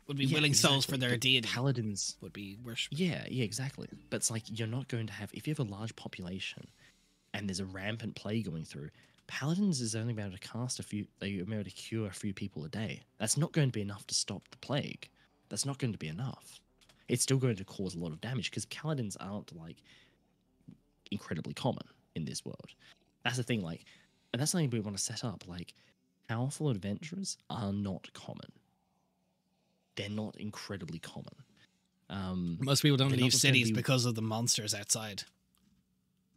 Would be Yeah, willing souls for exactly. their But deity. Paladins. Would be worship. Yeah, exactly. But it's like you're not going to have if you have a large population and there's a rampant plague going through. Paladins is only able to cast a few. They're able to cure a few people a day. That's not going to be enough to stop the plague. That's not going to be enough. It's still going to cause a lot of damage because paladins aren't like incredibly common in this world. That's the thing. Like, and that's something we want to set up. Like, powerful adventurers are not common. They're not incredibly common. Most people don't they're not leave just gonna cities be- because of the monsters outside.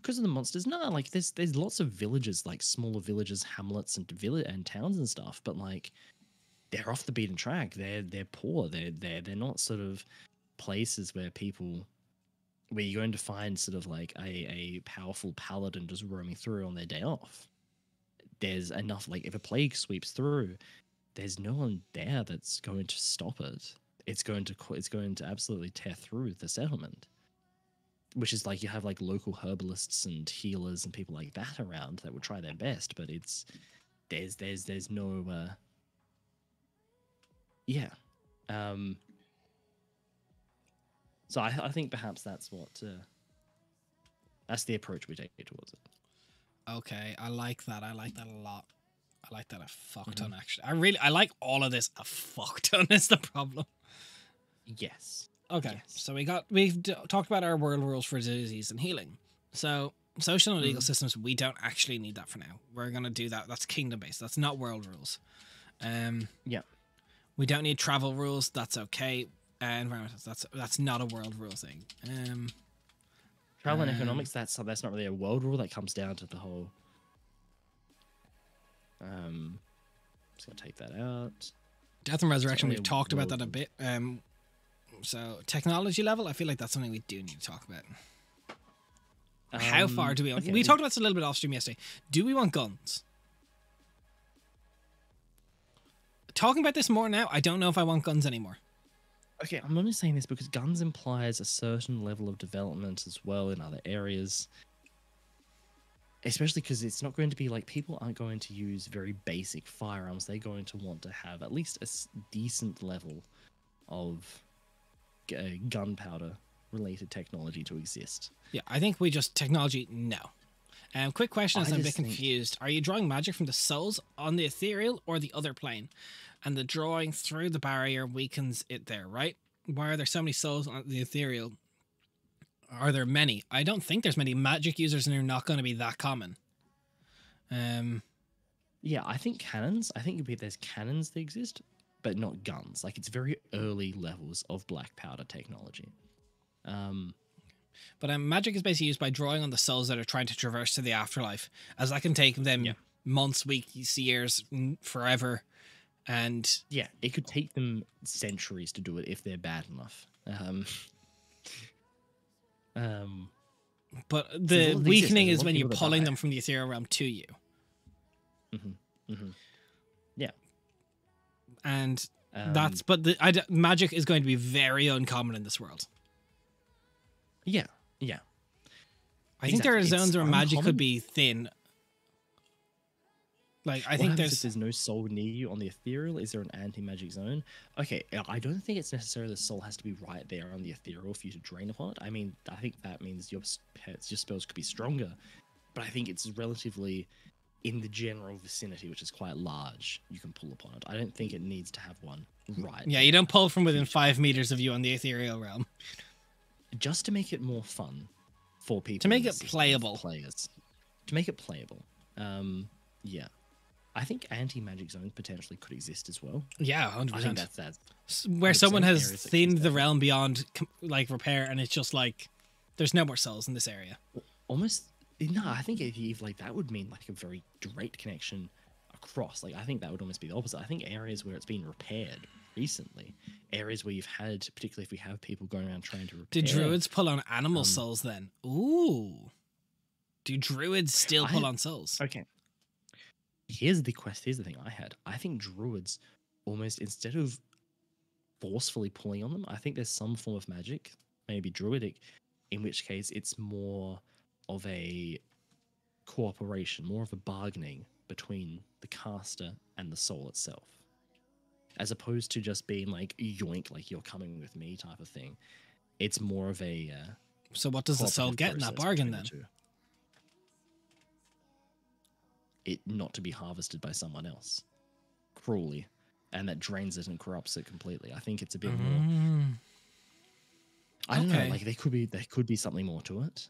Because of the monsters, no. Like, there's lots of villages, like smaller villages, hamlets, and towns and stuff. But like, they're off the beaten track. They're poor. They're not sort of places where you're going to find sort of like a powerful paladin just roaming through on their day off. There's enough. Like, if a plague sweeps through, there's no one there that's going to stop it. It's going to absolutely tear through the settlement. Which is like you have like local herbalists and healers and people like that around that would try their best, but there's no yeah. So I think perhaps that's that's the approach we take towards it. Okay, I like that. I like that a lot. I like that a fuck ton, actually. I like all of this a fuck ton is the problem. Yes. Okay, Yes. so we've talked about our world rules for disease and healing. So social and legal systems, we don't actually need that for now. We're gonna do that. That's kingdom based. That's not world rules. Yeah. We don't need travel rules. That's okay. Environmental. That's not a world rule thing. Travel and economics, that's not really a world rule. That comes down to the whole. Just gonna take that out. Death and resurrection. only We've a talked about world that a bit. So technology level, I feel like that's something we do need to talk about. How far do we want? okay, We talked about this a little bit off stream yesterday. Do we want guns? Talking about this more now, I don't know if I want guns anymore. Okay, I'm only saying this because guns implies a certain level of development as well in other areas. Especially because it's not going to be like people aren't going to use very basic firearms. They're going to want to have at least a decent level of gunpowder related technology to exist. Yeah, I think we just technology. No. Quick question, as I'm a bit just think- confused. Are you drawing magic from the souls on the ethereal or the other plane? And the drawing through the barrier weakens it there, right? Why are there so many souls on the ethereal? Are there many? I don't think there's many magic users, and they're not going to be that common. Yeah, I think cannons. I think there's cannons that exist, but not guns. Like it's very early levels of black powder technology. Um, But magic is basically used by drawing on the souls that are trying to traverse to the afterlife, as that can take them Yeah. months, weeks, years, forever. And yeah, it could take them centuries to do it if they're bad enough. but So the all of these weakening systems, is a lot of when you're people that pulling die. them from the ethereal realm to you. Yeah. And Um, magic is going to be very uncommon in this world. yeah. Yeah. I think there are Exactly. zones It's where magic uncommon. could be thin. Like I What think happens if there's no soul near you on the ethereal? Is there an anti-magic zone? Okay, I don't think it's necessarily the soul has to be right there on the ethereal for you to drain upon it. I mean, I think that means your spells could be stronger, but I think it's relatively in the general vicinity, which is quite large. You can pull upon it. I don't think it needs to have one right. yeah, there. you don't pull from within 5 meters of you on the ethereal realm. Just to make it more fun for people. To make in the it system, playable. players. To make it playable. Yeah. I think anti-magic zones potentially could exist as well. Yeah, 100%. I think that's where 100% someone has areas that thinned exist the there. realm beyond like repair, and it's just like there's no more souls in this area. almost. No, I think if like that would mean like a very direct connection across. Like I think that would almost be the opposite. I think areas where it's been repaired recently, areas where you've had, particularly if we have people going around trying to repair. Do druids pull on animal souls then? Ooh. Do druids still I pull had- on souls? Okay. Here's the thing I had. I think druids almost, instead of forcefully pulling on them, I think there's some form of magic, maybe druidic, in which case it's more of a cooperation, more of a bargaining between the caster and the soul itself, as opposed to just being like yoink, like you're coming with me type of thing. It's more of a So what does the soul cooperative get in that process bargain between then? the two. It not to be harvested by someone else cruelly, and that drains it and corrupts it completely. I think it's a bit more. Mm. I don't Okay. know. Like there could be something more to it.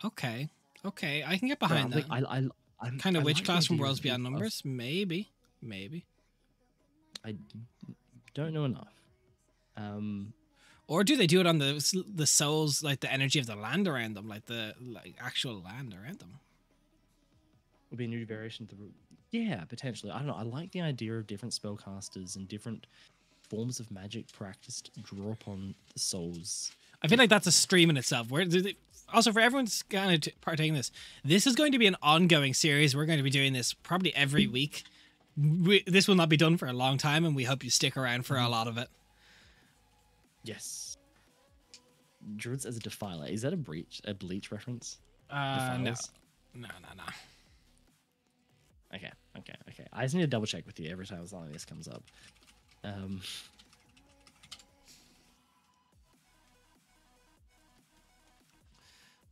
Okay. Okay. I can get but, behind like, that. I'm Kind of I witch like the class from idea Worlds of- Beyond of- Numbers? Maybe. Maybe. I don't know enough. Or do they do it on the souls, like the energy of the land around them, like the actual land around them? Would be a new variation of the root. Yeah, potentially. I don't know. I like the idea of different spellcasters and different forms of magic practiced draw upon the souls. I feel like that's a stream in itself. Also, for everyone's kind of partaking in this, this is going to be an ongoing series. We're going to be doing this probably every week. This will not be done for a long time, and we hope you stick around for a lot of it. Yes. Druids as a defiler. Is that a bleach reference? No. Defiles? No. Okay. I just need to double check with you every time something like this comes up.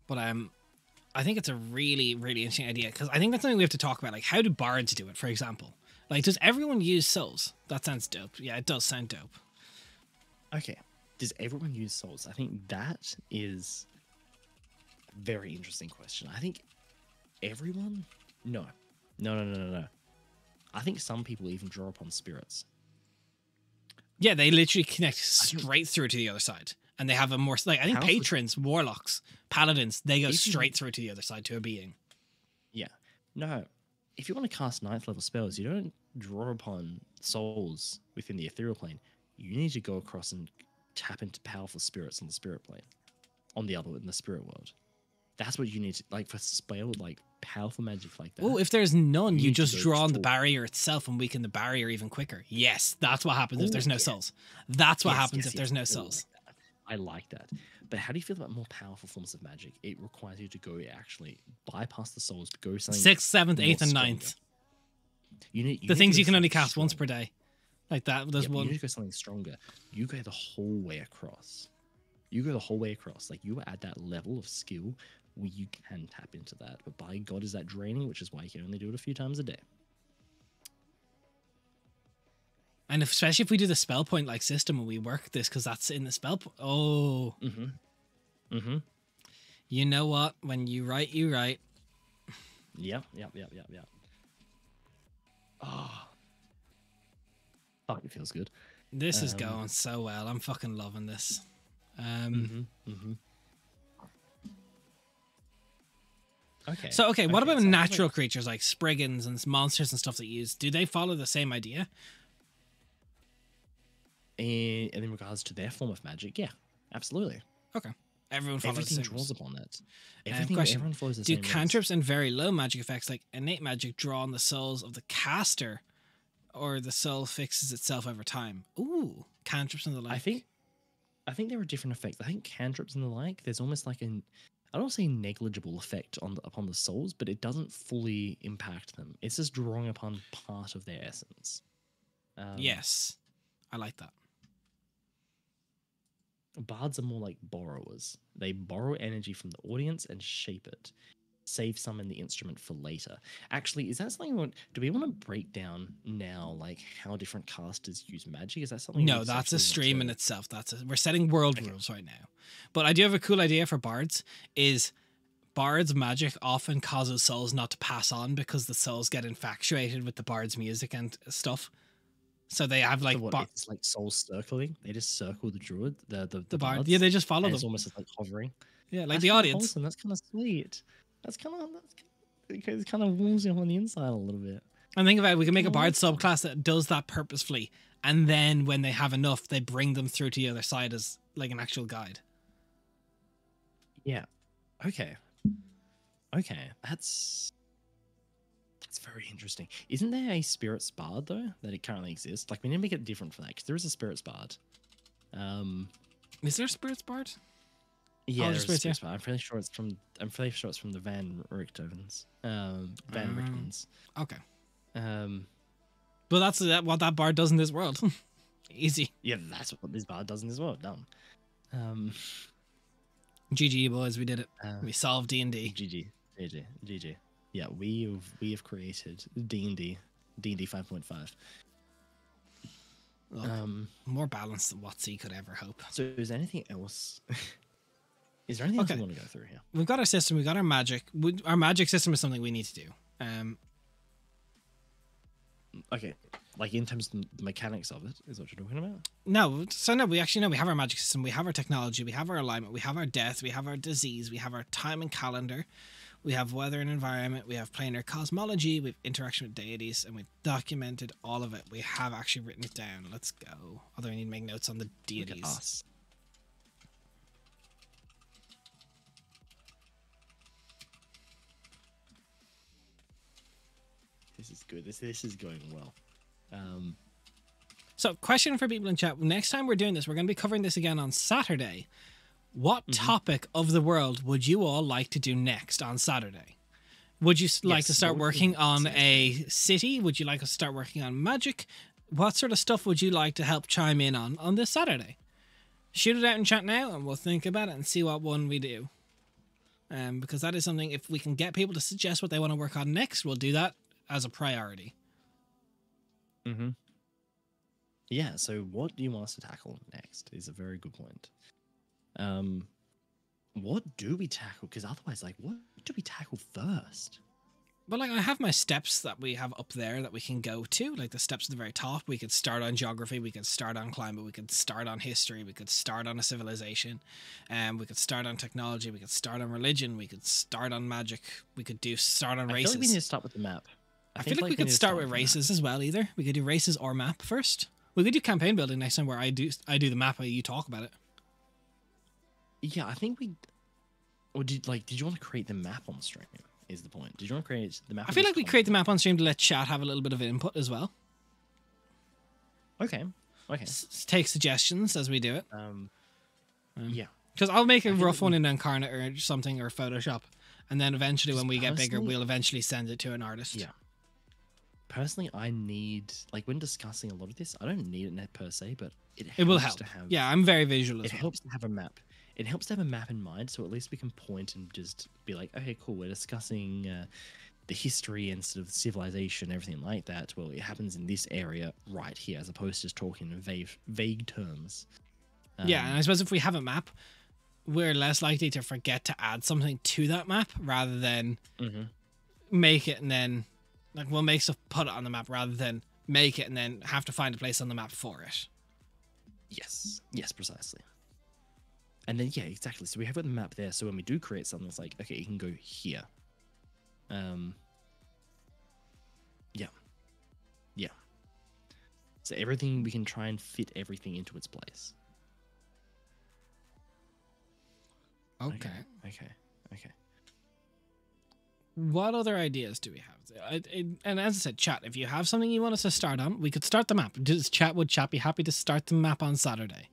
But I think it's a really, really interesting idea, because I think that's something we have to talk about. Like, how do bards do it, for example? Like, does everyone use souls? That sounds dope. Yeah, it does sound dope. Okay. Does everyone use souls? I think that is a very interesting question. I think everyone? No. I think some people even draw upon spirits. Yeah, they literally connect straight through to the other side. And they have a more, like, I think How would- patrons, warlocks, paladins, they go If you- straight through to the other side to a being. Yeah. No. If you want to cast 9th level spells, you don't draw upon souls within the ethereal plane. You need to go across and tap into powerful spirits on the spirit plane. In the spirit world. That's what you need to, like, for spell, like, powerful magic like that. Oh, if there's none, You you need to just go draw on the full- barrier itself and weaken the barrier even quicker. Yes, that's what happens if Oh, there's no yeah. souls. That's what Yes, happens yes, if there's yes, no I souls. like that. I like that. But how do you feel about more powerful forms of magic? It requires you to go actually bypass the souls, go something. 6th, 7th, more 8th, and stronger. 9th. You need The things to you go can only something cast once per strong. day. Like that, there's Yeah, but one. You need to go something stronger. You go the whole way across. You go the whole way across. Like you are at that level of skill where you can tap into that. But by God, is that draining? Which is why you can only do it a few times a day. And especially if we do the spell point like system and we work this, because that's in the spell. Oh, Mm-hmm. you know what? When you write, you write. Yep. Oh, fuck, it feels good. This is going so well. I'm fucking loving this. Okay. So, okay, what Okay, about so I feel natural like creatures like Spriggans and monsters and stuff that you use? Do they follow the same idea? in regards to their form of magic, yeah, absolutely. Okay. Everyone follows Everything the same. draws upon that. Question. Everyone follows the Do same rules. cantrips and very low magic effects like innate magic draw on the souls of the caster, or the soul fixes itself over time? Ooh, cantrips and the like. I think there are different effects. I think cantrips and the like, there's almost like an, I don't say negligible effect upon the souls, but it doesn't fully impact them. It's just drawing upon part of their essence. Yes, I like that. Bards are more like borrowers. They borrow energy from the audience and shape it. Save some in the instrument for later. Actually, is that something do we want to break down now, like how different casters use magic? Is that something? No, that's a stream in itself. We're setting world rules right now. But I do have a cool idea for bards. Is bards' magic often causes souls not to pass on because the souls get infatuated with the bard's music and stuff. So they have like it's like soul circling. They just circle the druid, the bard. bards, Yeah, they just follow them. It's almost like hovering. Yeah, like That's the audience. Awesome. That's kind of sweet. It's kind of warms you on the inside a little bit. And think about it, we can make a bard subclass that does that purposefully, and then when they have enough, they bring them through to the other side as like an actual guide. Yeah. Okay. That's very interesting. Isn't there a spirits bard though that it currently exists? Like we need to make it different for that because there is a spirits bard. Is there a spirits bard? Yeah, there's a spirits bard. I'm fairly sure it's from the Van Richtovens. Van Richtens. Okay. But that's what that bard does in this world. Easy. Yeah, that's what this bard does in this world. Done. GG boys, we did it. We solved D&D. GG. Yeah, we have created D&D 5.5. More balanced than WotC could ever hope. So is there anything else? Is there anything else we want to go through here? We've got our system. We've got our magic. Our magic system is something we need to do. Okay, like in terms of the mechanics of it, is what you're talking about? No, so no, we actually know we have our magic system, we have our technology, we have our alignment, we have our death, we have our disease, we have our time and calendar, we have weather and environment, we have planar cosmology, we have interaction with deities, and we've documented all of it. We have actually written it down. Let's go. Although we need to make notes on the deities. Look at us. This is good. This is going well. So, question for people in chat. Next time we're doing this, we're going to be covering this again on Saturday. What topic of the world would you all like to do next on Saturday? Would you like to start working on a city? Would you like to start working on magic? What sort of stuff would you like to help chime in on this Saturday? Shoot it out in chat now and we'll think about it and see what one we do. Because that is something, if we can get people to suggest what they want to work on next, we'll do that as a priority. Yeah, so what do you want us to tackle next is a very good point. What do we tackle? Because otherwise, like, what do we tackle first? But like, I have my steps that we have up there that we can go to, like the steps at the very top. We could start on geography, we could start on climate, we could start on history, we could start on a civilization, we could start on technology, we could start on religion, we could start on magic, we could start on races. I feel like we need to start with the map. I feel like we could start with races as well. Either we could do races or map first. We could do campaign building next time, where I do the map while you talk about it. Yeah, I think we. Or did you want to create the map on stream? Is the point? Did you want to create the map? I feel like we create the map on stream to let chat have a little bit of input as well. Okay. Take suggestions as we do it. Yeah. Because I'll make a rough one in Incarnate or something, or Photoshop, and then eventually, when we get bigger, we'll eventually send it to an artist. Yeah. Personally, I need, like, when discussing a lot of this, I don't need it per se, but it will help. Yeah, I'm very visual as well. It helps to have a map. It helps to have a map in mind, so at least we can point and just be like, okay, cool, we're discussing the history and sort of civilization, everything like that. Well, it happens in this area right here, as opposed to just talking in vague terms. Yeah, and I suppose if we have a map, we're less likely to forget to add something to that map rather than make it and then like we'll make stuff, put it on the map rather than make it and then have to find a place on the map for it. Yes. Yes, precisely. And then yeah, exactly. So we have got the map there. So when we do create something, it's like, okay, you can go here. Yeah. Yeah. So everything, we can try and fit everything into its place. Okay. Okay. What other ideas do we have? And as I said, chat, if you have something you want us to start on, we could start the map. Would chat be happy to start the map on Saturday?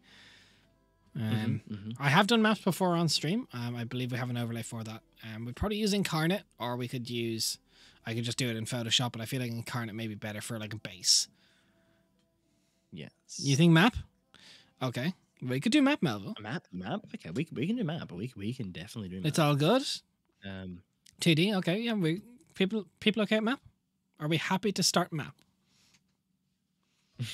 I have done maps before on stream. I believe we have an overlay for that. We'd probably use Incarnate, or we could use, I could just do it in Photoshop, but I feel like Incarnate may be better for like a base. Yes. You think map? Okay. We could do map, Melville. Map? Okay, we can do map. We can definitely do map. It's all good. 2D, okay, yeah. People okay at map? Are we happy to start map? Can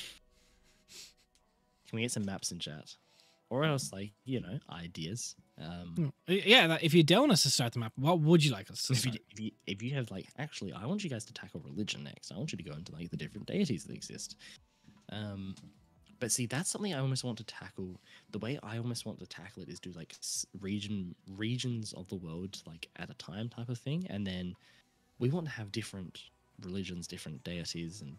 we get some maps in chat? Or else, like, you know, ideas. Yeah, if you don't want us to start the map, what would you like us to start? If you have, like, actually, I want you guys to tackle religion next. I want you to go into, like, the different deities that exist. But see, that's something I almost want to tackle. The way I almost want to tackle it is do, like, regions of the world, like, at a time type of thing. And then we want to have different religions, different deities, and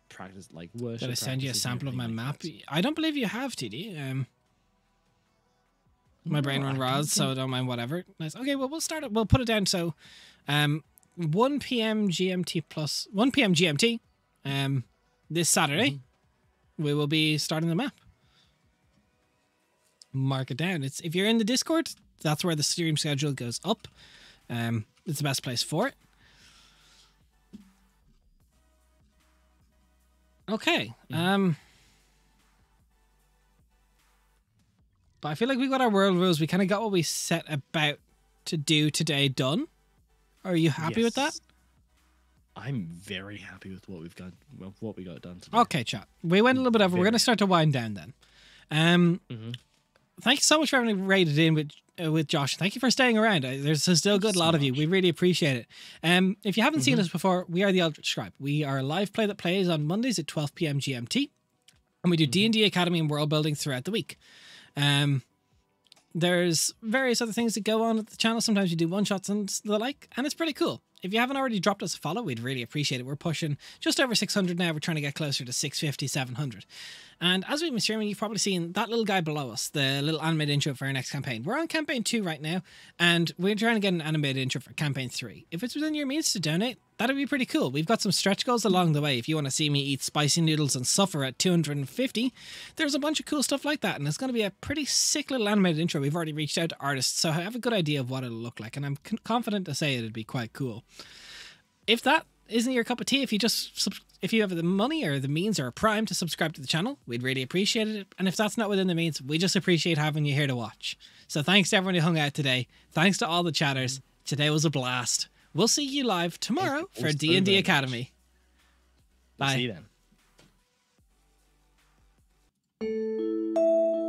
practice, like, worship. Did I send you a sample of my map? I don't believe you have, TD. My brain run ROS, so don't mind whatever. Nice. Okay, well, we'll start it. We'll put it down. So, 1 p.m. GMT plus 1 p.m. GMT this Saturday, we will be starting the map. Mark it down. If you're in the Discord, that's where the stream schedule goes up. It's the best place for it. Okay. But I feel like we got our world rules. We kind of got what we set about to do today done. Are you happy with that? I'm very happy with what we've got. What we got done today. Okay, chat. We went a little bit over. We're going to start to wind down then. Thank you so much for having raided in with Josh. Thank you for staying around. There's still a good lot of you. We really appreciate it. If you haven't seen us before, we are the Eldritch Scribe. We are a live play that plays on Mondays at 12 p.m. GMT, and we do D&D Academy and world building throughout the week. There's various other things that go on at the channel. Sometimes you do one-shots and the like, and it's pretty cool. If you haven't already dropped us a follow, we'd really appreciate it. We're pushing just over 600 now. We're trying to get closer to 650, 700. And as we've been streaming, you've probably seen that little guy below us, the little animated intro for our next campaign. We're on campaign 2 right now, and we're trying to get an animated intro for campaign 3. If it's within your means to donate, that'd be pretty cool. We've got some stretch goals along the way. If you want to see me eat spicy noodles and suffer at 250, there's a bunch of cool stuff like that, and it's going to be a pretty sick little animated intro. We've already reached out to artists, so I have a good idea of what it'll look like, and I'm confident to say it'd be quite cool. If that isn't your cup of tea, if you have the money or the means or a Prime to subscribe to the channel, we'd really appreciate it. And if that's not within the means, we just appreciate having you here to watch. So thanks to everyone who hung out today. Thanks to all the chatters. Today was a blast. We'll see you live tomorrow for D&D Academy. Bye. See you then.